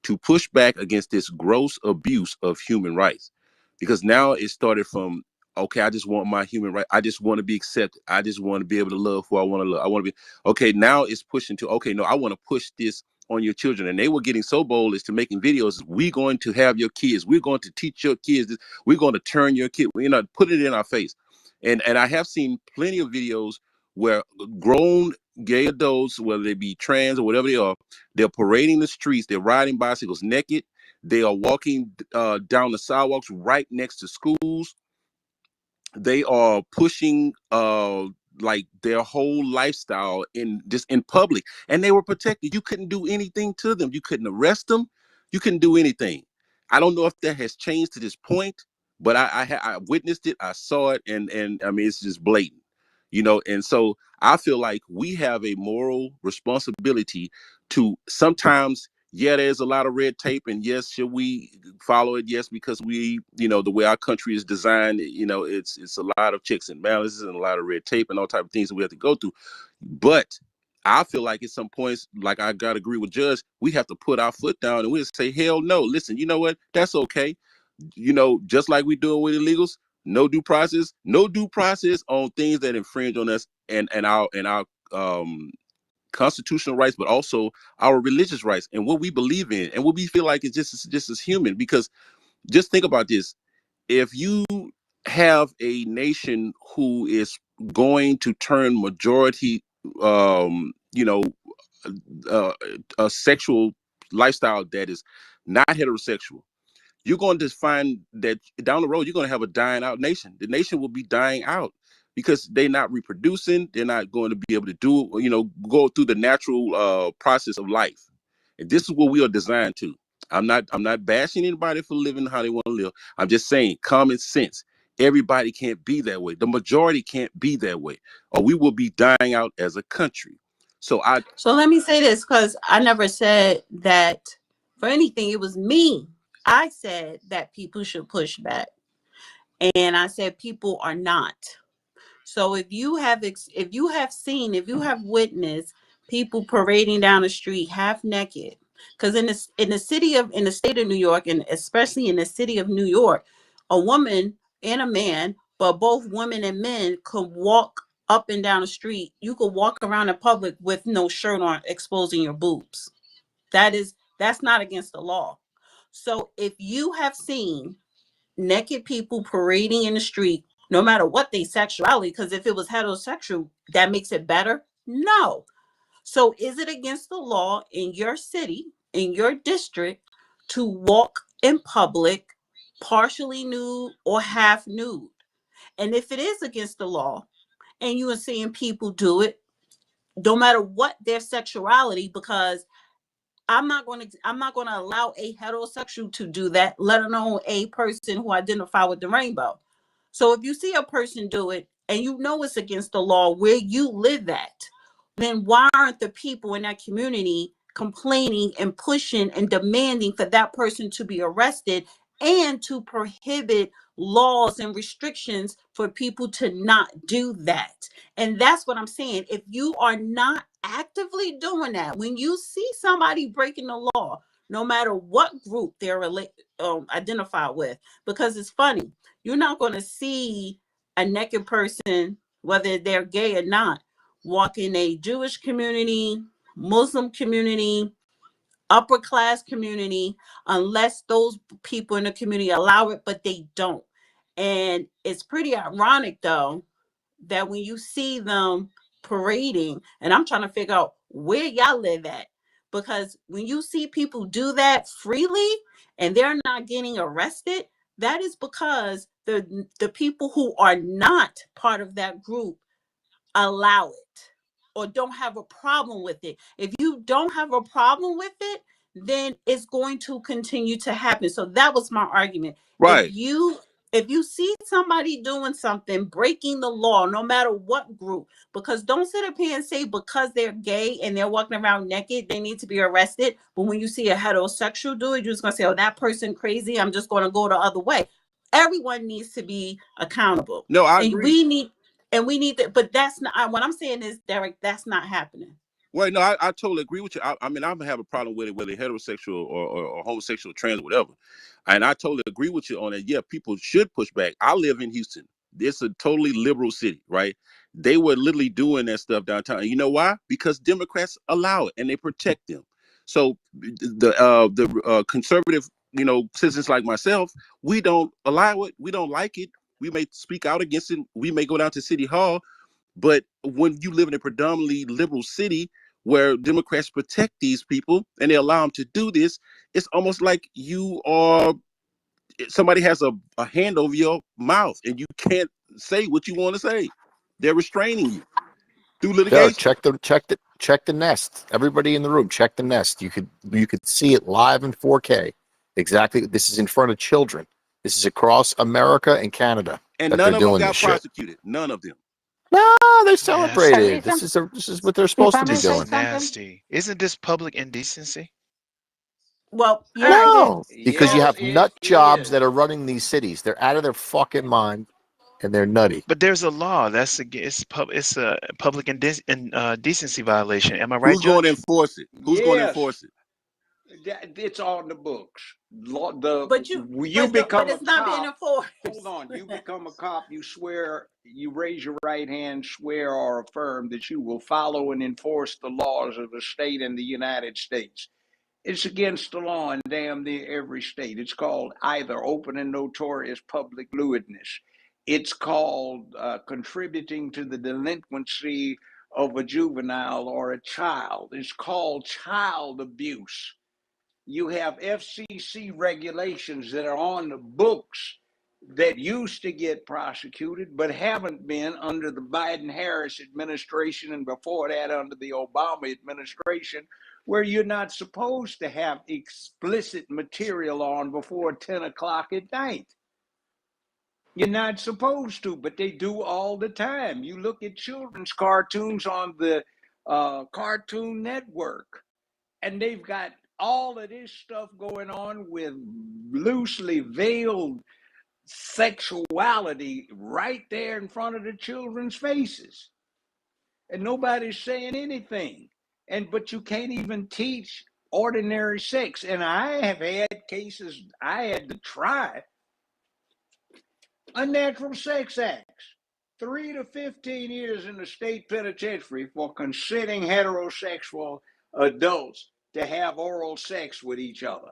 to push back against this gross abuse of human rights. Because now it started from, okay, I just want my human right. I just want to be accepted. I just want to be able to love who I want to love. I want to be, okay, now it's pushing to, okay, no, I want to push this on your children. And they were getting so bold as to making videos. We're going to have your kids. We're going to teach your kids this. We're going to turn your kid, put it in our face. And I have seen plenty of videos where grown gay adults, whether they be trans or whatever they are, they're parading the streets. They're riding bicycles naked. They are walking down the sidewalks right next to schools. They are pushing like their whole lifestyle in public, and they were protected. You couldn't do anything to them. You couldn't arrest them. You couldn't do anything. I don't know if that has changed to this point, but I witnessed it. I saw it, and I mean it's just blatant, And so I feel like we have a moral responsibility to sometimes. Yeah, there's a lot of red tape, and yes, should we follow it? Yes, because we, the way our country is designed, it's a lot of checks and balances and a lot of red tape and all type of things that we have to go through. But I feel like at some points, like I gotta agree with Judge, we have to put our foot down and we'll say, hell no. Listen, you know what? That's okay. Just like we do with illegals, no due process on things that infringe on us and our constitutional rights, but also our religious rights and what we believe in and what we feel like is just as human. Because just think about this: if you have a nation who is going to turn majority, a sexual lifestyle that is not heterosexual, you're going to find that down the road, you're going to have a dying out nation. The nation will be dying out because they're not reproducing. They're not going to be able to go through the natural process of life. And this is what we are designed to. I'm not bashing anybody for living how they want to live. I'm just saying common sense. Everybody can't be that way. The majority can't be that way, or we will be dying out as a country. So let me say this, because I never said that for anything. It was me. I said that people should push back, and I said people are not. So if you have witnessed people parading down the street half naked, because in the state of New York, and especially in the city of New York, a woman and a man, but both women and men could walk up and down the street. You could walk around in public with no shirt on, exposing your boobs. That's not against the law. So if you have seen naked people parading in the street, no matter what they sexuality, because if it was heterosexual, that makes it better? No. So is it against the law in your city, in your district, to walk in public partially nude or half nude? And if it is against the law and you are seeing people do it, no matter what their sexuality, because I'm not going to allow a heterosexual to do that, let alone a person who identify with the rainbow. So if you see a person do it and you know it's against the law where you live at, then why aren't the people in that community complaining and pushing and demanding for that person to be arrested and to prohibit laws and restrictions for people to not do that? And that's what I'm saying. If you are not actively doing that, when you see somebody breaking the law, no matter what group they're identified with, because it's funny, you're not going to see a naked person, whether they're gay or not, walk in a Jewish community, Muslim community, upper class community, unless those people in the community allow it, but they don't. And it's pretty ironic though that when you see them parading, and I'm trying to figure out where y'all live at, because when you see people do that freely and they're not getting arrested, that is because the people who are not part of that group allow it or don't have a problem with it. If you don't have a problem with it, then it's going to continue to happen. So that was my argument. If Right. you see somebody doing something, breaking the law, no matter what group, because don't sit up here and say because they're gay and they're walking around naked, they need to be arrested. But when you see a heterosexual do it, you're just gonna say, oh, that person crazy, I'm just gonna go the other way. Everyone needs to be accountable. No, I And agree. we need that, but that's not what I'm saying is, Derek, that's not happening. Well, no, I totally agree with you. I mean, I don't have a problem with it, whether heterosexual or homosexual, trans, whatever. And I totally agree with you on that. Yeah, people should push back. I live in Houston. It's a totally liberal city, right? They were literally doing that stuff downtown. And you know why? Because Democrats allow it and they protect them. So the conservative, citizens like myself, we don't allow it. We don't like it. We may speak out against it. We may go down to City Hall. But when you live in a predominantly liberal city where Democrats protect these people and they allow them to do this, it's almost like somebody has a hand over your mouth and you can't say what you want to say. They're restraining you through Derek, litigation. check the nest. Everybody in the room, check the nest. You could see it live in 4K. Exactly. This is in front of children. This is across America and Canada And that they're none of them doing this got shit. prosecuted. None of them. No, they're Yes. But celebrated. This isn't, is what they're if supposed I to be may This say is doing. something, nasty. Isn't this public indecency? Well, all yeah, right. it is. No, because you Yes, have it nut jobs is. that are running these cities. They're out of their fucking mind and they're nutty. But there's a law that's it's a public decency violation. Am I right, Who's going to Judge? enforce it? Who's going to Yes, enforce it? it's on the books. But you You but become a it's not being cop. Hold enforced. on. You become a cop. You swear. You raise your right hand, swear or affirm that you will follow and enforce the laws of the state and the United States. It's against the law in damn near every state. It's called either open and notorious public lewdness. It's called contributing to the delinquency of a juvenile or a child. It's called child abuse. You have FCC regulations that are on the books that used to get prosecuted but haven't been under the Biden Harris administration and before that under the Obama administration, where you're not supposed to have explicit material on before 10 o'clock at night. You're not supposed to, but they do all the time. You look at children's cartoons on the Cartoon Network, and they've got all of this stuff going on with loosely veiled sexuality right there in front of the children's faces, and nobody's saying anything. And but you can't even teach ordinary sex. And I have had cases I had to try unnatural sex acts. 3 to 15 years in the state penitentiary for consenting heterosexual adults to have oral sex with each other.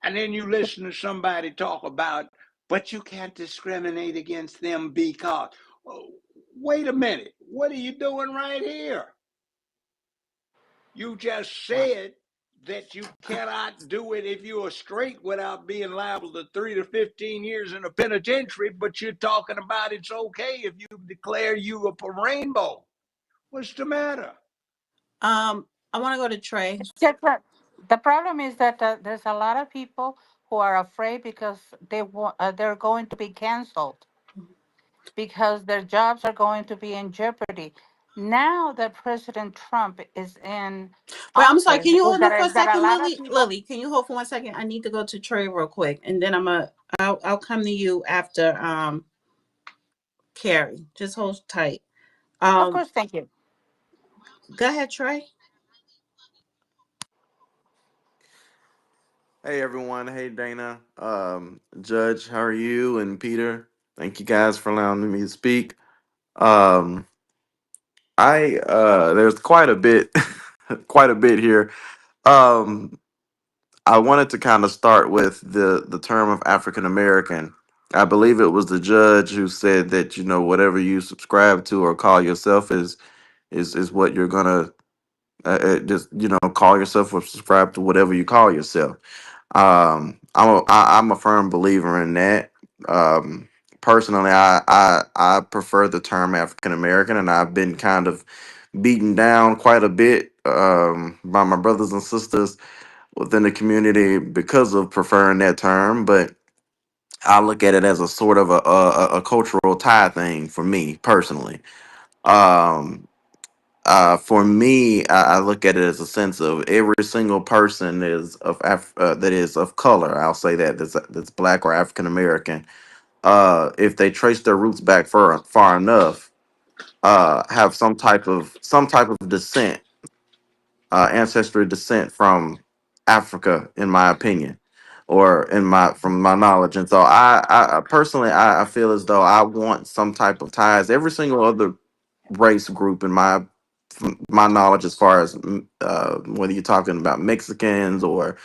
And then you listen to somebody talk about, but you can't discriminate against them because, oh, wait a minute, what are you doing right here? You just Right. said that you cannot do it if you are straight without being liable to 3 to 15 years in a penitentiary, but you're talking about it's okay if you declare you a rainbow. What's the matter? I want to go to Trey. It's different. The problem is that there's a lot of people who are afraid because they're going to be canceled because their jobs are going to be in jeopardy. Now that President Trump is in Wait, I'm sorry. office, Can you is hold that on for a is that a second, lot of Lily? people. Lily, can you hold for 1 second? I need to go to Trey real quick, and then I'll come to you after Carrie. Just hold tight. Of Um, course, thank you. go ahead, Trey. Hey everyone, hey Dana, Judge, how are you? And Peter, Thank you guys for allowing me to speak. Um, I there's quite a bit, quite a bit here. Um, I wanted to kind of start with the term of African American. I believe it was the judge who said that whatever you subscribe to or call yourself is what you're gonna just call yourself or subscribe to whatever you call yourself. I'm a firm believer in that. Um, Personally, I prefer the term African American, and I've been kind of beaten down quite a bit by my brothers and sisters within the community because of preferring that term. But I look at it as a sort of a cultural tie thing for me personally. Um, for me, I look at it as a sense of every single person is that is of color. I'll say that's black or African American. If they trace their roots back far enough, have some type of descent, ancestry descent from Africa, in my opinion, or in my from my knowledge. And so I personally I feel as though I want some type of ties. Every single other race group in my knowledge, as far as whether you're talking about Mexicans or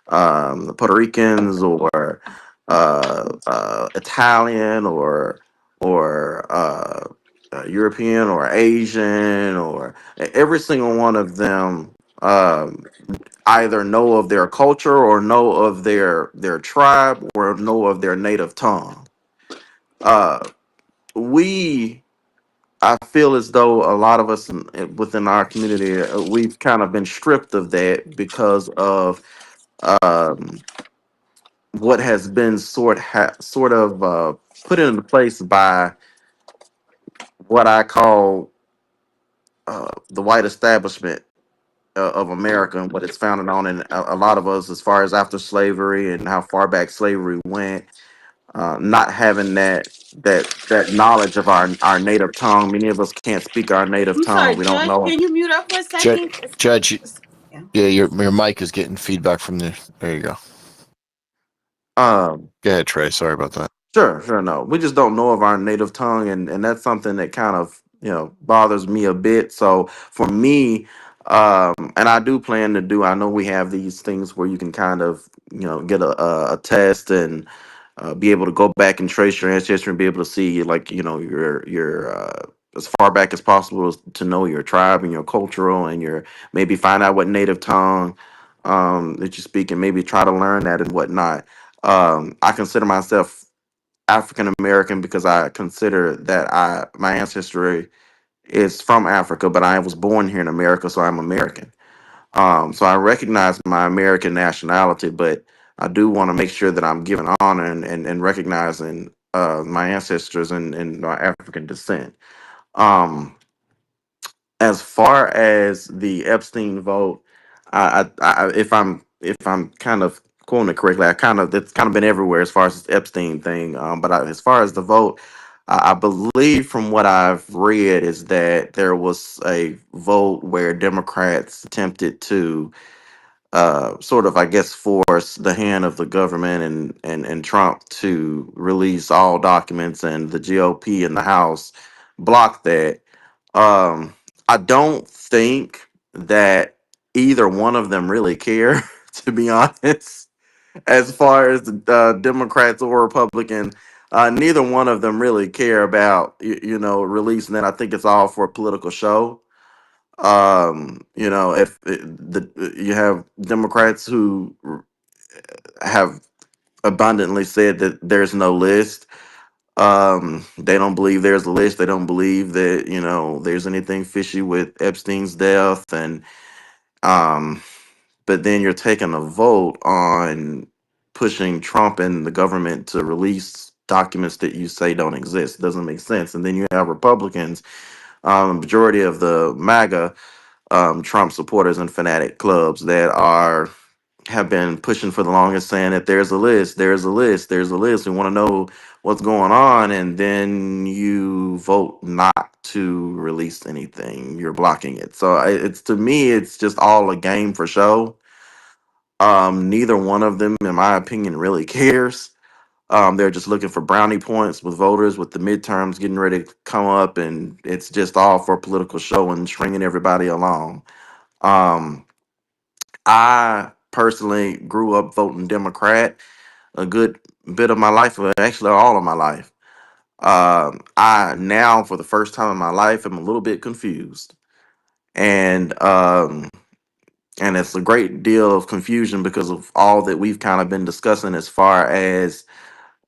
the Puerto Ricans or Italian or European or Asian or every single one of them either know of their culture or know of their tribe or know of their native tongue. Uh, we I feel as though a lot of us within our community, we've kind of been stripped of that because of um, what has been sort of put into place by what I call the white establishment of America and what it's founded on, and a lot of us, as far as after slavery and how far back slavery went, not having that knowledge of our native tongue. Many of us can't speak our native I'm tongue. sorry, We don't Judge. know. Can you mute up for a Judge, second? Judge, Yeah. yeah, your mic is getting feedback from the. There you go. Um, Go ahead, Trey. Sorry about that. sure, no. We just don't know of our native tongue, and that's something that kind of bothers me a bit. So for me, and I do plan to do. I know we have these things where you can kind of get a test and be able to go back and trace your ancestry and be able to see like your as far back as possible to know your tribe and your cultural and your maybe find out what native tongue that you speak and maybe try to learn that and whatnot. I consider myself African American because I consider that my ancestry is from Africa, but I was born here in America, so I'm American. So I recognize my American nationality, but I do want to make sure that I'm giving honor and recognizing my ancestors and my African descent. Um, as far as the Epstein vote, if I'm kind of quoting it correctly, it's kind of been everywhere as far as this Epstein thing. As far as the vote, I believe from what I've read is that there was a vote where Democrats attempted to sort of, I guess, force the hand of the government and Trump to release all documents, and the GOP in the House blocked that. Um, I don't think that either one of them really care, to be honest, as far as the Democrats or Republicans. Neither one of them really care about releasing it. I think it's all for a political show. If you have Democrats who have abundantly said that there's no list. They don't believe there's a list. They don't believe that there's anything fishy with Epstein's death. And um but then you're taking a vote on pushing Trump and the government to release documents that you say don't exist. Doesn't make sense. And then you have Republicans, majority of the MAGA Trump supporters and fanatic clubs that have been pushing for the longest, saying that there's a list, there's a list, there's a list. We want to know what's going on, and then you vote not to release anything. You're blocking it. So it's to me, it's just all a game for show. Neither one of them, in my opinion, really cares. They're just looking for brownie points with voters, with the midterms getting ready to come up, and it's just all for political show and stringing everybody along. Um, I personally grew up voting Democrat a good bit of my life, or actually all of my life. I now, for the first time in my life, am a little bit confused, and it's a great deal of confusion because of all that we've kind of been discussing as far as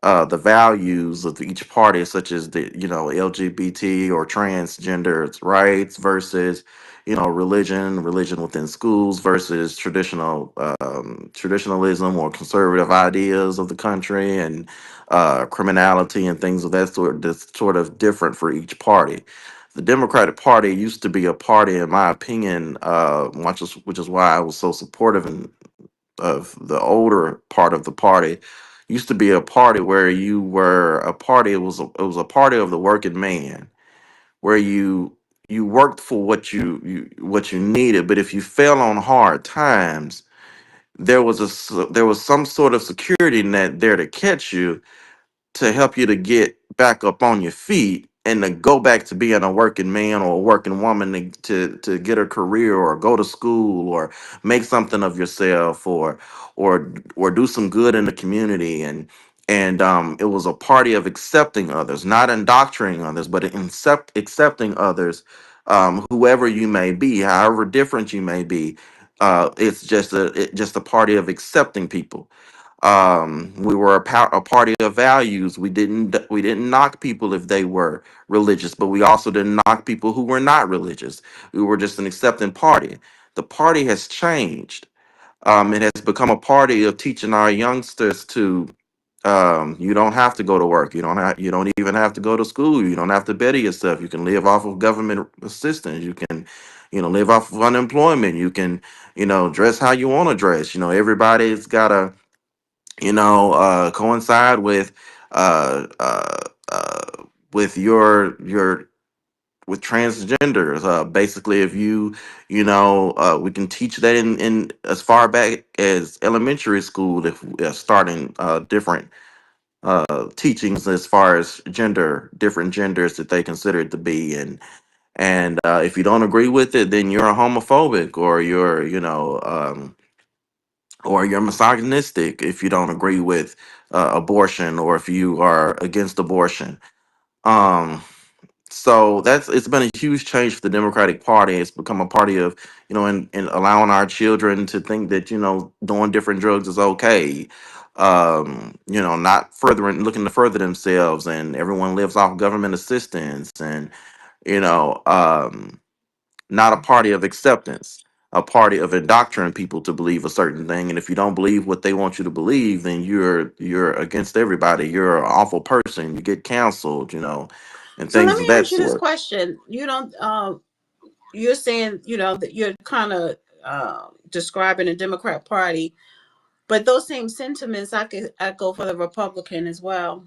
the values of each party, such as the LGBT or transgender rights versus religion within schools versus traditionalism or conservative ideas of the country, and criminality and things of that sort. That's sort of different for each party. The Democratic Party used to be a party, in my opinion, which is why I was so supportive of the older part of the party. Used to be a party where you were a party. It was a party of the working man, where you worked for what you needed. But if you fell on hard times, there was some sort of security net there to catch you, to help you to get back up on your feet and to go back to being a working man or a working woman, to get a career or go to school or make something of yourself, or do some good in the community. And it was a party of accepting others, not indoctrinating others, but accepting others, whoever you may be, however different you may be. It's just a party of accepting people. We were a party of values. We didn't knock people if they were religious, but we also didn't knock people who were not religious. We were just an accepting party. The party has changed. It has become a party of teaching our youngsters to, you don't have to go to work. You don't even have to go to school. You don't have to better yourself. You can live off of government assistance. You can, live off of unemployment. You can, dress how you want to dress. Everybody's got to, coincide uh, uh, uh, with your with transgenders. Basically, if we can teach that in as far back as elementary school, if starting different teachings as far as different genders that they consider it to be. And if you don't agree with it, then you're a homophobic, or you're misogynistic if you don't agree with abortion, or if you are against abortion. Um, so it's been a huge change for the Democratic Party. It's become a party of, and allowing our children to think that, doing different drugs is okay. Not furthering, looking to further themselves, and everyone lives off government assistance, and you know, um, not a party of acceptance, a party of indoctrinating people to believe a certain thing. And if you don't believe what they want you to believe, then you're against everybody. You're an awful person. You get canceled, and So let things of me that ask you this sort. question. You're saying, that you're kind of describing the Democrat Party, but those same sentiments I could echo for the Republican as well.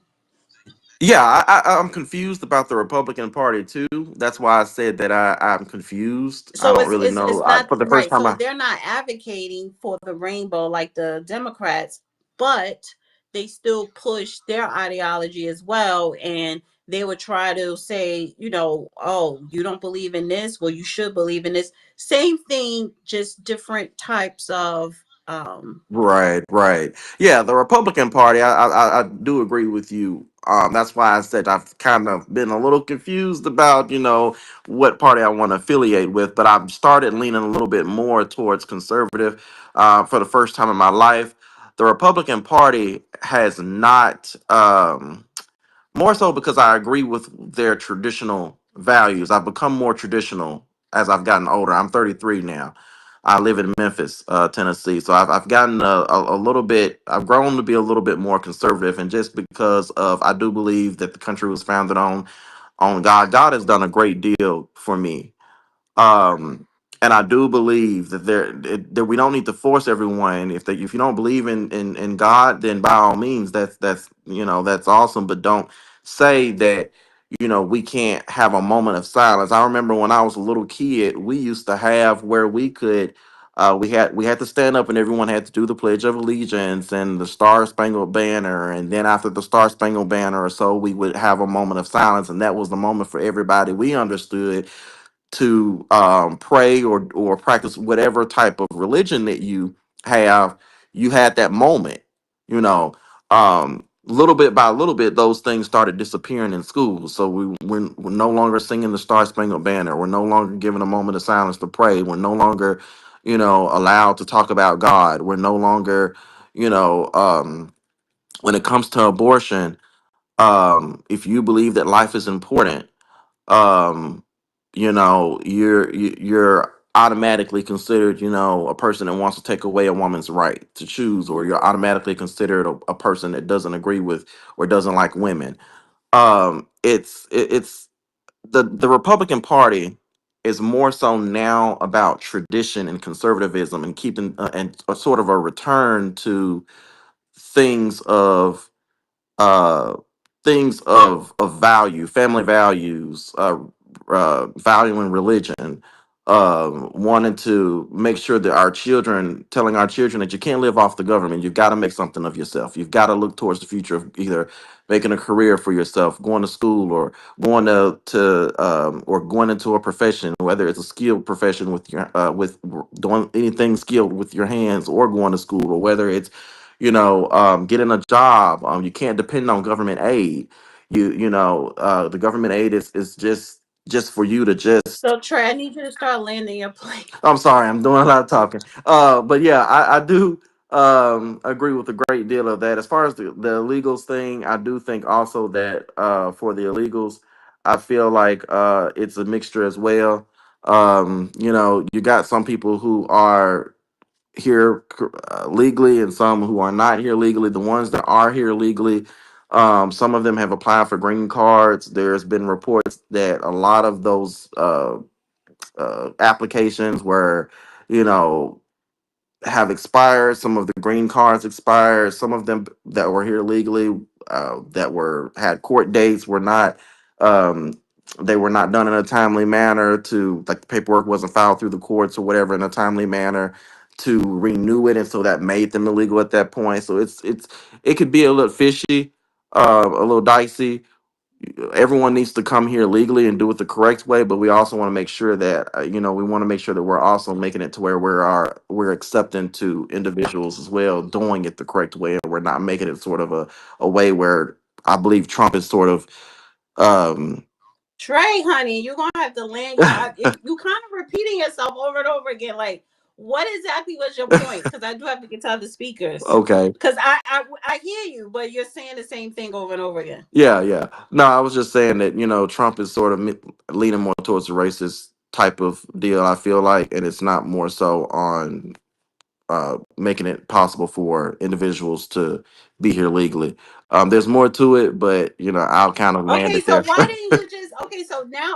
Yeah, I'm confused about the Republican Party too. That's why I said that I'm confused. I So don't it's really it's know. it's not For the first right. time, So they're not advocating for the rainbow like the Democrats, but they still push their ideology as well, and they would try to say, oh, you don't believe in this, well, you should believe in this. Same thing, just different types of right, right. Yeah, the Republican Party, I do agree with you. That's why I said I've kind of been a little confused about, what party I want to affiliate with, but I've started leaning a little bit more towards conservative for the first time in my life. The Republican Party has not. More so because I agree with their traditional values. I've become more traditional as I've gotten older. I'm 33 now. I live in Memphis, Tennessee. So I've gotten a little bit, I've grown to be a little bit more conservative. And just because I do believe that the country was founded on God. God has done a great deal for me. um and I do believe that that we don't need to force everyone. If you don't believe in God, then by all means, that's awesome. But don't say that we can't have a moment of silence. I remember when I was a little kid, we used to have where we could We had to stand up, and everyone had to do the Pledge of Allegiance and the Star Spangled Banner, and then after the Star Spangled Banner or so, we would have a moment of silence, and that was the moment for everybody. We understood to pray or practice whatever type of religion that you have. You had that moment, you know. Little bit by little bit, those things started disappearing in schools. So we're no longer singing the Star Spangled Banner. We're no longer giving a moment of silence to pray. We're no longer, allowed to talk about God. We're no longer, when it comes to abortion, if you believe that life is important, um you're automatically considered, a person that wants to take away a woman's right to choose, or you're automatically considered a person that doesn't agree with or doesn't like women. It's the Republican Party is more so now about tradition and conservatism and keeping and a sort of a return to things of uh things of value, family values, valuing religion, wanting to make sure that telling our children that you can't live off the government. You've got to make something of yourself. You've got to look towards the future of either making a career for yourself, going to school, or going or going into a profession, whether it's a skilled profession with doing anything skilled with your hands, or going to school, or whether it's getting a job. You can't depend on government aid. The government aid is just for you to just. So Trey, I need you to start landing your plane. I'm sorry, I'm doing a lot of talking. But yeah, I do agree with a great deal of that. As far as the illegals thing, I do think also that for the illegals, I feel like it's a mixture as well. You got some people who are here legally, and some who are not here legally. The ones that are here legally, some of them have applied for green cards. There's been reports that a lot of those applications were, you know, have expired. Some of the green cards expired. Some of them that were here legally, that were had court dates, were not. Um, they were not done in a timely manner. To like the paperwork wasn't filed through the courts or whatever in a timely manner to renew it, and so that made them illegal at that point. So it could be a little fishy, a little dicey. Everyone needs to come here legally and do it the correct way, but we also want to make sure that we want to make sure that we're also making it to where we're accepting to individuals as well doing it the correct way, and we're not making it sort of a way where I believe Trump is sort of um Trey, honey, you're gonna have to land your. You kind of repeating yourself over and over again. Like, what exactly was your point? Because I do have to get to other speakers. okay. Because I hear you, but you're saying the same thing over and over again. Yeah. No, I was just saying that, Trump is sort of leaning more towards a racist type of deal, I feel like, and it's not more so on making it possible for individuals to be here legally. There's more to it, but I'll kind of land Okay, it so there. why didn't you just?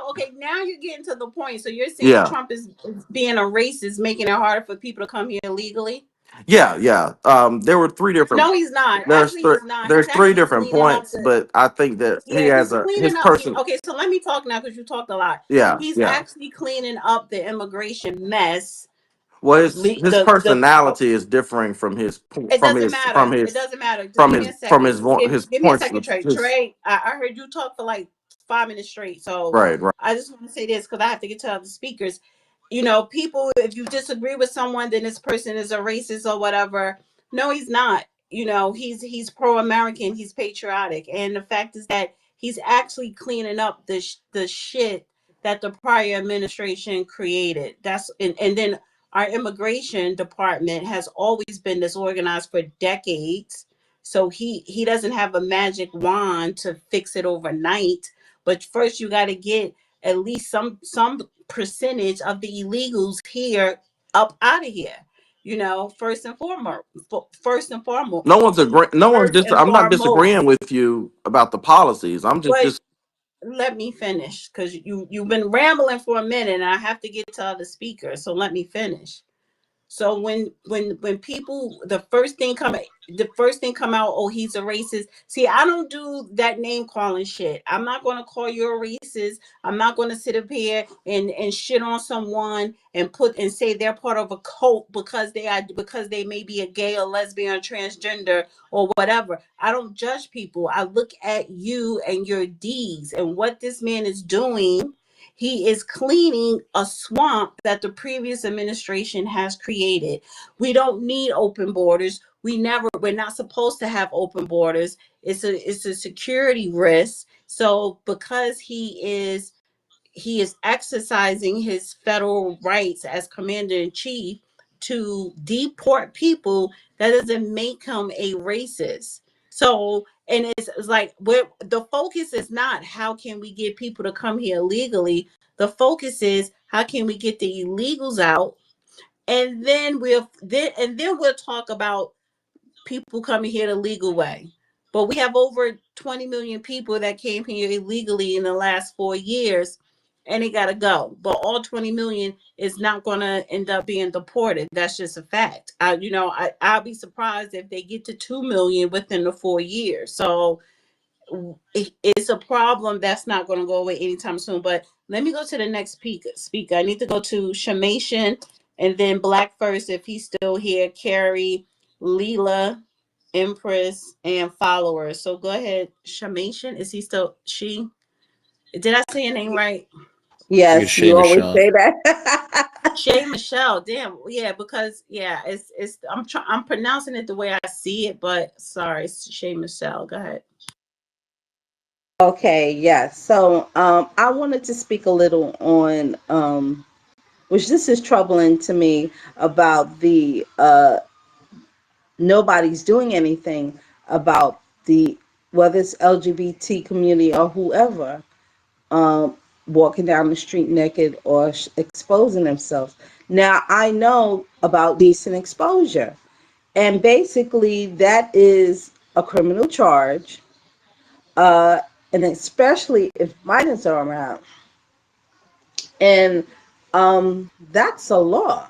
Okay, now you're getting to the point. So you're saying Yeah, Trump is being a racist, making it harder for people to come here legally? yeah. There were three different. No, he's not. There's Actually, th- he's not. there's He's three actually different cleaning up points, the. but I think that he Yeah, has he's his cleaning up. person. Okay, so let me talk now because you talked a lot. Yeah, He's yeah. actually cleaning up the immigration mess. Well, his The personality is differing from his It from doesn't his matter. from It his doesn't matter. Just from give me his a from second. his Give me a points second, of Trey. his. Trey, I heard you talk for like 5 minutes straight. So Right, right. I just want to say this because I have to get to other speakers. People, if you disagree with someone, then this person is a racist or whatever. No, he's not. He's pro-American. He's patriotic, and the fact is that he's actually cleaning up the shit that the prior administration created. And then our immigration department has always been disorganized for decades. So he doesn't have a magic wand to fix it overnight. But first you got to get at least some percentage of the illegals here up out of here. First and foremost, No one's agree. No one's first just. and I'm not disagreeing foremost. with you about the policies. I'm But just. let me finish because you've been rambling for a minute, and I have to get to other speakers. So let me finish. So when people the first thing come out, oh, he's a racist. See, I don't do that name calling shit. I'm not gonna call you a racist. I'm not gonna sit up here and shit on someone and put and say they're part of a cult because they may be a gay or lesbian or transgender or whatever. I don't judge people. I look at you and your deeds and what this man is doing. He is cleaning a swamp that the previous administration has created. We don't need open borders. We're not supposed to have open borders. It's a security risk. So because he is exercising his federal rights as commander in chief to deport people, that doesn't make him a racist. So, and it's like the focus is not how can we get people to come here legally. The focus is how can we get the illegals out, and then we'll talk about people coming here the legal way. But we have over 20 million people that came here illegally in the last 4 years, and they got to go. But all 20 million is not going to end up being deported. That's just a fact. I'll be surprised if they get to 2 million within the 4 years. So it's a problem that's not going to go away anytime soon. But let me go to the next speaker. I need to go to Shamation and then Black First if he's still here. Carrie, Leela, Empress, and followers. So go ahead, Shamation. Is he still she? Did I say your name right? I think it's Yes, Shay you always Michelle. say that. Shay Michelle. Damn. Yeah, because it's I'm pronouncing it the way I see it, but sorry, it's Shay Michelle. Go ahead. Okay, yes. So I wanted to speak a little on which this is troubling to me about the nobody's doing anything about the whether it's LGBT community or whoever um, walking down the street naked or exposing themselves. Now I know about decent exposure, and basically that is a criminal charge, uh, and especially if minors are around, and that's a law.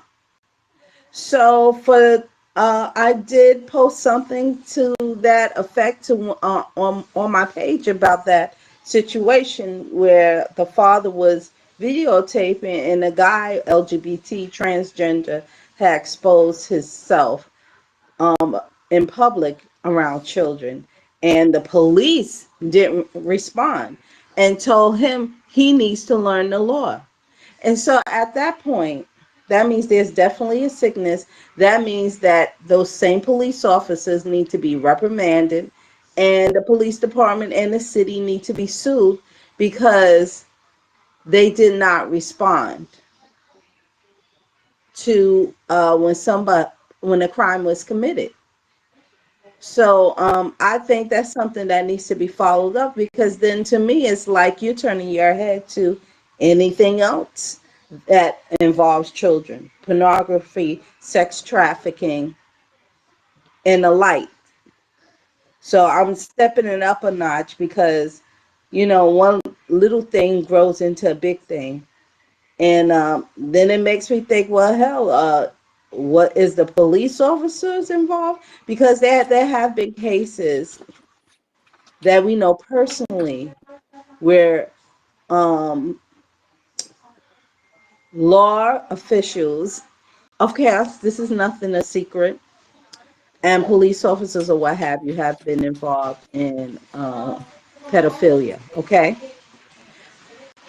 So I did post something to that effect on my page about that situation where the father was videotaping and a guy LGBT transgender had exposed himself um, in public around children, and the police didn't respond and told him he needs to learn the law. And so at that point, that means there's definitely a sickness. That means that those same police officers need to be reprimanded, and the police department and the city need to be sued because they did not respond to when a crime was committed. So I think that's something that needs to be followed up, because then to me it's like you're turning your head to anything else that involves children, pornography, sex trafficking, and the like. So I'm stepping it up a notch because, one little thing grows into a big thing. And then it makes me think, well, hell, what is the police officers involved? Because there have been cases that we know personally where um, law officials, of course, this is nothing a secret, and police officers or what have you have been involved in pedophilia. Okay.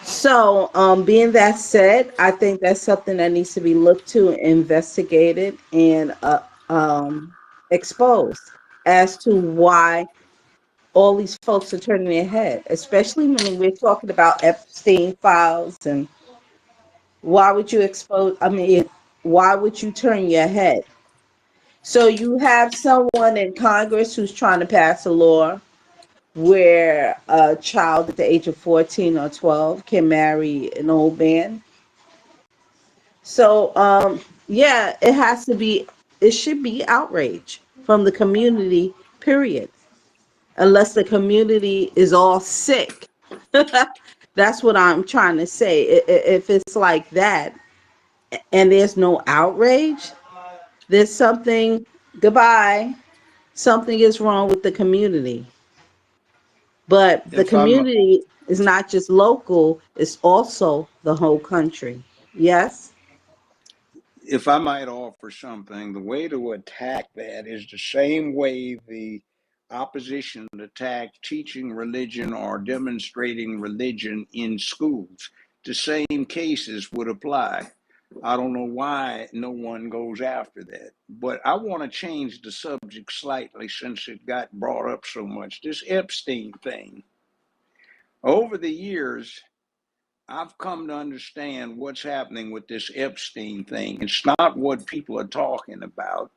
So, being that said, I think that's something that needs to be looked to, investigated, and exposed as to why all these folks are turning their head, especially when we're talking about Epstein files. And why would you expose? I mean, why would you turn your head? So you have someone in Congress who's trying to pass a law where a child at the age of 14 or 12 can marry an old man. So, yeah, it should be outrage from the community, period. Unless the community is all sick. That's what I'm trying to say. If it's like that and there's no outrage, There's something, goodbye, something is wrong with the community. But the If I'm community is not just local, it's also the whole country. Yes? if I might offer something, the way to attack that is the same way the opposition attacked teaching religion or demonstrating religion in schools. The same cases would apply. I don't know why no one goes after that. But I want to change the subject slightly since it got brought up so much. This Epstein thing. Over the years, I've come to understand what's happening with this Epstein thing. It's not what people are talking about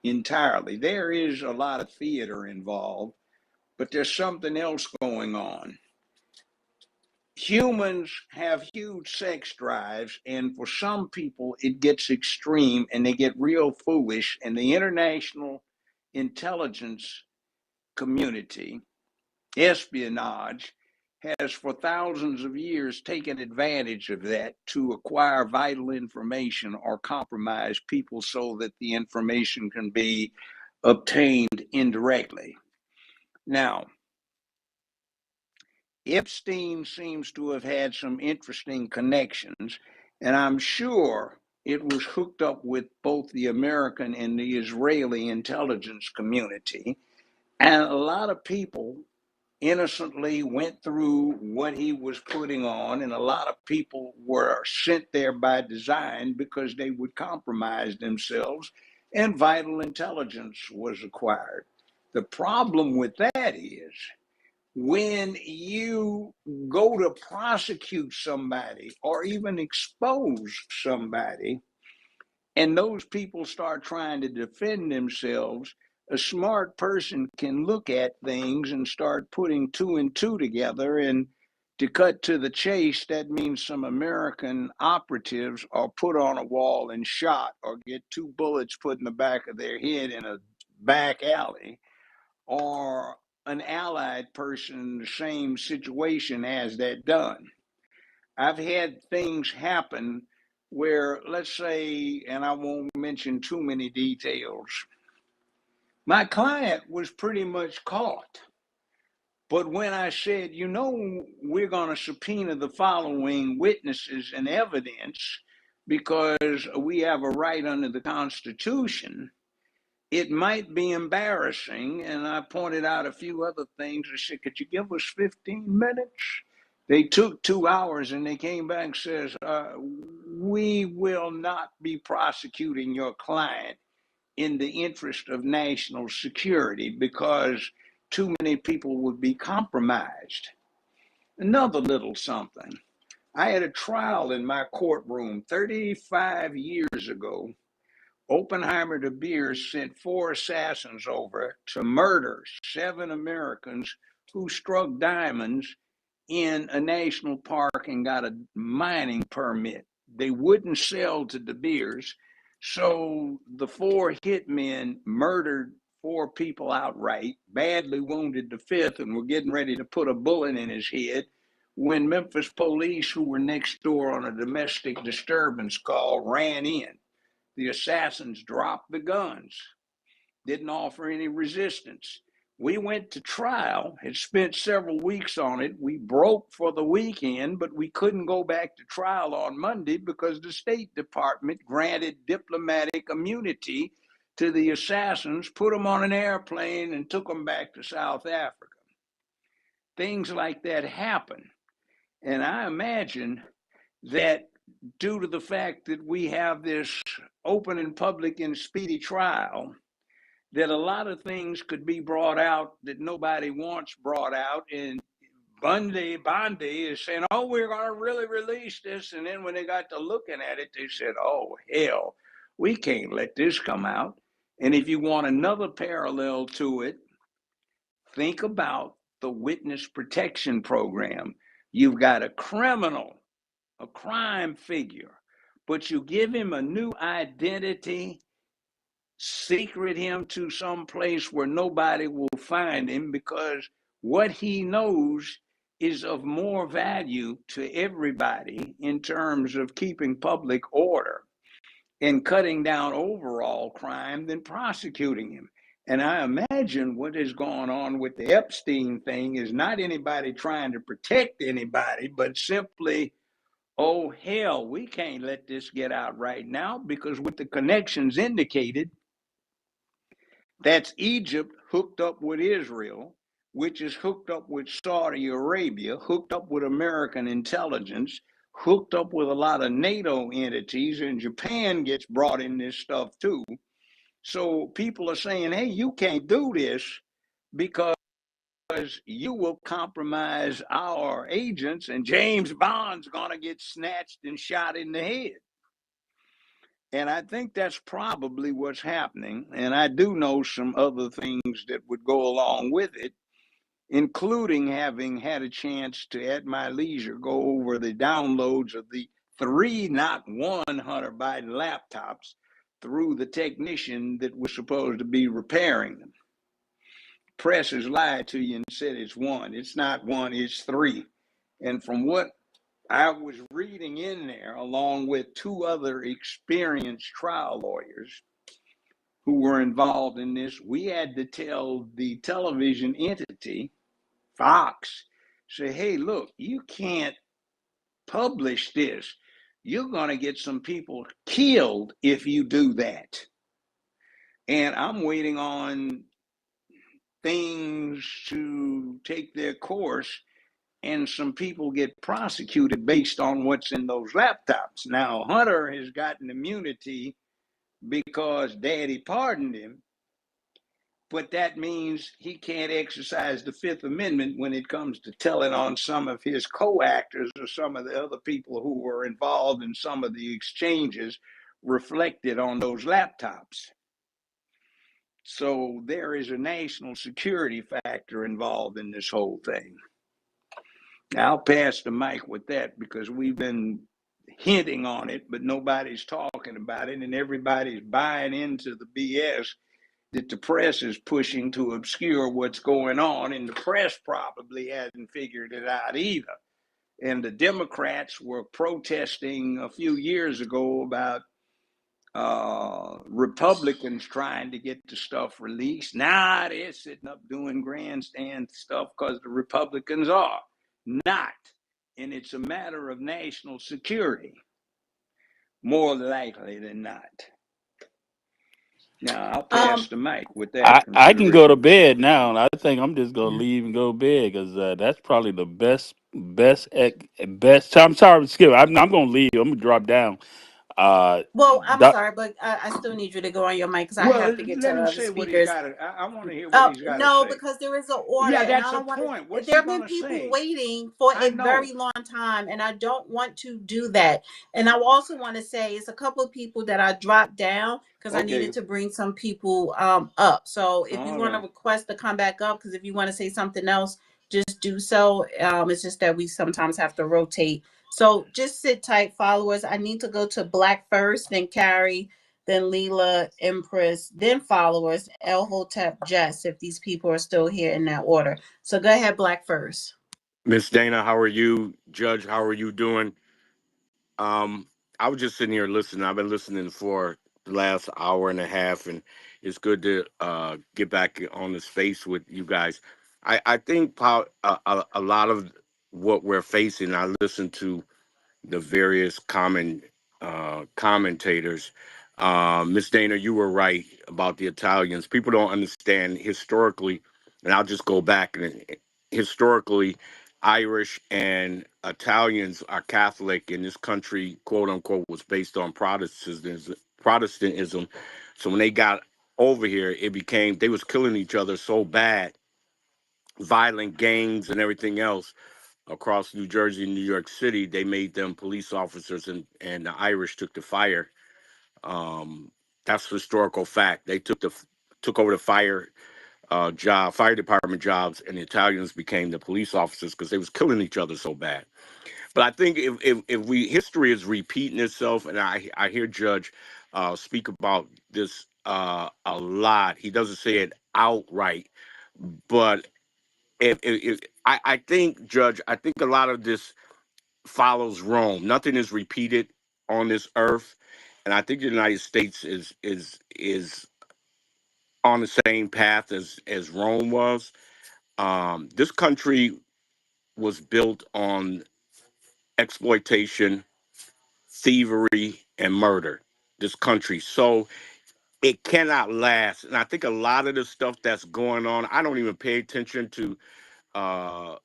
entirely. There is a lot of theater involved, but there's something else going on. Humans have huge sex drives, and for some people, it gets extreme and they get real foolish. And the international intelligence community, espionage, has for thousands of years taken advantage of that to acquire vital information or compromise people so that the information can be obtained indirectly. Now, Epstein seems to have had some interesting connections, and I'm sure it was hooked up with both the American and the Israeli intelligence community. And a lot of people innocently went through what he was putting on, and a lot of people were sent there by design because they would compromise themselves, and vital intelligence was acquired. The problem with that is when you go to prosecute somebody or even expose somebody, and those people start trying to defend themselves, a smart person can look at things and start putting two and two together. And to cut to the chase, that means some American operatives are put on a wall and shot or get two bullets put in the back of their head in a back alley, or an allied person in the same situation has that done. I've had things happen where, let's say, and I won't mention too many details, my client was pretty much caught. But when I said, we're going to subpoena the following witnesses and evidence because we have a right under the Constitution, it might be embarrassing. And I pointed out a few other things. I said, could you give us 15 minutes? They took 2 hours and they came back and says, we will not be prosecuting your client in the interest of national security because too many people would be compromised. Another little something. I had a trial in my courtroom 35 years ago. Oppenheimer de Beers sent 4 assassins over to murder 7 Americans who struck diamonds in a national park and got a mining permit. They wouldn't sell to De Beers, so the 4 hitmen murdered 4 people outright, badly wounded the 5th, and were getting ready to put a bullet in his head when Memphis police, who were next door on a domestic disturbance call, ran in. The assassins dropped the guns, didn't offer any resistance. We went to trial, had spent several weeks on it. We broke for the weekend, but we couldn't go back to trial on Monday because the State Department granted diplomatic immunity to the assassins, put them on an airplane, and took them back to South Africa. Things like that happen. And I imagine that due to the fact that we have this open and public and speedy trial, that a lot of things could be brought out that nobody wants brought out. And Bondi is saying, oh, we're going to really release this. And then when they got to looking at it, they said, oh, hell, we can't let this come out. And if you want another parallel to it, think about the witness protection program. You've got a criminal, a crime figure, but you give him a new identity, secret him to some place where nobody will find him, because what he knows is of more value to everybody in terms of keeping public order. and cutting down overall crime than prosecuting him. And I imagine what is going on with the Epstein thing is not anybody trying to protect anybody, but simply, oh, hell, we can't let this get out right now because with the connections indicated, that's Egypt hooked up with Israel, which is hooked up with Saudi Arabia, hooked up with American intelligence, hooked up with a lot of NATO entities, and Japan gets brought in this stuff too. So people are saying, hey, you can't do this because you will compromise our agents, and James Bond's going to get snatched and shot in the head. And I think that's probably what's happening. And I do know some other things that would go along with it, including having had a chance to, at my leisure, go over the downloads of the 3, not 1 Hunter Biden laptops through the technician that was supposed to be repairing them. Press has lied to you and said it's 1. It's not 1, it's 3. And from what I was reading in there, along with 2 other experienced trial lawyers who were involved in this, we had to tell the television entity, Fox, say, hey, look, you can't publish this. You're going to get some people killed if you do that. And I'm waiting on things to take their course and some people get prosecuted based on what's in those laptops. Now, Hunter has gotten immunity because Daddy pardoned him, but that means he can't exercise the Fifth Amendment when it comes to telling on some of his co-actors or some of the other people who were involved in some of the exchanges reflected on those laptops. So there is a national security factor involved in this whole thing. I'll pass the mic with that because we've been hinting on it, but nobody's talking about it, and everybody's buying into the BS that the press is pushing to obscure what's going on, and the press probably hasn't figured it out either. And the Democrats were protesting a few years ago about Republicans trying to get the stuff released. Now they're sitting up doing grandstand stuff because the Republicans are not. And it's a matter of national security, more likely than not. Now, I'll pass Um, the mic with that, I can go considering to you said bed now, and I think I'm just gonna leave and go to bed because that's probably the best. I'm sorry, Skip. I'm gonna leave. I'm gonna drop down. Uh, well, I'm doc- sorry, but I still need you to go on your mic because I well, have to get to let the him other say what he's speakers. got to. I want to hear what he's got to No, say. because there is an order, Yeah, and I that's a don't want to. point. What's There he have been going to people say? waiting for I a know. very long time, and I don't want to do that. And I also want to say it's a couple of people that I dropped down because I Okay. needed to bring some people up. So if you All want to right. request to come back up, because if you want to say something else, just do so. It's just that we sometimes have to rotate. So just sit tight, followers. I need to go to Black first, then Carrie, then Leela, Empress, then followers, El Hotep, Jess, if these people are still here in that order. So go ahead, Black first. Miss Dana, how are you? Judge, how are you doing? Um, I was just sitting here listening. I've been listening for the last hour and a half, and it's good to get back on the space with you guys. I think a lot of what we're facing. I listened to the various commentators. Miss Dana, you were right about the Italians. People don't understand historically, and I'll just go back and historically, Irish and Italians are Catholic, and this country, quote unquote, was based on Protestantism. Protestantism. So when they got over here, it became they was killing each other so bad, violent gangs and everything else across New Jersey and New York City. They made them police officers, and the Irish took the fire. Um, that's historical fact. They took over the fire department jobs, and the Italians became the police officers because they was killing each other so bad. But I think if we history is repeating itself, and I hear Judge speak about this a lot. He doesn't say it outright, but if I think Judge, I think a lot of this follows Rome. Nothing is repeated on this earth. and I think the United States is on the same path as Rome was. This country was built on exploitation, thievery, and murder. This country, so it cannot last. And I think a lot of the stuff that's going on, I don't even pay attention to uh,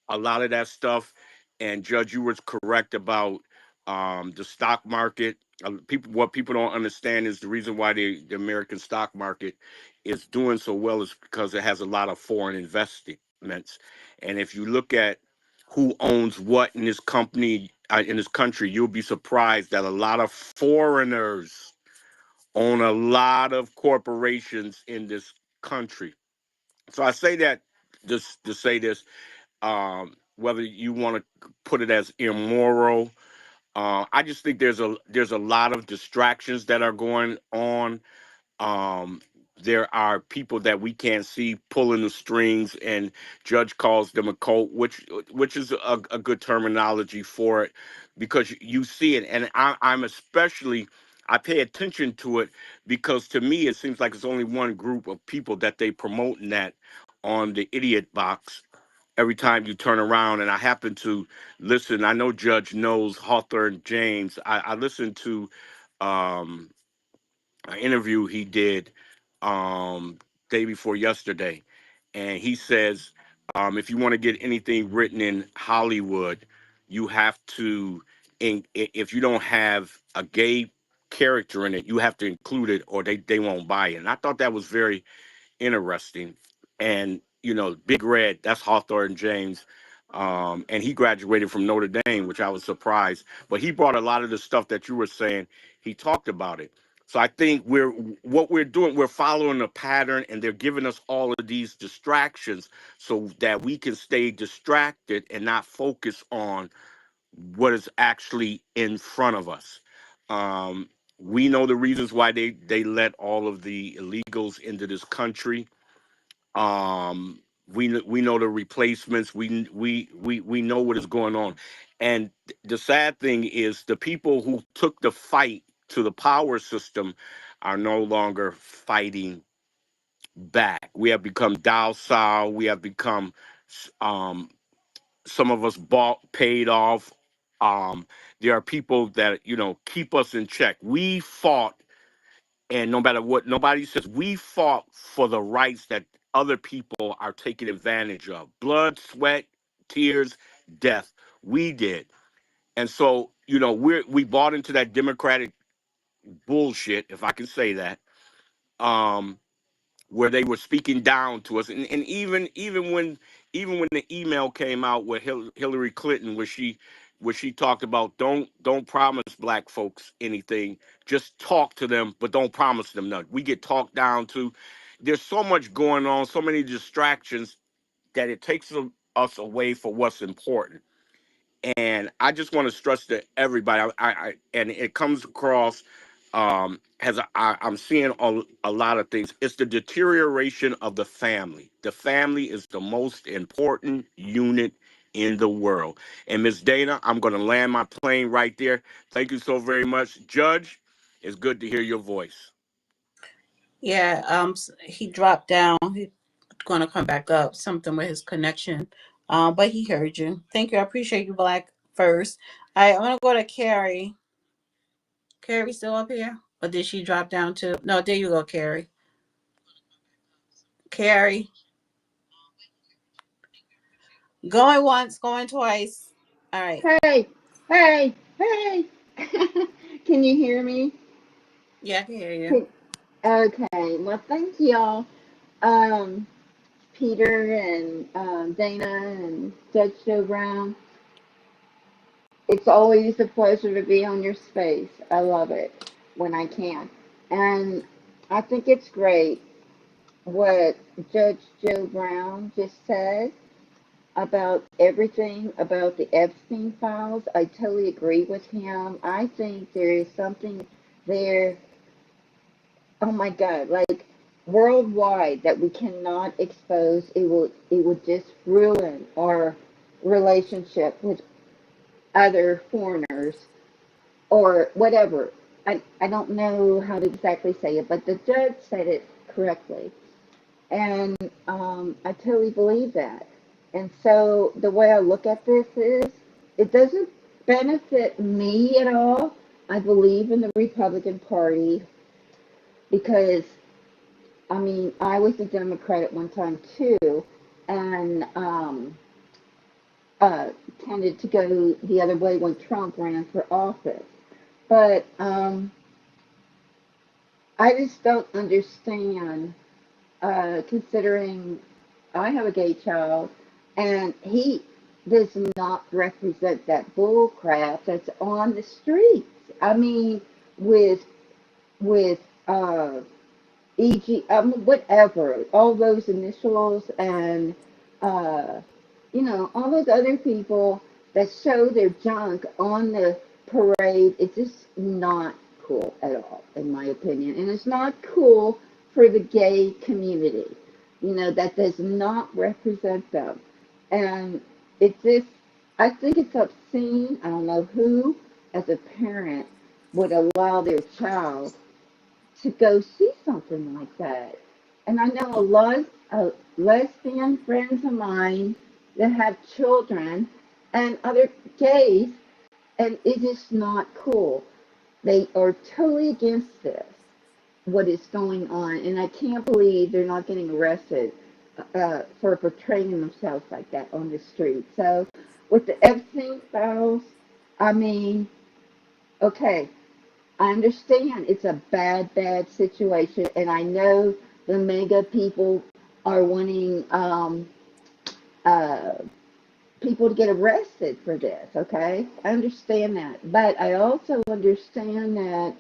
a lot of that stuff. And Judge, you was correct about the stock market. What people don't understand is the reason why the American stock market is doing so well is because it has a lot of foreign investments. And if you look at who owns what in this company, in this country, you'll be surprised that a lot of foreigners own a lot of corporations in this country. So I say that just to say this, whether you want to put it as immoral, I just think there's a lot of distractions that are going on. um, there are people that we can't see pulling the strings, and Judge calls them a cult, which is a good terminology for it, because you see it, and I'm especially, I pay attention to it because to me it seems like it's only one group of people that they promoting that on the idiot box every time you turn around. And I happen to listen. I know Judge knows Hawthorne James. I listened to um, an interview he did day before yesterday, and he says if you want to get anything written in Hollywood, you have to, if you don't have a gay character in it, you have to include it, or they won't buy it. And I thought that was very interesting. And Big Red, that's Hawthorne James, and he graduated from Notre Dame, which I was surprised. But he brought a lot of the stuff that you were saying. He talked about it. So I think what we're doing, we're following a pattern, and they're giving us all of these distractions so that we can stay distracted and not focus on what is actually in front of us. Um, we know the reasons why they let all of the illegals into this country. We know the replacements. We know what is going on, and the sad thing is the people who took the fight to the power system are no longer fighting back. We have become docile. We have become um, some of us bought paid off. There are people that keep us in check. We fought, and no matter what nobody says, we fought for the rights that other people are taking advantage of. Blood, sweat, tears, death. We did. And so, we bought into that democratic bullshit, if I can say that. Um, where they were speaking down to us, and even when the email came out with Hillary Clinton, where she talked about don't promise black folks anything, just talk to them, but don't promise them nothing. We get talked down to. There's so much going on, so many distractions that it takes us away from what's important. And I just want to stress to everybody, and it comes across as I'm seeing a lot of things. It's the deterioration of the family. The family is the most important unit in the world. And Miss Dana, I'm going to land my plane right there. Thank you so very much, Judge. It's good to hear your voice. Yeah, he dropped down. He's gonna come back up. Something with his connection. But he heard you. Thank you. I appreciate you, Black. First, I'm gonna go to Carrie. Carrie still up here, or did she drop down too? No, there you go, Carrie. Carrie, going once, going twice. All right. Hey, hey, hey. Can you hear me? Yeah, I can hear you. Can- Okay, well, thank y'all. Um, Peter and Dana and Judge Joe Brown. It's always a pleasure to be on your space. I love it when I can. And I think it's great what Judge Joe Brown just said about everything about the Epstein files. I totally agree with him. I think there is something there, oh my God, like worldwide that we cannot expose. It would just ruin our relationship with other foreigners or whatever. I don't know how to exactly say it, but the judge said it correctly. And I totally believe that. And so the way I look at this is it doesn't benefit me at all. I believe in the Republican Party because, I mean, I was a Democrat at one time too, and uh, tended to go the other way when Trump ran for office. But I just don't understand, considering I have a gay child, and he does not represent that bull crap that's on the streets. I mean, with with EG, whatever, all those initials, and uh, all those other people that show their junk on the parade. It's just not cool at all, in my opinion, and it's not cool for the gay community. That does not represent them, and it's just, I think it's obscene. I don't know who, as a parent, would allow their child to go see something like that. And I know a lot of lesbian friends of mine that have children and other gays, and it is not cool. They are totally against this, what is going on, and I can't believe they're not getting arrested for portraying themselves like that on the street. So, with the Epstein files, I mean, okay, I understand it's a bad, bad situation, and I know the mega people are wanting uh, people to get arrested for this, okay? I understand that. But I also understand that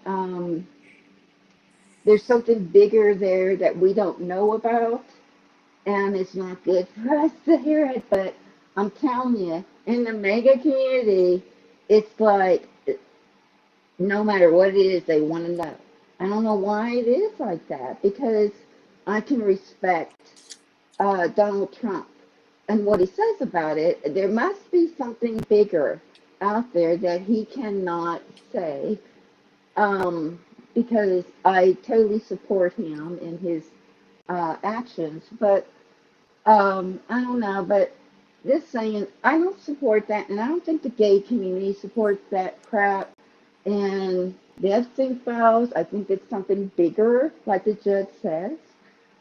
there's something bigger there that we don't know about, and it's not good for us to hear it. But I'm telling you, in the mega community, it's like no matter what it is, they want to know. I don't know why it is like that because I can respect Donald Trump and what he says about it. There must be something bigger out there that he cannot say, because I totally support him in his actions. But I don't know. But just saying, I don't support that, and I don't think the gay community supports that crap. And the Epstein files, I think it's something bigger, like the judge says.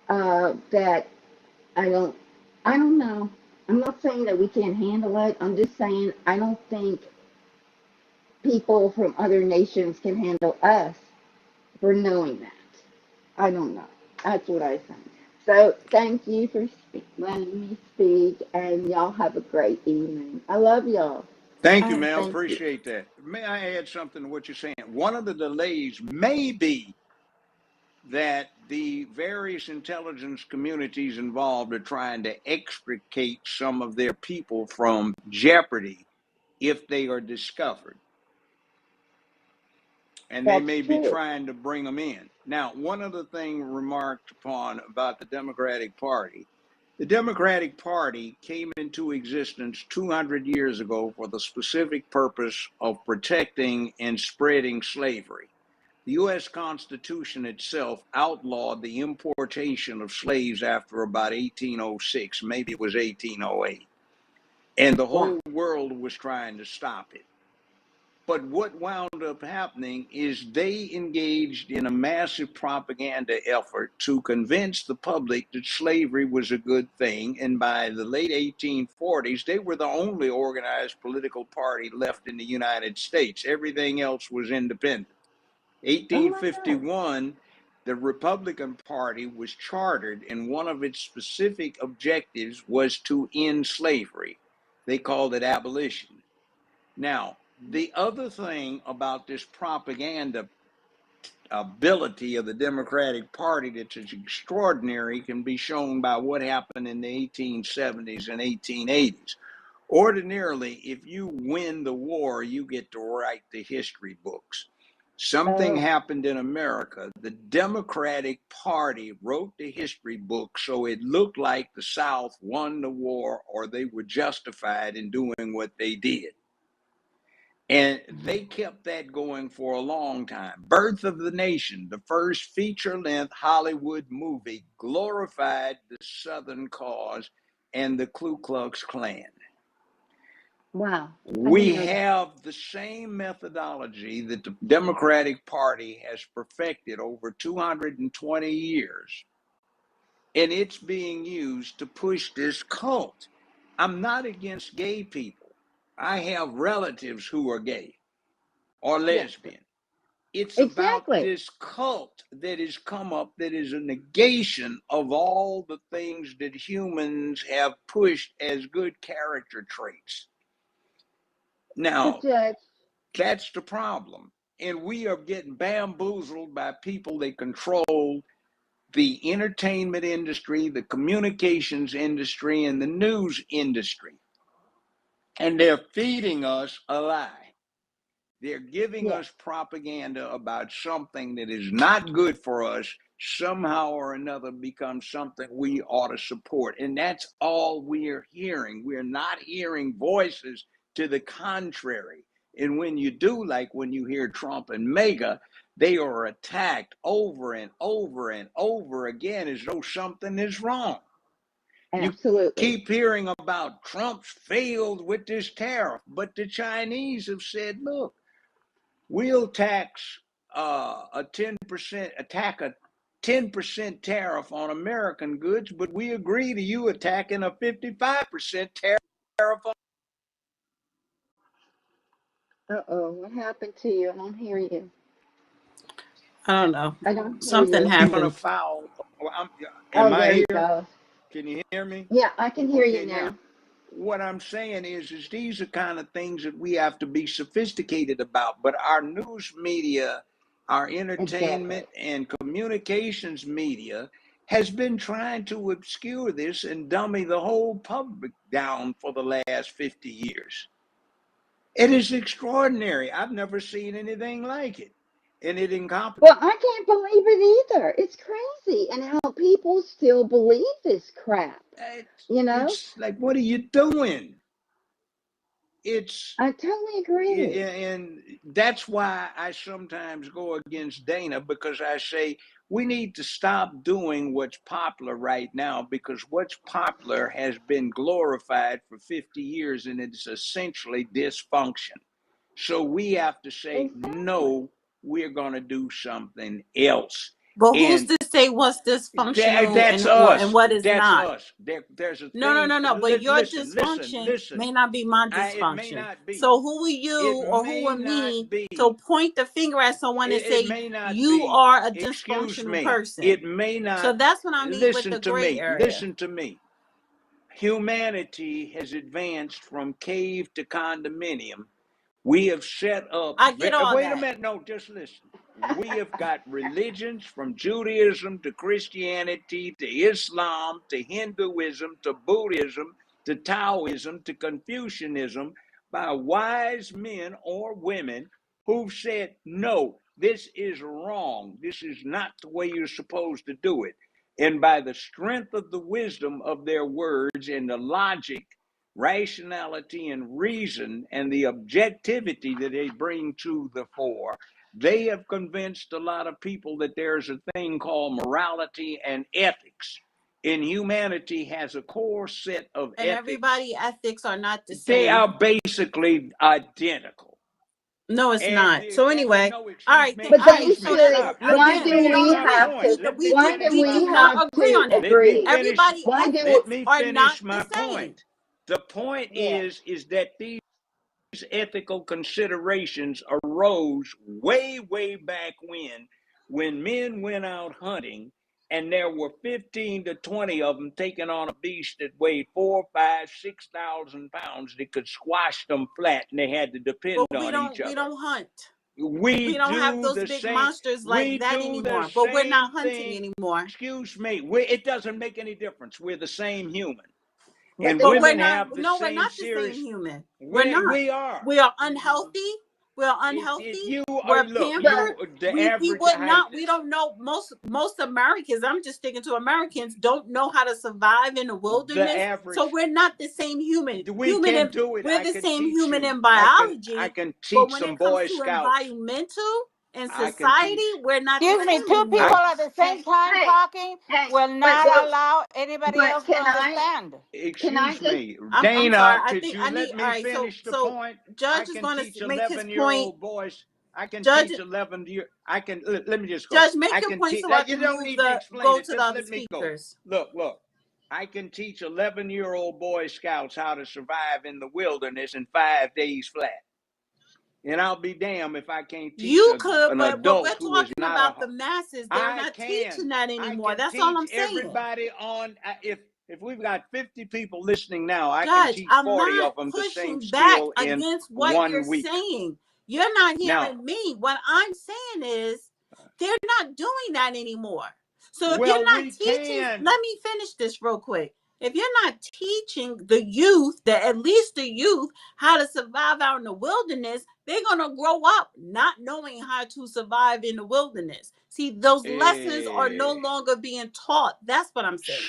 That I don't, I don't know. I'm not saying that we can't handle it. I'm just saying I don't think people from other nations can handle us for knowing that. I don't know. That's what I think. So thank you for letting me speak, and y'all have a great evening. I love y'all. Thank you, ma'am. Thank you. Appreciate that. May I add something to what you're saying? One of the delays may be that the various intelligence communities involved are trying to extricate some of their people from jeopardy if they are discovered. And they That's may be true. trying to bring them in. Now, one other thing remarked upon about the Democratic Party. The Democratic Party came into existence 200 years ago for the specific purpose of protecting and spreading slavery. The U.S. Constitution itself outlawed the importation of slaves after about 1806, maybe it was 1808. And the Wow. whole world was trying to stop it. But what wound up happening is they engaged in a massive propaganda effort to convince the public that slavery was a good thing. And by the late 1840s, they were the only organized political party left in the United States. Everything else was independent. Oh my God. 1851, the Republican Party was chartered, and one of its specific objectives was to end slavery. They called it abolition. Now, the other thing about this propaganda ability of the Democratic Party that's extraordinary can be shown by what happened in the 1870s and 1880s. Ordinarily, if you win the war, you get to write the history books. Something Oh, happened in America. The Democratic Party wrote the history book so it looked like the South won the war or they were justified in doing what they did. And they kept that going for a long time. Birth of the Nation, the first feature length Hollywood movie, glorified the Southern cause and the Ku Klux Klan. Wow. We have the same methodology that the Democratic Party has perfected over 220 years, and it's being used to push this cult. I'm not against gay people. I have relatives who are gay or Yes. lesbian. It's about Exactly. this cult that has come up that is a negation of all the things that humans have pushed as good character traits. But Now, Judge, that's the problem. And we are getting bamboozled by people that control the entertainment industry, the communications industry, and the news industry. And they're feeding us a lie. They're giving yes, us propaganda about something that is not good for us, somehow or another becomes something we ought to support. And that's all we're hearing. We're not hearing voices to the contrary. And when you do, like when you hear Trump and MAGA, they are attacked over and over and over again as though something is wrong. You absolutely. keep hearing about Trump's failed with this tariff, but the Chinese have said, look, we'll tax a 10%, attack a 10% tariff on American goods, but we agree to you attacking a 55% tariff on. Uh-oh, what happened to you? I don't hear you. I don't know. I don't hear Something you. Even a happened. foul. Oh, Am I there you here? go. Can you hear me? Yeah, I can hear Okay, you now now. what I'm saying is these are kind of things that we have to be sophisticated about. But our news media, our Exactly. entertainment and communications media has been trying to obscure this and dummy the whole public down for the last 50 years. It is extraordinary. I've never seen anything like it. And it encompasses. Well, I can't believe it either. It's crazy. And how people still believe this crap, you know? It's like, what are you doing? It's I totally agree. and that's why I sometimes go against Dana, because I say we need to stop doing what's popular right now, because what's popular has been glorified for 50 years and it's essentially dysfunction. So we have to say, Exactly. no, we're going to do something else. But who's And to say what's dysfunctional that's and or and us. what is That's not? us. There's a No, no, thing. no, no. But your Listen, dysfunction listen. may not be my It may dysfunction. not be. So who are It you or who may are not me be. to point the finger at someone and It say may not you be. are a Excuse dysfunctional me. person? It may So not. that's what I mean with Listen the to gray me. area. Listen to me. Humanity has advanced from cave to condominium. We have set up. I get all Wait a that. minute. No, just listen. We have got religions from Judaism to Christianity to Islam to Hinduism to Buddhism to Taoism to Confucianism by wise men or women who've said, no, this is wrong. This is not the way you're supposed to do it. And by the strength of the wisdom of their words and the logic, rationality, and reason, and the objectivity that they bring to the fore, they have convinced a lot of people that there's a thing called morality and ethics. And humanity has a core set of And ethics. everybody ethics are not the They same. are basically identical. No, it's not. So And anyway, no, all right, But all they right. excuse So me, then should. stop. so Let Why me then do we finish don't we my have agree. point. to? We Let me Why do finish we my do we not have point. agree to on that. Let me agree? finish. Everybody Why do? Let ethics me are not finish the my same. point. The point Yes. is that these ethical considerations arose way back when men went out hunting and there were 15 to 20 of them taking on a beast that weighed 4, 5, 6,000 pounds that could squash them flat, and they had to depend But on each we other. don't hunt. We We don't have do those the big same. monsters like We that do the anymore. But we're same not hunting thing. anymore. Excuse me. It doesn't make any difference. We're the same human, But and the But we're women not have the no, we're same not the same series. human. We're not. We are. We are unhealthy. We're If unhealthy. you are, We're look, But pampered. you, the We average would height, not. We don't know most Americans. I'm just sticking to Americans. Don't know how to survive in the the wilderness. So average, we're not the same human. we Human can and do it. we're I the can same teach human you. in I biology, can but teach when some it comes Boy to Scouts. environmental and I can society, teach. we're not the Excuse me, same two people I, anymore. at the hey, same time hey, talking hey, will but not allow anybody but else to understand. can I excuse just me, I'm sorry. Dana, I could think you I let need. All me right. finish the So point? I Judge is can going to teach make his 11 year point. old boys. I can Judge, teach 11 year. I can, let me just go. Judge, make I your can point teach, so I you can don't move need to the explain go it. to the Just other let me go. speakers. Look. I can teach 11-year-old Boy Scouts how to survive in the wilderness in 5 days flat. And I'll be damned if I can't teach You could, an but what we're adult who is talking not a. about the masses, they're I not can. teaching that I anymore. can That's all teach I'm saying. everybody on. If we've got 50 people listening now, I can Judge, teach I'm 40 not of them the same pushing back skill in against what you're 1 week. saying. You're not Now, hearing me. What I'm saying is they're not doing that anymore. So if you're well, not we teaching, can. let me finish this real quick. If you're not teaching the youth, at least the youth, how to survive out in the wilderness, they're going to grow up not knowing how to survive in the wilderness. See, those lessons are no eh, longer being taught. That's what I'm saying.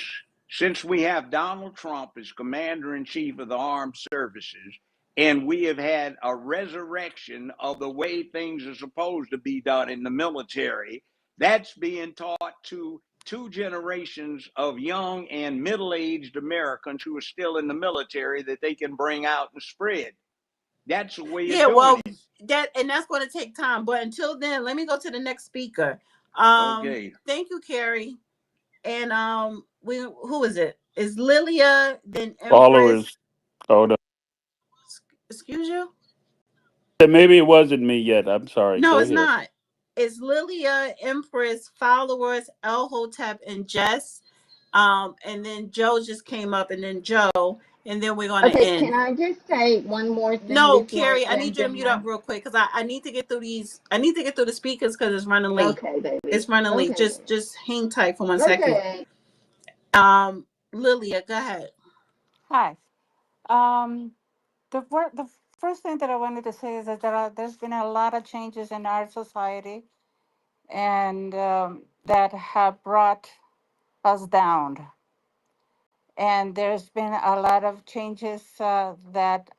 since we have Donald Trump as commander in chief of the armed services, and we have had a resurrection of the way things are supposed to be done in the military, that's being taught to two generations of young and middle-aged Americans who are still in the military that they can bring out and spread. That's the way of Yeah, doing well, it. that's going to take time. But until then, let me go to the next speaker. Okay. Thank you, Carrie. And who is it? Is Lilia then Empress? Followers. Oh, no. Excuse you? Maybe it wasn't me yet. I'm sorry. No, Go it's ahead. not. It's Lilia, Empress, followers, El Hotep, and Jess. And then Joe just came up, and then Joe, and then we're gonna okay, end. can I just say one more thing No, before Carrie, I then, need you to mute up Dana? real quick because I need to get through these. I need to get through the speakers because it's running late. Okay, baby. It's running late. Okay, Just hang tight for one baby. second. Okay. Lilia, go ahead. Hi. Um, the first thing that I wanted to say is that there's been a lot of changes in our society, and that have brought us down. And there's been a lot of changes that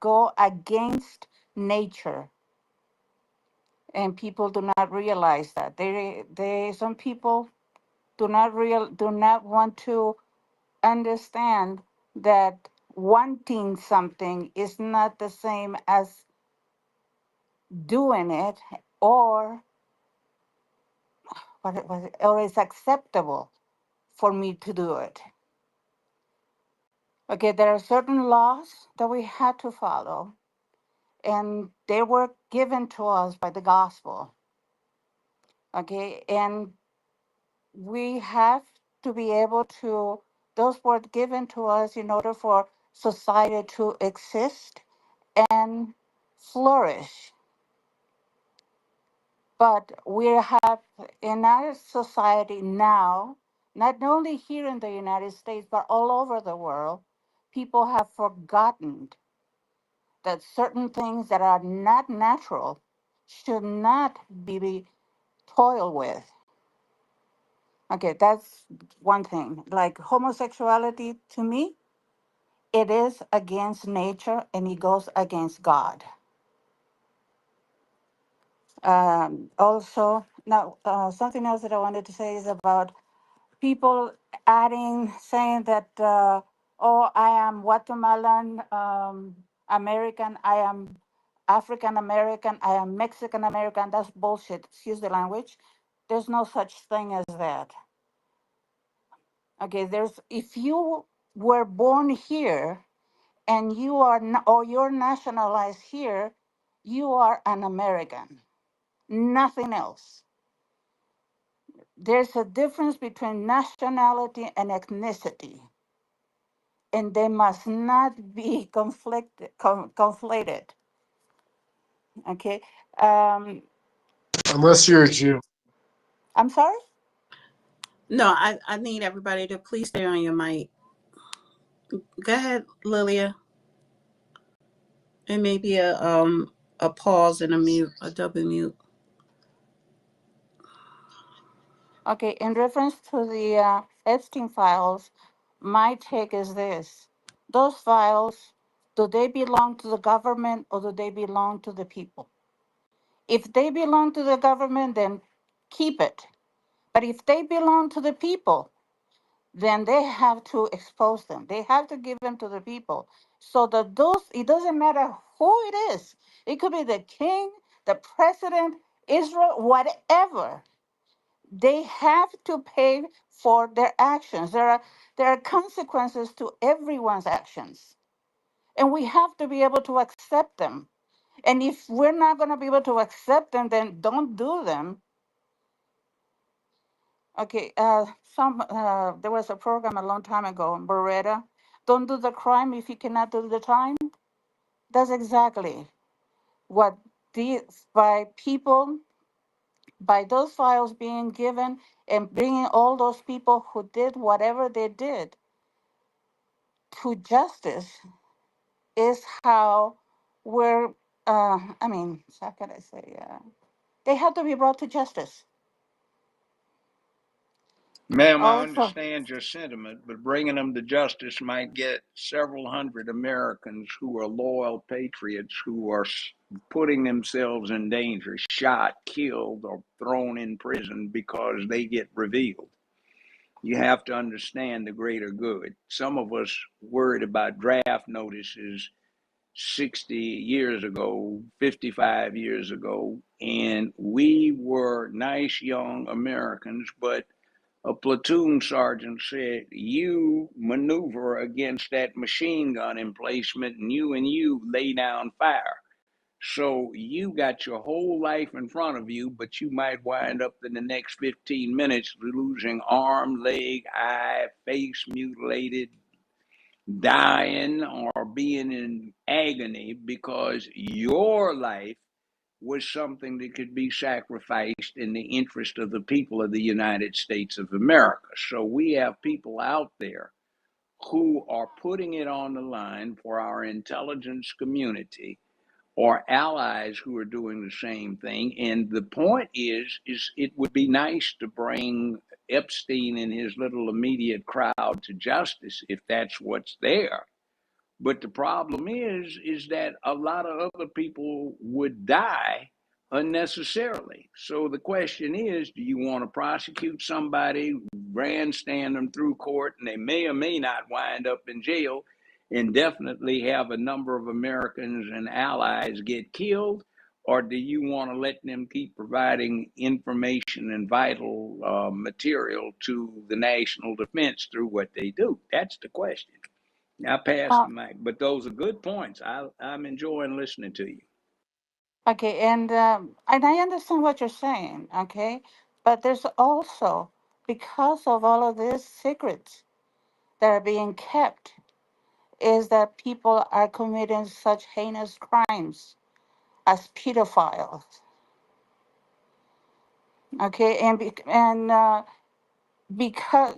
go against nature, and people do not realize that. Some people do not want to understand that wanting something is not the same as doing it, or or it's acceptable for me to do it. Okay, there are certain laws that we had to follow, and they were given to us by the gospel. Okay, and we have to be able to, those were given to us in order for society to exist and flourish. But we have in our society now, not only here in the United States, but all over the world, people have forgotten that certain things that are not natural should not be toiled with. Okay, that's one thing. Like homosexuality, to me, it is against nature and it goes against God. Also, now something else that I wanted to say is about people saying that, oh, I am Guatemalan American, I am African American, I am Mexican American. That's bullshit. Excuse the language. There's no such thing as that. Okay, if you were born here and you are or you're nationalized here, you are an American. Nothing else. There's a difference between nationality and ethnicity, and they must not be conflated. Okay. Um, Unless you're a Jew. I'm sorry. No, I need everybody to please stay on your mic. Go ahead, Lilia. It may be a a pause and a mute, a double mute. Okay, in reference to the Epstein files, my take is this. Those files, do they belong to the government or do they belong to the people? If they belong to the government, then keep it. But if they belong to the people, then they have to expose them. They have to give them to the people. So that those, it doesn't matter who it is. It could be the king, the president, Israel, whatever. They have to pay for their actions. There are consequences to everyone's actions. And we have to be able to accept them. And if we're not going to be able to accept them, then don't do them. Okay, there was a program a long time ago, Beretta. Don't do the crime if you cannot do the time. That's exactly what these by people, by those files being given and bringing all those people who did whatever they did to justice is how we're. I mean, how can I say? They have to be brought to justice. Ma'am, I Also, understand your sentiment, but bringing them to justice might get several hundred Americans who are loyal patriots who are putting themselves in danger, shot, killed, or thrown in prison because they get revealed. You have to understand the greater good. Some of us worried about draft notices 60 years ago, 55 years ago, and we were nice young Americans, but a platoon sergeant said, you maneuver against that machine gun emplacement and you lay down fire. So you got your whole life in front of you, but you might wind up in the next 15 minutes losing arm, leg, eye, face mutilated, dying, or being in agony because your life was something that could be sacrificed in the interest of the people of the United States of America. So we have people out there who are putting it on the line for our intelligence community or allies who are doing the same thing. And the point is it would be nice to bring Epstein and his little immediate crowd to justice if that's what's there. But the problem is that a lot of other people would die unnecessarily. So the question is, do you want to prosecute somebody, grandstand them through court, and they may or may not wind up in jail, and definitely have a number of Americans and allies get killed? Or do you want to let them keep providing information and vital material to the national defense through what they do? That's the question. I passed uh, the mic, but those are good points. I'm enjoying listening to you. okay, and I understand what you're saying. Okay, but there's also, because of all of these secrets that are being kept, is that people are committing such heinous crimes as pedophiles. Okay, because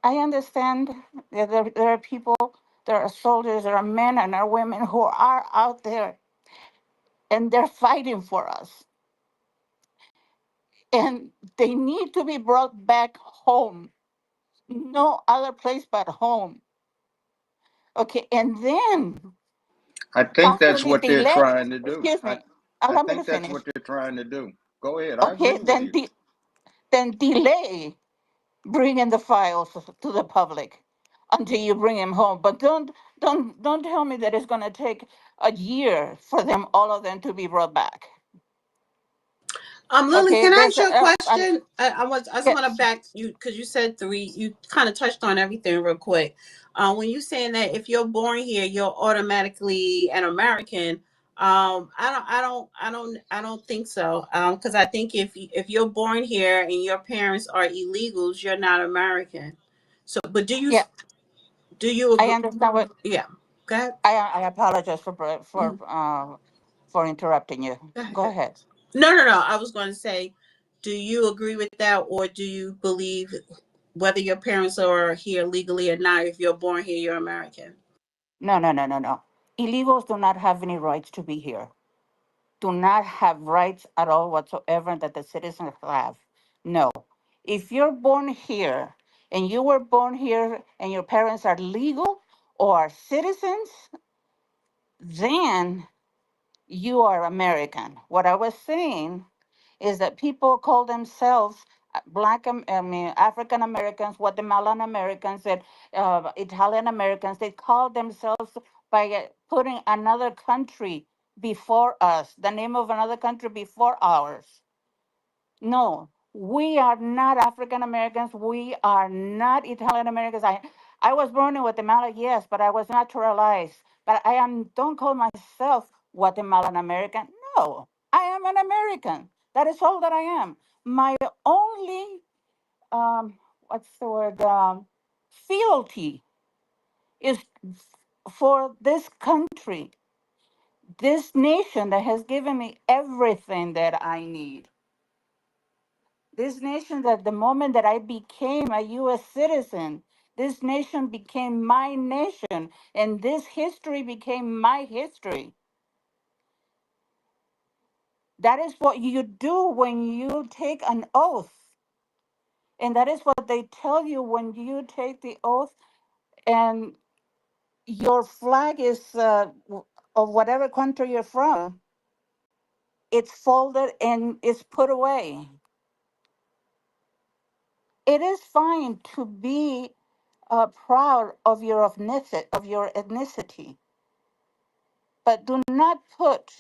I understand that there are people, there are soldiers, there are men and there are women who are out there and they're fighting for us, and they need to be brought back home. No other place but home. Okay, and then I think that's possibly what they're delay. trying to do. Excuse I, me, I allow me to think that's finish. what they're trying to do. Go ahead. I Okay, agree with you. then delay bringing the files to the public until you bring them home. But don't tell me that it's going to take a year for them, all of them, to be brought back. Lily, Okay, can I there's ask you a question? I just want to yes, back you because you said three. You kind of touched on everything real quick. When you saying that if you're born here, you're automatically an American. I don't think so. Because I think if you're born here and your parents are illegals, you're not American. So, but yeah, do you I agree? understand what. Yeah. Go ahead. I apologize Mhm. for interrupting you. Go Go ahead. ahead. No. I was going to say, do you agree with that, or do you believe whether your parents are here legally or not, if you're born here, you're American? No. Illegals do not have any rights to be here. do not have rights at all whatsoever that the citizens have. No. If you're born here and you were born here and your parents are legal or are citizens, then you are American. What I was saying is that people call themselves African Americans, Guatemalan Americans, and Italian Americans. They call themselves by putting another country before us, the name of another country before ours. No, we are not African Americans. We are not Italian Americans. I was born in Guatemala, yes, but I was naturalized. But don't call myself Guatemalan American. No, I am an American. That is all that I am. My only, what's the word, fealty is for this country, this nation that has given me everything that I need. This nation, that the moment that I became a U.S. citizen, this nation became my nation, and this history became my history. That is what you do when you take an oath. And that is what they tell you when you take the oath, and your flag is of whatever country you're from, it's folded and it's put away. It is fine to be proud of your ethnicity, but do not conflate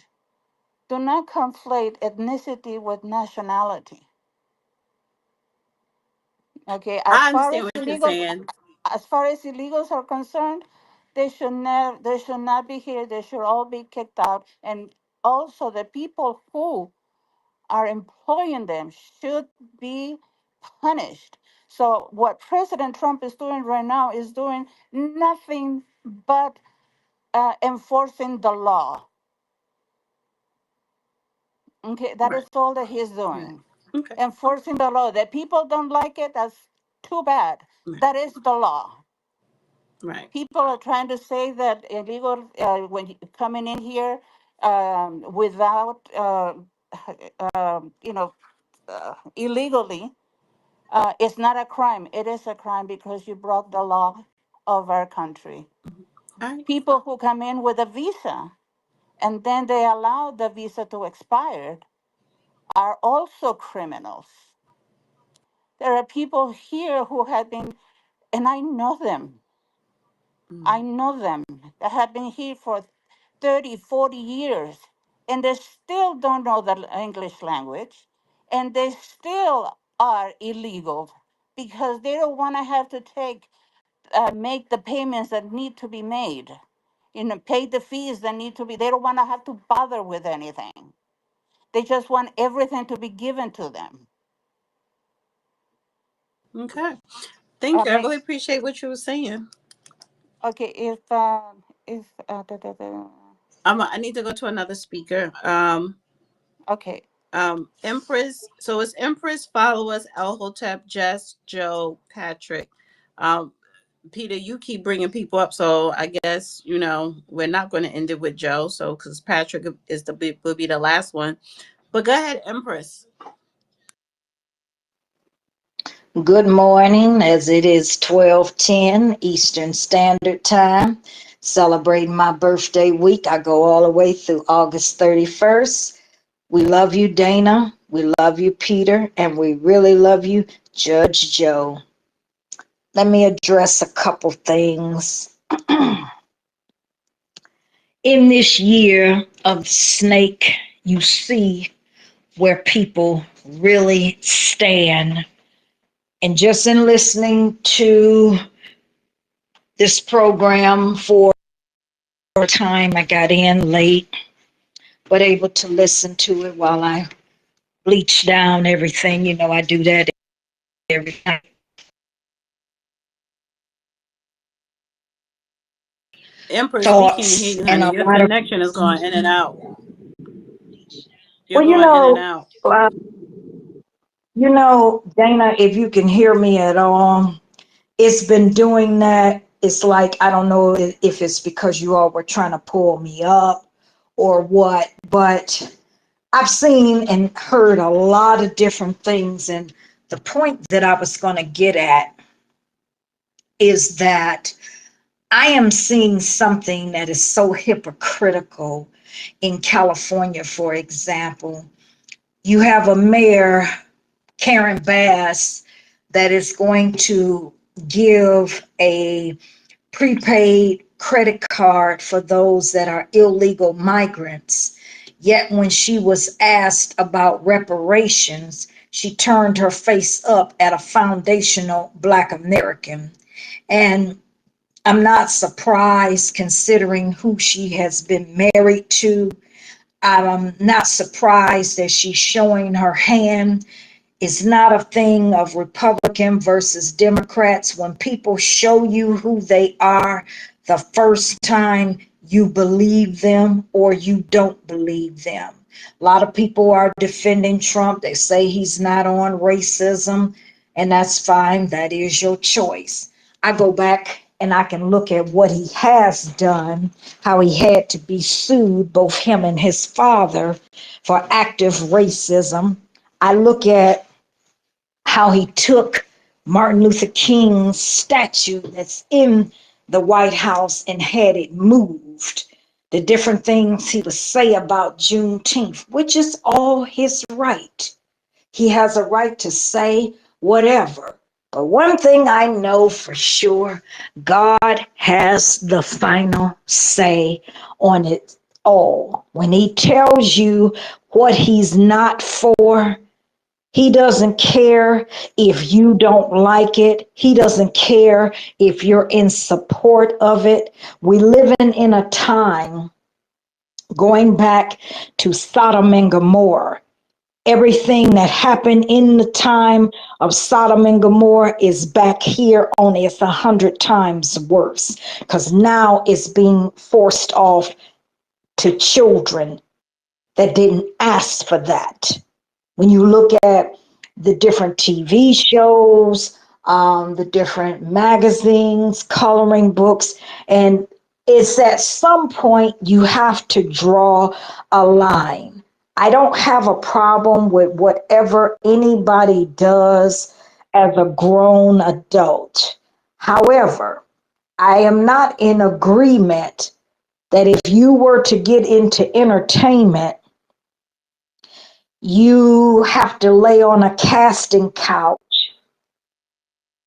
ethnicity with nationality. Okay, I understand what you're saying. as far as illegals are concerned, they should not be here. They should all be kicked out, and also the people who are employing them should be punished. So what President Trump is doing right now is doing nothing but enforcing the law. Okay, that Right. is all that he's Right. doing. Okay. Enforcing the law. That people don't like it, that's too bad. Right. That is the law. Right. People are trying to say that illegal when coming in here without, illegally, it's not a crime. It is a crime because you broke the law of our country. All right. People who come in with a visa and then they allow the visa to expire are also criminals. There are people here who have been, and I know them, Mm. that have been here for 30, 40 years, and they still don't know the English language, and they still are illegal because they don't want to have to make the payments that need to be made, pay the fees that need to be, they don't want to have to bother with anything. They just want everything to be given to them. Okay. Thank I you. I mean, really appreciate what you were saying. okay, if I need to go to another speaker. okay, Empress. So it's Empress, followers, El Hotep, Jess, Joe, Patrick. Um, Peter, you keep bringing people up, so I guess we're not going to end it with Joe. So because Patrick will be the last one. But go ahead, Empress. Good morning, as it is 12:10 Eastern Standard Time. Celebrating my birthday week. I go all the way through August 31st. We love you, Dana. We love you, Peter. And we really love you, Judge Joe. Let me address a couple things. In this year of the snake, you see where people really stand. And just in listening to this program for a time, I got in late, but able to listen to it while I bleach down everything. I do that every time. Empress, we can't hear Thoughts you, and honey. a Your lot of, connection is going in and out. You're well, going in and out. Dana, if you can hear me at all, it's been doing that. It's like, I don't know if it's because you all were trying to pull me up or what, but I've seen and heard a lot of different things. And the point that I was going to get at is that I am seeing something that is so hypocritical in California, for example. You have a mayor, Karen Bass, that is going to give a prepaid credit card for those that are illegal migrants. Yet when she was asked about reparations, she turned her face up at a foundational Black American. And I'm not surprised considering who she has been married to. I'm not surprised that she's showing her hand. It's not a thing of Republican versus Democrats. When people show you who they are, the first time you believe them or you don't believe them. A lot of people are defending Trump. They say he's not on racism, and that's fine. That is your choice. I go back and I can look at what he has done, how he had to be sued, both him and his father, for active racism. I look at how he took Martin Luther King's statue that's in the White House and had it moved. The different things he would say about Juneteenth, which is all his right. He has a right to say whatever. But one thing I know for sure, God has the final say on it all. When he tells you what he's not for, he doesn't care if you don't like it. He doesn't care if you're in support of it. We live in a time going back to Sodom and Gomorrah. Everything that happened in the time of Sodom and Gomorrah is back here, only it's 100 times worse because now it's being forced off to children that didn't ask for that. When you look at the different TV shows, the different magazines, coloring books, and it's at some point you have to draw a line. I don't have a problem with whatever anybody does as a grown adult. However, I am not in agreement that if you were to get into entertainment, you have to lay on a casting couch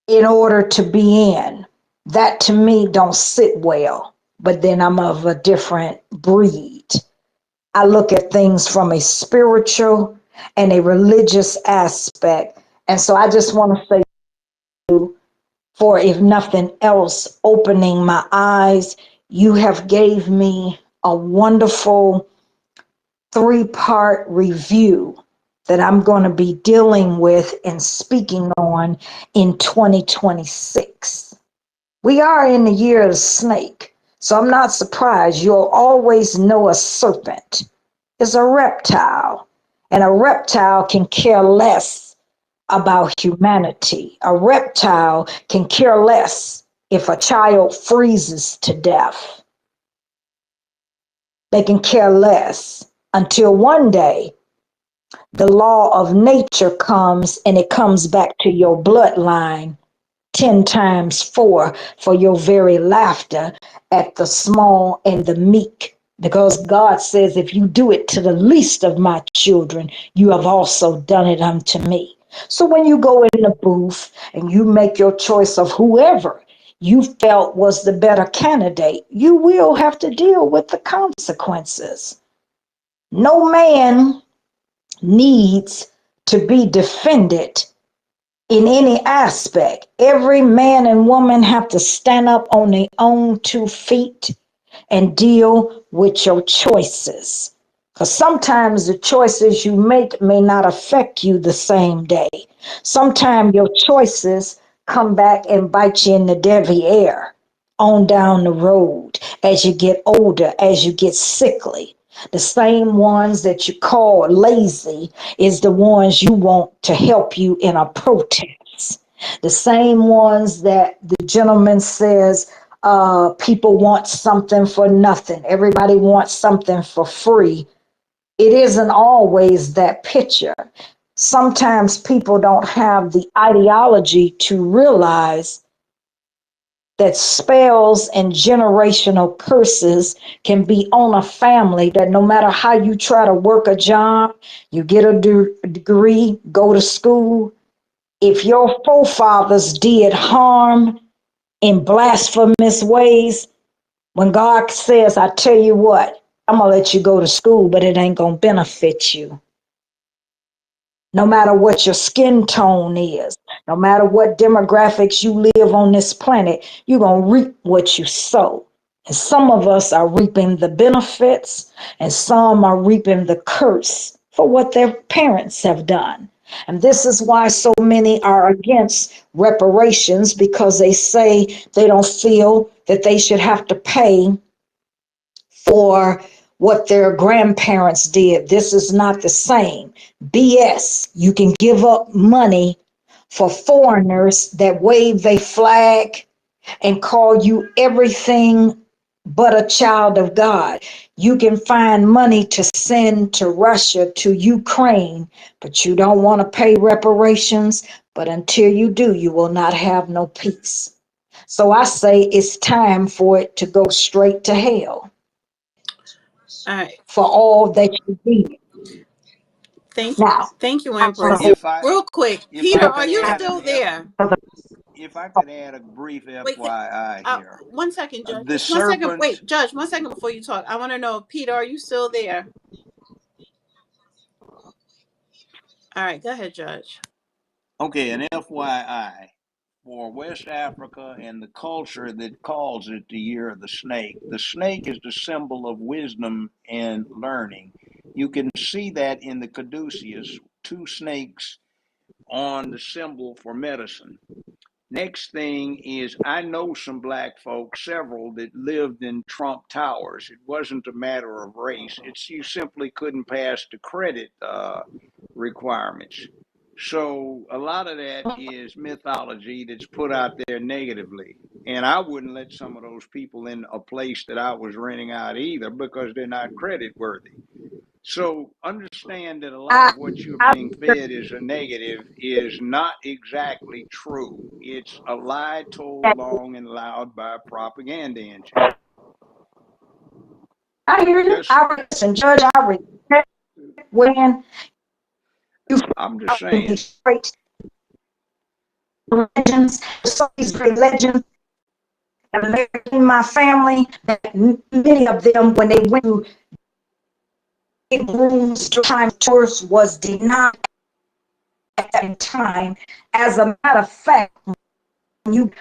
in order to be in. That to me don't sit well. But then I'm of a different breed. I look at things from a spiritual and a religious aspect. And so I just want to say, for if nothing else, opening my eyes, you have gave me a wonderful 3-part review that I'm going to be dealing with and speaking on in 2026. We are in the year of the snake, so I'm not surprised. You'll always know a serpent is a reptile, and a reptile can care less about humanity. A reptile can care less if a child freezes to death. They can care less until one day the law of nature comes and it comes back to your bloodline 10 times 4 for your very laughter at the small and the meek. Because God says, if you do it to the least of my children, you have also done it unto me. So when you go in the booth and you make your choice of whoever you felt was the better candidate, you will have to deal with the consequences. No man needs to be defended in any aspect. Every man and woman have to stand up on their own 2 feet and deal with your choices. Because sometimes the choices you make may not affect you the same day. Sometimes your choices come back and bite you in the derriere on down the road as you get older, as you get sickly. The same ones that you call lazy is the ones you want to help you in a protest. The same ones that the gentleman says people want something for nothing. Everybody wants something for free. It isn't always that picture. Sometimes people don't have the ideology to realize that spells and generational curses can be on a family, that no matter how you try to work a job, you get a degree, go to school, if your forefathers did harm in blasphemous ways, when God says, I tell you what, I'm going to let you go to school, but it ain't going to benefit you. No matter what your skin tone is, no matter what demographics you live on this planet, you're going to reap what you sow. And some of us are reaping the benefits, and some are reaping the curse for what their parents have done. And this is why so many are against reparations, because they say they don't feel that they should have to pay for what their grandparents did. This is not the same. BS. You can give up money for foreigners that wave their flag and call you everything but a child of God. You can find money to send to Russia, to Ukraine, but you don't want to pay reparations. But until you do, you will not have no peace. So I say it's time for it to go straight to hell All right. for all that you did. Thank Now, thank you, I Empress. If I Real quick, if Peter, I are could you add still there? if I could add a brief Wait, FYI here, 1 second, Judge. the 1 second. serpent. Wait, Judge, 1 second before you talk. I want to know, Peter, are you still there? All right, go ahead, Judge. Okay, an FYI for West Africa and the culture that calls it the year of the snake. The snake is the symbol of wisdom and learning. You can see that in the caduceus, two snakes on the symbol for medicine. Next thing is, I know some black folks, several that lived in Trump Towers. It wasn't a matter of race. It's you simply couldn't pass the credit requirements. So a lot of that is mythology that's put out there negatively. And I wouldn't let some of those people in a place that I was renting out either, because they're not credit worthy. So understand that a lot I, of what you're I, being fed as a negative is not exactly true. It's a lie told long and loud by a propaganda engine. I hear you. Yes, I listen, Judge. I respect when you I'm just find saying. these great legends, some of these great legends, and in my family, that many of them, when they went to big rooms, time tours was denied at that time. As a matter of fact, when you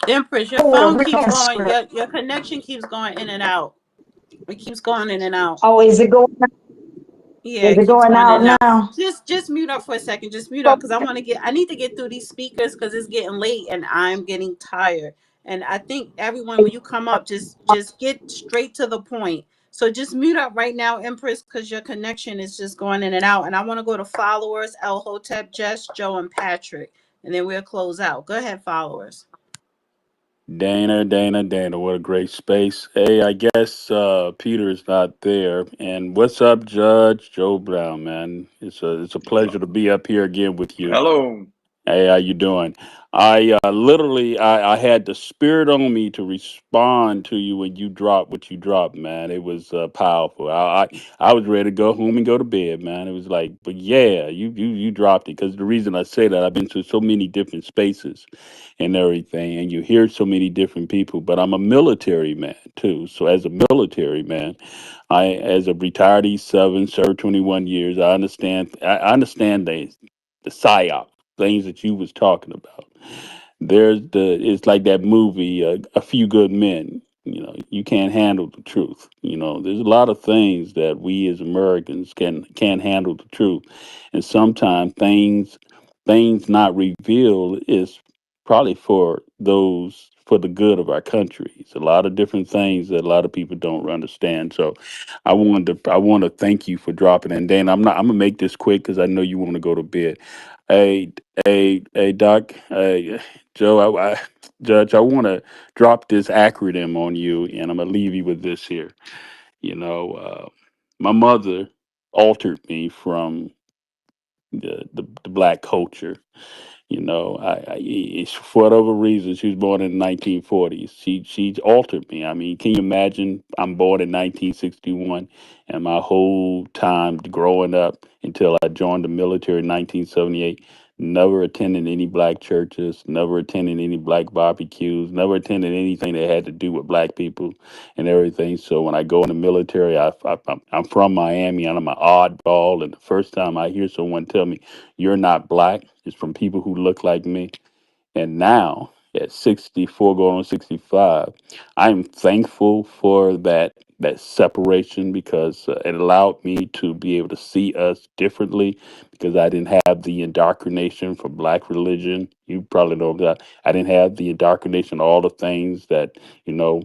Empress, your pull phone the keeps going. transcript, Your connection keeps going in and out. It keeps going in and out. oh, Yeah, is it it keeps going going in out and out. now? Just mute up for a second. Just mute up because I need to get through these speakers because it's getting late and I'm getting tired. And I think everyone, when you come up, just get straight to the point. So just mute up right now, Empress, because your connection is just going in and out. And I want to go to followers, El Hotep, Jess, Joe, and Patrick. And then we'll close out. Go ahead, followers. Dana, what a great space. Hey, I guess Peter's not there. And what's up, Judge Joe Brown, man? It's a pleasure to be up here again with you. Hello. Hey, how you doing? I literally I had the spirit on me to respond to you when you dropped what you dropped, man. It was powerful. I was ready to go home and go to bed, man. It was like, but yeah, you dropped it because the reason I say that I've been to so many different spaces and everything, and you hear so many different people. But I'm a military man too, so as a military man, as a retired E7, served 21 years. I understand the psyop things that you was talking about. It's like that movie, A Few Good Men. You know, you can't handle the truth. You know, there's a lot of things that we as Americans can't handle the truth, and sometimes things not revealed is probably for the good of our country. It's a lot of different things that a lot of people don't understand. So, I want to thank you for dropping it. And Dan, I'm gonna make this quick because I know you want to go to bed. Hey, Doc, Joe, Judge, I want to drop this acronym on you, and I'm gonna leave you with this here. You know, my mother altered me from the black culture. You know, it's for whatever reason, she was born in the 1940s. She altered me. I mean, can you imagine? I'm born in 1961, and my whole time growing up until I joined the military in 1978, never attended any black churches, never attended any black barbecues, never attended anything that had to do with black people and everything. So when I go in the military, I'm from Miami, and I'm an oddball. And the first time I hear someone tell me, "You're not black," is from people who look like me. And now at 64, going on 65, I'm thankful for that separation because it allowed me to be able to see us differently because I didn't have the indoctrination for black religion. You probably know that. I didn't have the indoctrination, all the things that, you know,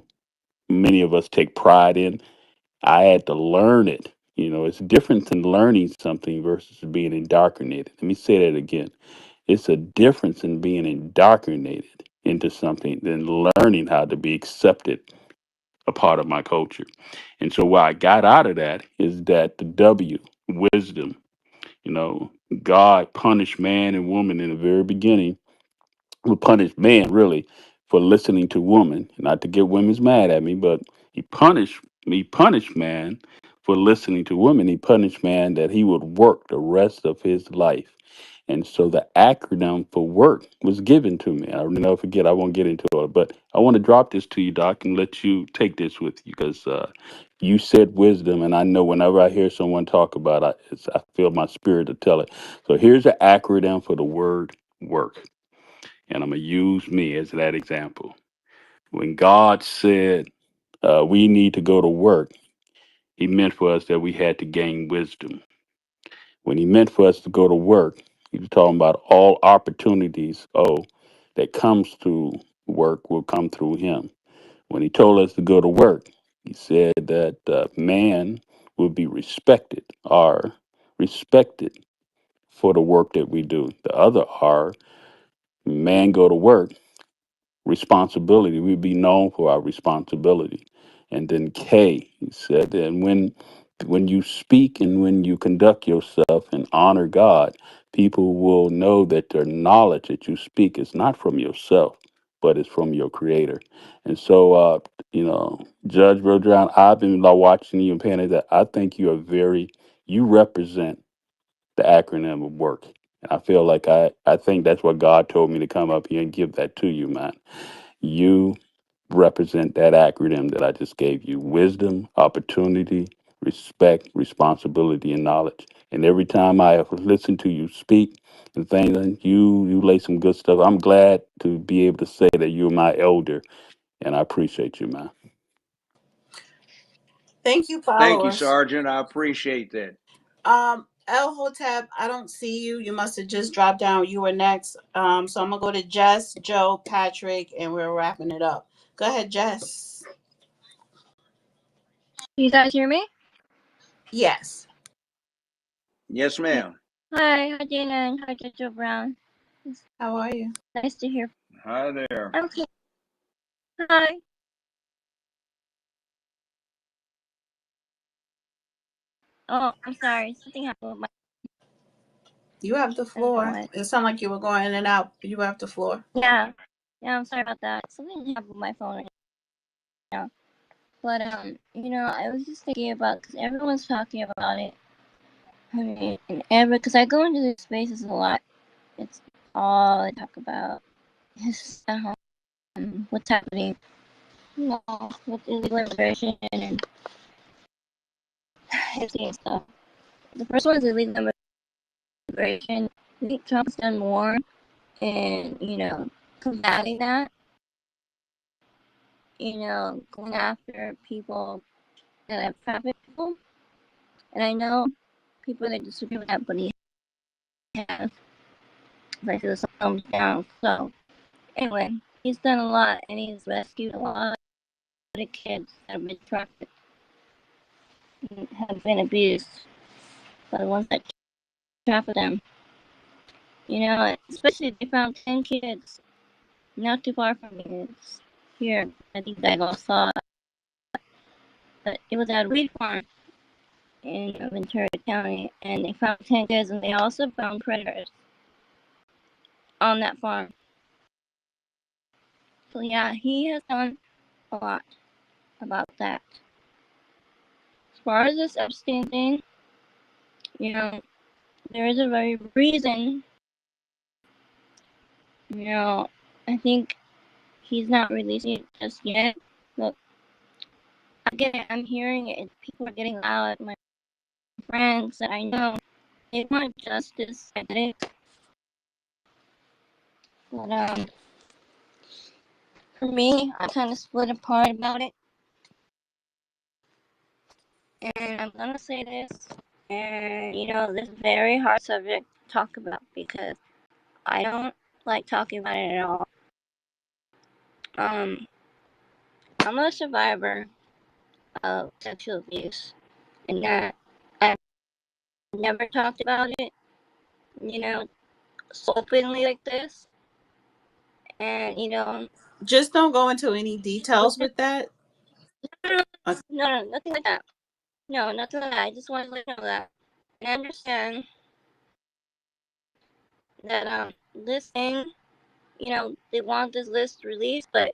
many of us take pride in. I had to learn it. You know, it's different than learning something versus being indoctrinated. Let me say that again. It's a difference in being indoctrinated into something than learning how to be accepted a part of my culture. And so what I got out of that is that the W, wisdom, you know, God punished man and woman in the very beginning, would punish man really for listening to woman. Not to get women's mad at me, but he punished man for listening to women. He punished man that he would work the rest of his life. And so the acronym for work was given to me. I'll never forget. I won't get into it, but I want to drop this to you, Doc, and let you take this with you because you said wisdom, and I know whenever I hear someone talk about it, I feel my spirit to tell it. So here's the acronym for the word work, and I'm gonna use me as that example. When God said we need to go to work, He meant for us that we had to gain wisdom. When He meant for us to go to work, He was talking about all opportunities. That comes through work will come through Him. When He told us to go to work, He said that man will be respected, or respected for the work that we do. The other R, man go to work, responsibility. We be known for our responsibility. And then K, he said that when you speak and when you conduct yourself and honor God, people will know that the knowledge that you speak is not from yourself, but it's from your creator. And so Judge Rodron, I've been watching you and paying that. I think you represent the acronym of work. And I feel like I think that's what God told me to come up here and give that to you, man. You represent that acronym that I just gave you: wisdom, opportunity, respect, responsibility, and knowledge. And every time I have listened to you speak and things, and you lay some good stuff. I'm glad to be able to say that you're my elder, and I appreciate you, man. Thank you, Thank you, followers. Sergeant. I appreciate that. El Hotep, I don't see you. You must have just dropped down. You were next. So I'm gonna go to Jess, Joe, Patrick, and we're wrapping it up. Go ahead, Jess. You guys hear me? Yes. Yes, Okay. ma'am. Hi Dana, and hi Joe Brown. It's How are you? nice to hear. Hi there. Okay. Hi. Oh, I'm sorry. Something happened with my. You have the I don't know floor. what. It sounded like you were going in and out. You have the floor. Yeah. Yeah. I'm sorry about that. Something happened with my phone right now. But I was just thinking about because everyone's talking about it. I mean, because I go into these spaces a lot. It's all I talk about is what's happening, with illegal immigration and everything stuff. The first one is illegal immigration. I think Trump's done more in, combating that, going after people that have trafficked people. And I know people that disagree with that, but he has. I see the thumbs down. So, anyway, he's done a lot and he's rescued a lot of kids that have been trafficked and have been abused by the ones that trafficked them. Especially they found 10 kids not too far from me. It's here. I think you guys all saw it. But it was at a weed farm. in Ventura County, and they found 10 kids, and they also found predators on that farm. So yeah, he has done a lot about that. As far as this Epstein thing, you know, there is a very reason. You know, I think he's not releasing it just yet. Look, I get it. I'm hearing it. People are getting loud. My friends that I know, they want justice. I get it. But for me, I'm kind of split apart about it. And I'm gonna say this, and you know, this is a very hard subject to talk about because I don't like talking about it at all. I'm a survivor of sexual abuse, and that I've never talked about it, you know, so openly like this. And you know, Just don't go into any details with that. no, nothing like that. No, nothing like that. I just want to let you know that. And I understand that this thing, you know, they want this list released, but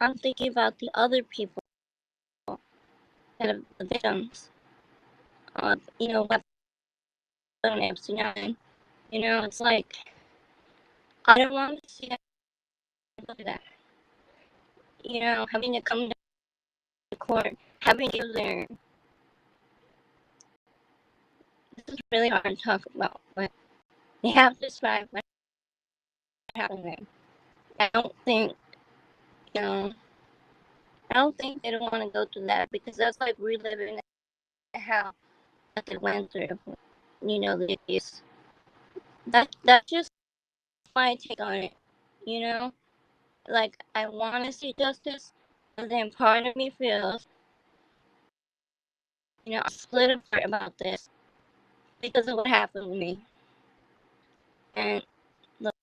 I'm thinking about the other people that are the victims of, you know, what happened to Epstein. You know, it's like I don't want to see them go through that. You know, having to come to court, having to there. This is really hard to talk about, but they have to survive what happened there. I don't think, you know, I don't think they don't want to go through that because that's like reliving hell that they went through. You know, the abuse. That's just my take on it. You know, like I want to see justice, but then part of me feels, you know, I'm split apart about this because of what happened with me. And look,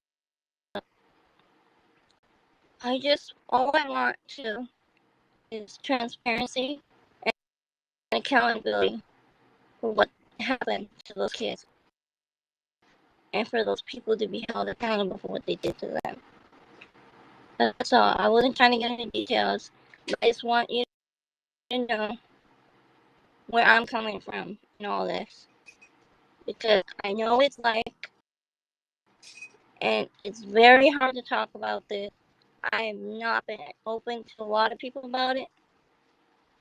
all I want to is transparency and accountability for what happened to those kids and for those people to be held accountable for what they did to them. That's all. I wasn't trying to get into details, but I just want you to know where I'm coming from in all this. Because I know it's like, and it's very hard to talk about this. I have not been open to a lot of people about it,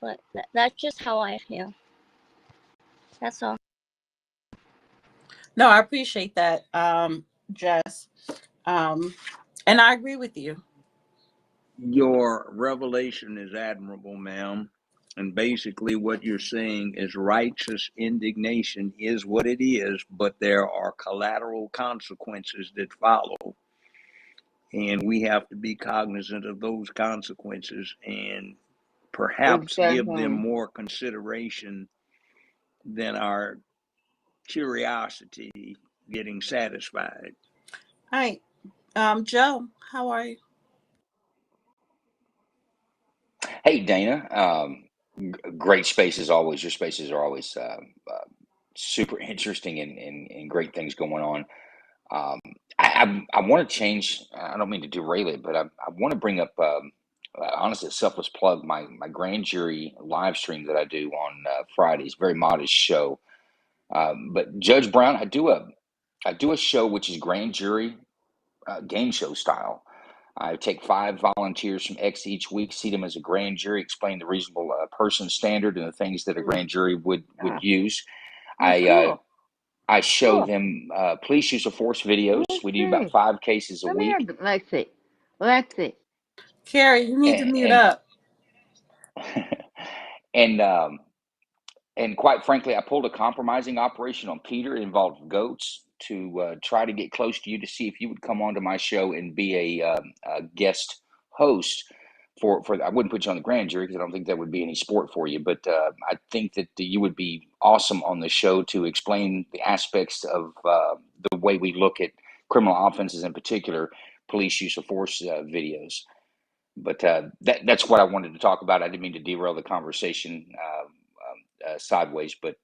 but that's just how I feel. That's all. No, I appreciate that, Jess. And I agree with you. Your revelation is admirable, ma'am. And basically, what you're saying is righteous indignation is what it is, but there are collateral consequences that follow. And we have to be cognizant of those consequences and perhaps give them Exactly. more consideration than our curiosity getting satisfied. All right. Joe, how are you? Hey, Dana. Great space as always. Your spaces are always super interesting and great things going on. Um, I want to change. I don't mean to derail it, but I want to bring up, honestly, a selfless plug. My grand jury live stream that I do on Fridays. Very modest show. But Judge Brown, I do a show which is grand jury game show style. I take 5 volunteers from X each week, seat them as a grand jury, explain the reasonable person standard and the things that a grand jury would Ah, use. oh, I uh, cool. I show Cool. them police use of force videos. Let's We do about see. 5 cases a Come here. week, Let's see. Let's see. Carrie, you need to mute and up. and and quite frankly, I pulled a compromising operation on Peter. It involved goats to try to get close to you to see if you would come onto my show and be a guest host. For I wouldn't put you on the grand jury because I don't think that would be any sport for you. But I think that you would be awesome on the show to explain the aspects of the way we look at criminal offenses, in particular, police use of force videos. But that's what I wanted to talk about. I didn't mean to derail the conversation. sideways, but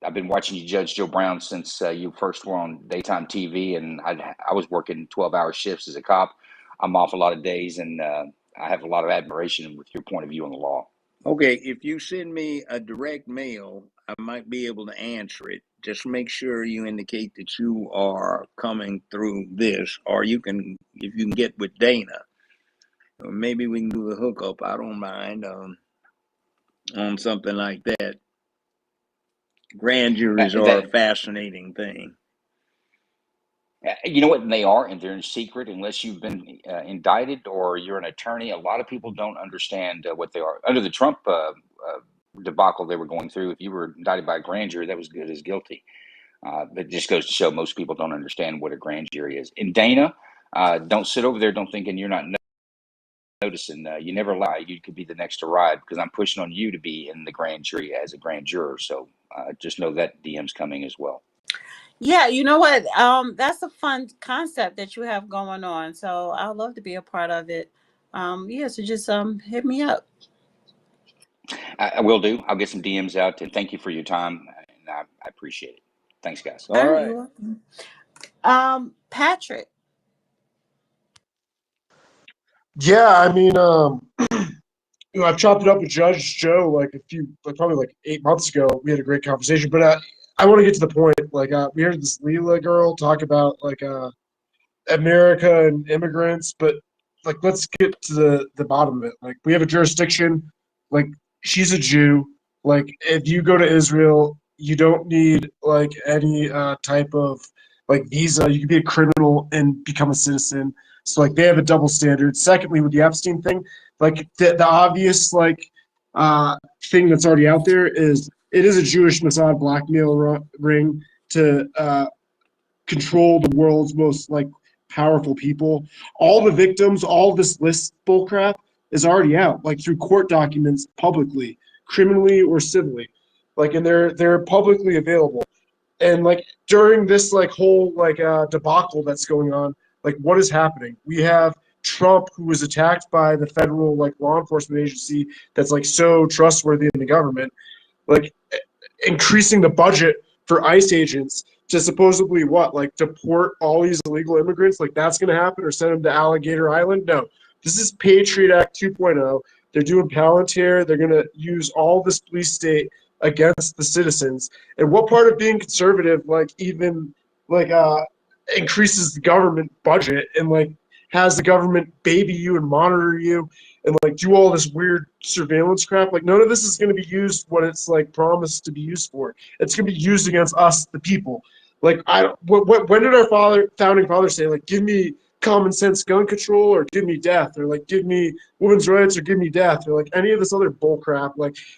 I've been watching you, Judge Joe Brown, since you first were on daytime TV, and I was working 12-hour shifts as a cop. I'm off a lot of days, and I have a lot of admiration with your point of view on the law. Okay, if you send me a direct mail, I might be able to answer it. Just make sure you indicate that you are coming through this, or you can, if you can get with Dana, or maybe we can do a hookup. I don't mind on something like that. Grand juries are a That fascinating thing. You know what? They are, and they're in secret unless you've been indicted or you're an attorney. A lot of people don't understand what they are. Under the Trump debacle they were going through, if you were indicted by a grand jury, that was good as guilty. It just goes to show most people don't understand what a grand jury is. And Dana, don't sit over there, don't thinking you're not noticing. You never lie. You could be the next to ride because I'm pushing on you to be in the grand jury as a grand juror. So just know that DM's coming as well. Yeah, you know what? That's a fun concept that you have going on. So I'd love to be a part of it. Yeah, so just hit me up. I will do. I'll get some DMs out, and thank you for your time, and I appreciate it. Thanks, guys. All All right, right. you're welcome. Patrick. Yeah, I mean, I've chopped it up with Judge Joe probably like 8 months ago. We had a great conversation, but I want to get to the point. We heard this Leela girl talk about America and immigrants, but let's get to the bottom of it. We have a jurisdiction. She's a Jew. If you go to Israel, you don't need any type of visa. You can be a criminal and become a citizen. So they have a double standard. Secondly, with the Epstein thing, the obvious thing that's already out there is it is a Jewish Mossad blackmail ring to control the world's most powerful people. All the victims, all this list bullcrap is already out, through court documents publicly, criminally or civilly, and they're publicly available. And during this whole debacle that's going on, what is happening? We have Trump, who was attacked by the federal law enforcement agency that's so trustworthy in the government, increasing the budget for ICE agents to supposedly deport all these illegal immigrants. That's going to happen, or send them to Alligator Island? No, this is Patriot Act 2.0. They're doing Palantir. They're going to use all this police state against the citizens. And what part of being conservative even increases the government budget and has the government baby you and monitor you and do all this weird surveillance crap? None of this is going to be used what it's promised to be used for. It's going to be used against us, the people. When did our founding fathers say give me common sense gun control, or give me death, or give me women's rights, or give me death, or any of this other bull crap?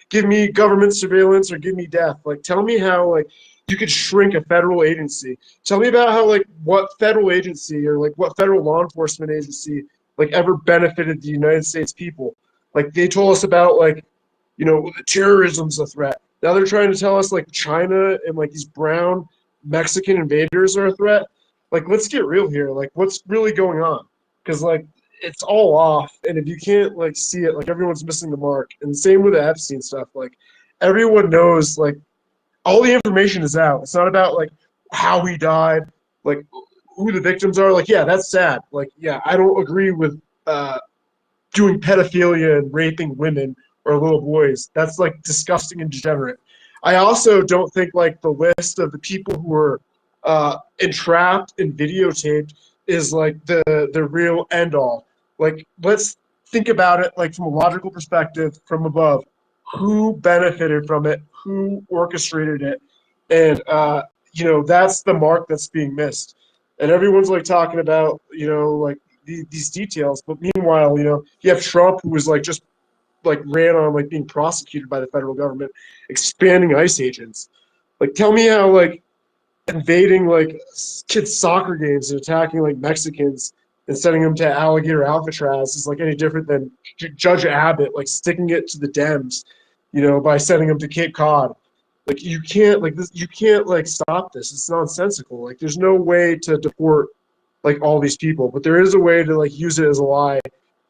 Give me government surveillance, or give me death. Tell me how you could shrink a federal agency. Tell me about how what federal agency or what federal law enforcement agency ever benefited the United States people. They told us about terrorism's a threat. Now they're trying to tell us China and these brown Mexican invaders are a threat. Let's get real here. What's really going on? Because it's all off, and if you can't see it, everyone's missing the mark. And the same with the Epstein stuff. Everyone knows all the information is out. It's not about how he died, who the victims are. Yeah, that's sad. Yeah, I don't agree with doing pedophilia and raping women or little boys. That's disgusting and degenerate. I also don't think the list of the people who were entrapped and videotaped is the real end all. Let's think about it from a logical perspective from above. Who benefited from it? Who orchestrated it? And that's the mark that's being missed. And everyone's talking about these details, but meanwhile, you have Trump, who was just ran on being prosecuted by the federal government, expanding ICE agents. Tell me how invading kids' soccer games and attacking Mexicans and sending them to Alligator Alcatraz is any different than Judge Abbott sticking it to the Dems, by sending them to Cape Cod. You can't this. You can't stop this. It's nonsensical. There's no way to deport all these people, but there is a way to use it as a lie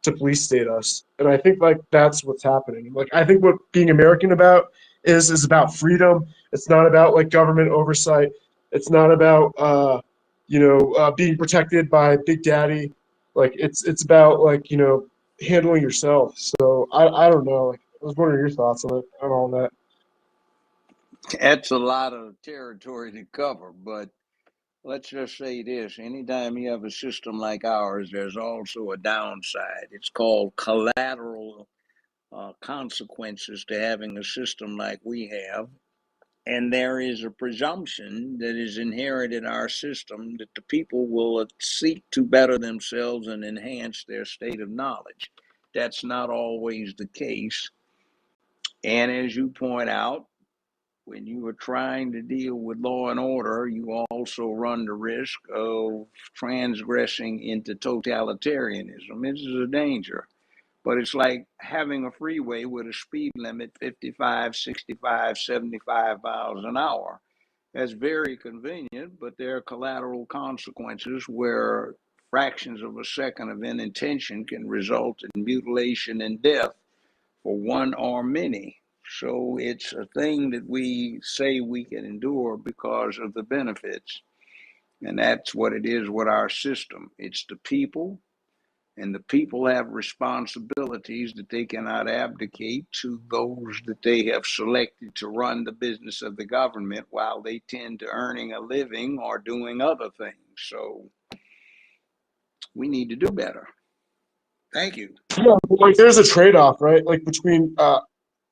to police state us. And I think that's what's happening. I think what being American about is about freedom. It's not about like government oversight. It's not about being protected by Big Daddy. Like it's about like handling yourself. So I don't know. Like, I was wondering your thoughts on it on all that. That's a lot of territory to cover, but let's just say this. Anytime you have a system like ours, there's also a downside. It's called collateral consequences to having a system like we have. And there is a presumption that is inherent in our system that the people will seek to better themselves and enhance their state of knowledge. That's not always the case. And as you point out, when you are trying to deal with law and order, you also run the risk of transgressing into totalitarianism. This is a danger. But it's like having a freeway with a speed limit 55, 65, 75 miles an hour. That's very convenient, but there are collateral consequences where fractions of a second of inattention can result in mutilation and death for one or many. So it's a thing that we say we can endure because of the benefits. And that's what it is with our system. It's the people, and the people have responsibilities that they cannot abdicate to those that they have selected to run the business of the government while they tend to earning a living or doing other things. So we need to do better. Thank you. Yeah, like there's a trade-off, right? Like between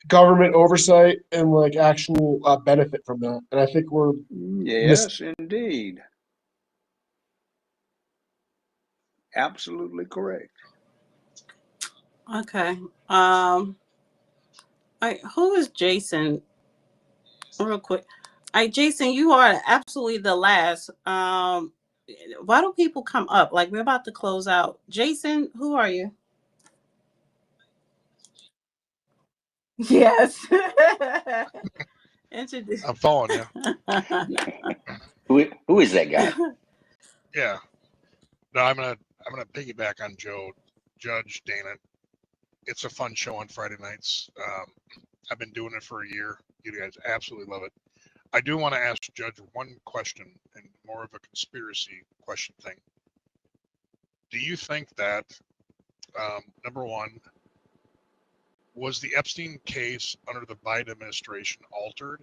government oversight and like actual benefit from that. And I think we're Yes, indeed. Absolutely correct. Okay. Who is Jason? Real quick. Jason, you are absolutely the last. Why don't people come up? Like we're about to close out. Jason, who are you? Yes. Introduce. I'm following you. Who is that guy? Yeah. No, I'm gonna piggyback on Judge Dana. It's a fun show on Friday nights. I've been doing it for a year. You guys absolutely love it. I do want to ask Judge one question, and more of a conspiracy question thing. Do you think that number one, was the Epstein case under the Biden administration altered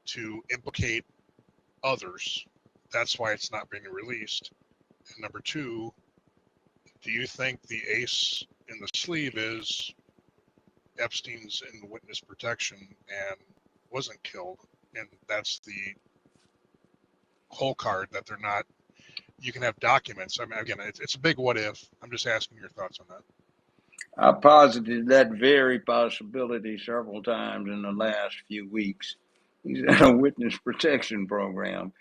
to implicate others? That's why it's not being released. And number two, do you think the ace in the sleeve is Epstein's in witness protection and wasn't killed? And that's the whole card that they're not, you can have documents. I mean, again, it's a big what if. I'm just asking your thoughts on that. I posited that very possibility several times in the last few weeks. He's in a witness protection program.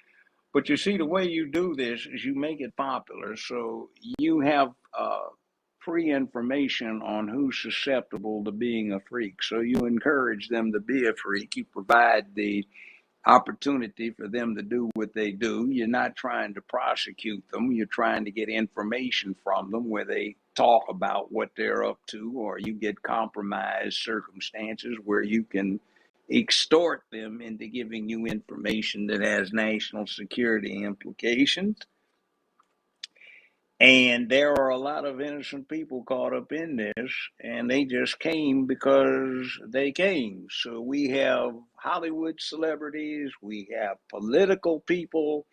But you see, the way you do this is you make it popular. So you have free information on who's susceptible to being a freak. So you encourage them to be a freak. You provide the opportunity for them to do what they do. You're not trying to prosecute them. You're trying to get information from them where they talk about what they're up to, or you get compromised circumstances where you can extort them into giving you information that has national security implications. And there are a lot of innocent people caught up in this, and they just came because they came. So we have Hollywood celebrities, we have political people,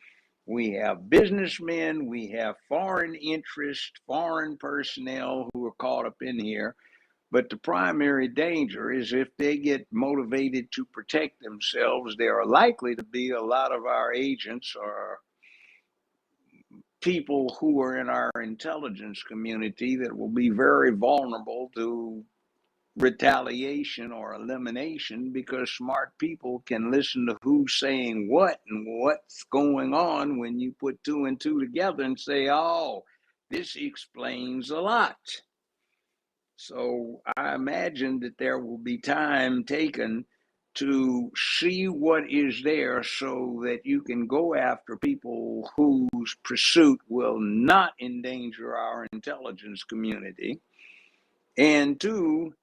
we have businessmen, we have foreign interest, foreign personnel who are caught up in here. But the primary danger is if they get motivated to protect themselves, there are likely to be a lot of our agents or people who are in our intelligence community that will be very vulnerable to retaliation or elimination because smart people can listen to who's saying what and what's going on when you put two and two together and say, oh, this explains a lot. So I imagine that there will be time taken to see what is there so that you can go after people whose pursuit will not endanger our intelligence community. And two,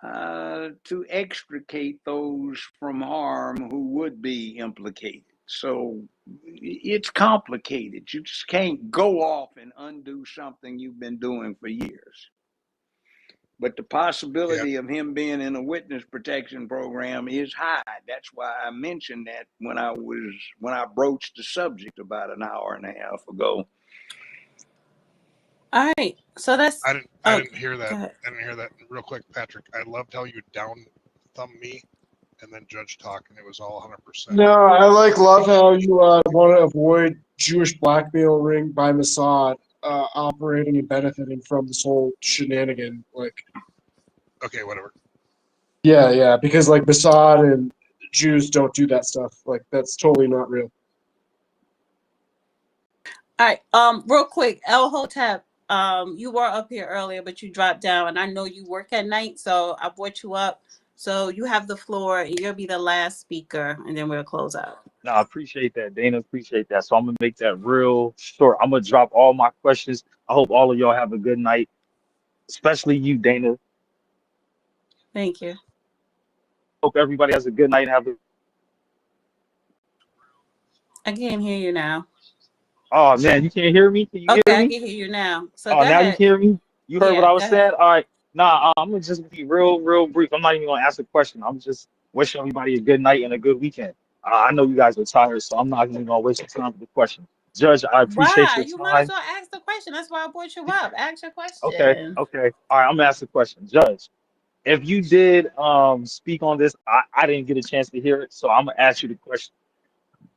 to extricate those from harm who would be implicated. So it's complicated. You just can't go off and undo something you've been doing for years. But the Yeah, possibility of him being in a witness protection program is high. That's why I mentioned that when I broached the subject about an hour and a half ago. All right. So that's I oh, didn't hear go that. ahead. I didn't hear that. Real quick, Patrick. I loved how you down thumbed me and then Judge talk, and it was all 100%. No, I love how you want to avoid Jewish blackmail ring by Mossad operating and benefiting from this whole shenanigan. Like, Okay, whatever. yeah, because like Mossad and Jews don't do that stuff. Like, that's totally not real. All right. Real quick, El Hotep. You were up here earlier, but you dropped down, and I know you work at night, so I brought you up. So you have the floor, and you'll be the last speaker, and then we'll close out. No, I appreciate that, Dana. Appreciate that. So I'm gonna make that real short. I'm gonna drop all my questions. I hope all of y'all have a good night, especially you, Dana. Thank you. Hope everybody has a good night. Have a I can't hear you now. Oh man, you can't hear me? Can you Okay, hear I me? can hear you now. So Oh, go now you ahead. can hear me? You heard what Yeah, I go was saying? ahead. All right. Nah, I'm gonna just be real brief. I'm not even gonna ask a question. I'm just wishing everybody a good night and a good weekend. I know you guys are tired, so I'm not even gonna waste your time with the question. Judge, I appreciate Why? your You might as time. well ask the question. That's why I brought you up. Ask your Okay, question. okay. All right, I'm gonna ask the question. Judge, if you did speak on this, I didn't get a chance to hear it, so I'm gonna ask you the question.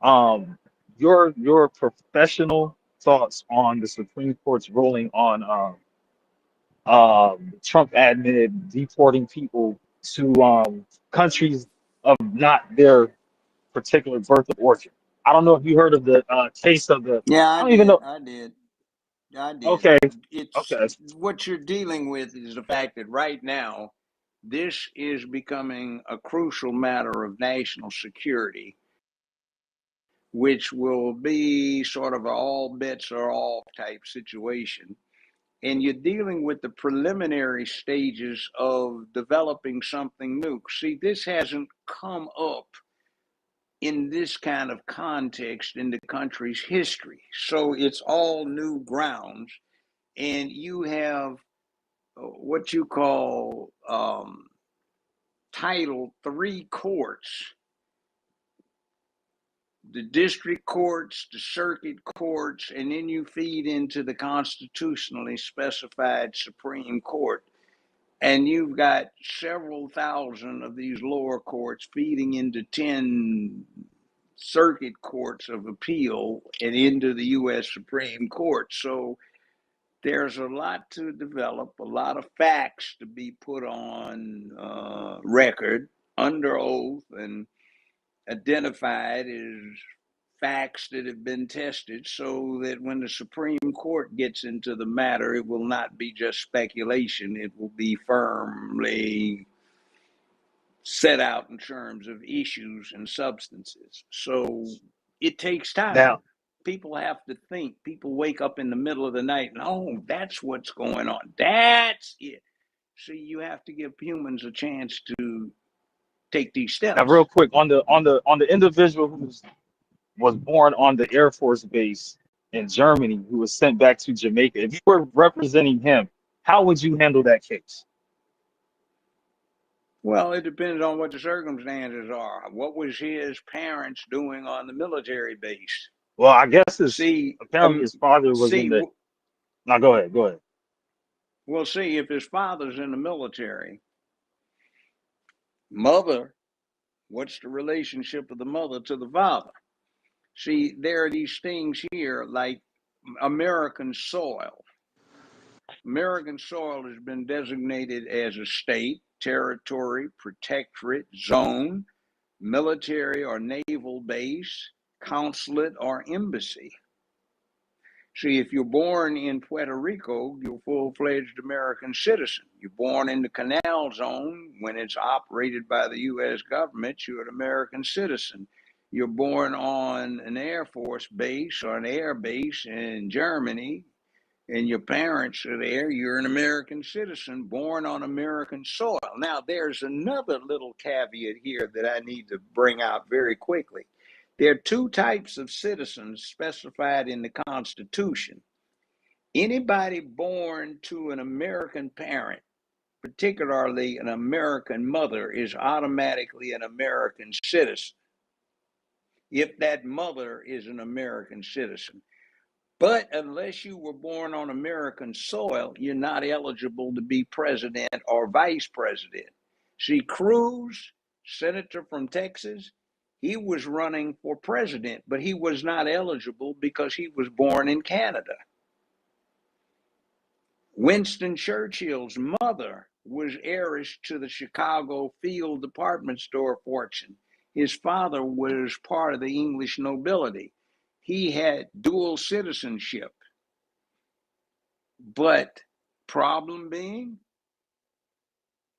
Um your professional thoughts on the Supreme Court's ruling on Trump admin deporting people to countries of not their particular birth of origin. I don't know if you heard of the case of the. Yeah, I I don't even did. know. I did. Okay, It's okay. what you're dealing with is the fact that right now, this is becoming a crucial matter of national security, which will be sort of a all bets are off type situation. And you're dealing with the preliminary stages of developing something new. See, this hasn't come up in this kind of context in the country's history. So it's all new grounds. And you have what you call Title III courts, the district courts, the circuit courts, and then you feed into the constitutionally specified Supreme Court. And you've got several thousand of these lower courts feeding into 10 circuit courts of appeal and into the U.S. Supreme Court. So there's a lot to develop, a lot of facts to be put on record under oath and identified as facts that have been tested so that when the Supreme Court gets into the matter, it will not be just speculation. It will be firmly set out in terms of issues and substances. So it takes time. Now, People have to think. People wake up in the middle of the night and, oh, that's what's going on. That's it. See, you have to give humans a chance to take these real steps. quick on the individual who was born on the Air Force base in Germany, who was sent back to Jamaica. If you were representing him, how would you handle that case? Well, it depends on what the circumstances are. What was his parents doing on the military base? Well, I guess his See, apparently his father was in see, the. No, go ahead, go ahead. well, see, if his father's in the military, mother, what's the relationship of the mother to the father? See, there are these things here like American soil. American soil has been designated as a state, territory, protectorate, zone, military or naval base, consulate, or embassy. See, if you're born in Puerto Rico, you're a full-fledged American citizen. You're born in the Canal Zone when it's operated by the U.S. government, you're an American citizen. You're born on an Air Force base or an air base in Germany, and your parents are there, you're an American citizen born on American soil. Now, there's another little caveat here that I need to bring out very quickly. There are two types of citizens specified in the Constitution. Anybody born to an American parent, particularly an American mother, is automatically an American citizen if that mother is an American citizen. But unless you were born on American soil, you're not eligible to be president or vice president. See, Cruz, senator from Texas, he was running for president, but he was not eligible because he was born in Canada. Winston Churchill's mother was heiress to the Chicago Field department store fortune. His father was part of the English nobility. He had dual citizenship. But problem being,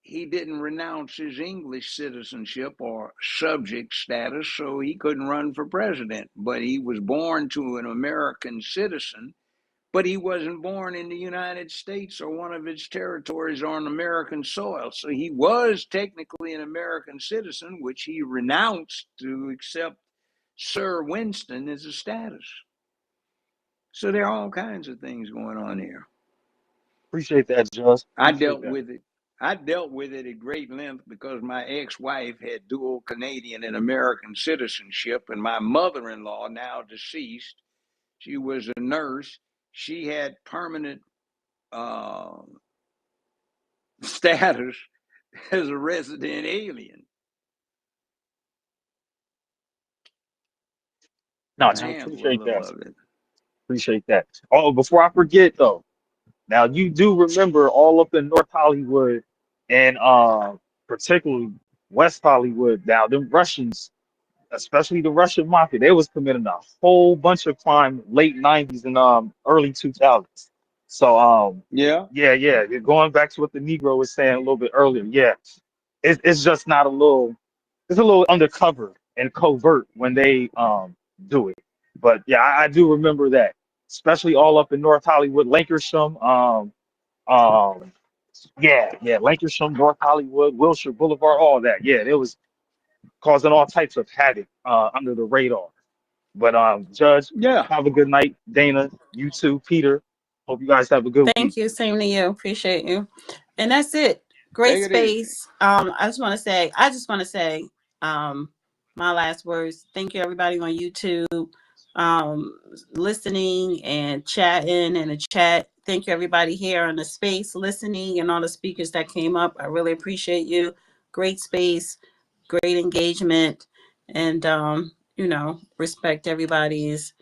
he didn't renounce his English citizenship or subject status, so he couldn't run for president. But he was born to an American citizen, but he wasn't born in the United States or one of its territories on American soil. So he was technically an American citizen, which he renounced to accept Sir Winston as a status. So there are all kinds of things going on here. Appreciate that, Judge. I Appreciate dealt that. with it. I dealt with it at great length because my ex-wife had dual Canadian and American citizenship, and my mother-in-law, now deceased, she was a nurse. She had permanent status as a resident alien. No, A I handful, a appreciate little that. of it. Appreciate that. Oh, before I forget though, now you do remember all up in North Hollywood and particularly West Hollywood. Now them Russians, especially the Russian mafia, they was committing a whole bunch of crime late '90s and early 2000s. So Yeah. yeah, going back to what the Negro was saying a little bit earlier. Yeah, it's just not a little. It's a little undercover and covert when they do it. But yeah, I do remember that, especially all up in North Hollywood, Lankershim. Um, yeah, Lankershim, North Hollywood, Wilshire Boulevard, all that. Yeah, it was causing all types of havoc under the radar. But Judge, Yeah. have a good night. Dana, you too, Peter. Hope you guys have a good week. Thank you. Same to you. Appreciate you. And that's it. Great Take it easy. space. I just want to say, um, my last words. Thank you everybody on YouTube, listening and chatting in the chat. Thank you everybody here on the space listening and all the speakers that came up. I really appreciate you. Great space, great engagement, and respect everybody's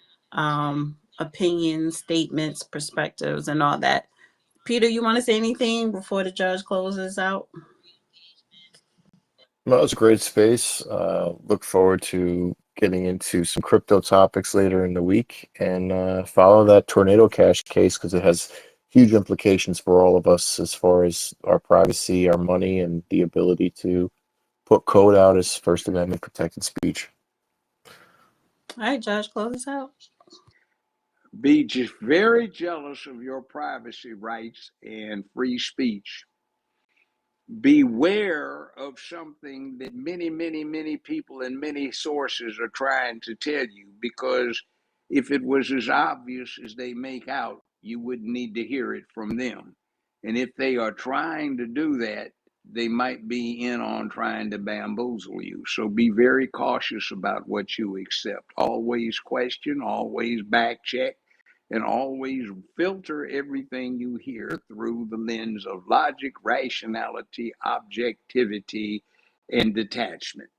opinions, statements, perspectives, and all that. Peter, you want to say anything before the judge closes out? No, it's a great space. Look forward to getting into some crypto topics later in the week and follow that tornado cash case because it has huge implications for all of us as far as our privacy, our money, and the ability to put code out as First Amendment protected speech. All right, Judge, close us out. Be just very jealous of your privacy rights and free speech. Beware of something that many, many, many people and many sources are trying to tell you, because if it was as obvious as they make out, you wouldn't need to hear it from them. And if they are trying to do that, they might be in on trying to bamboozle you. So be very cautious about what you accept. Always question, always back check, and always filter everything you hear through the lens of logic, rationality, objectivity, and detachment.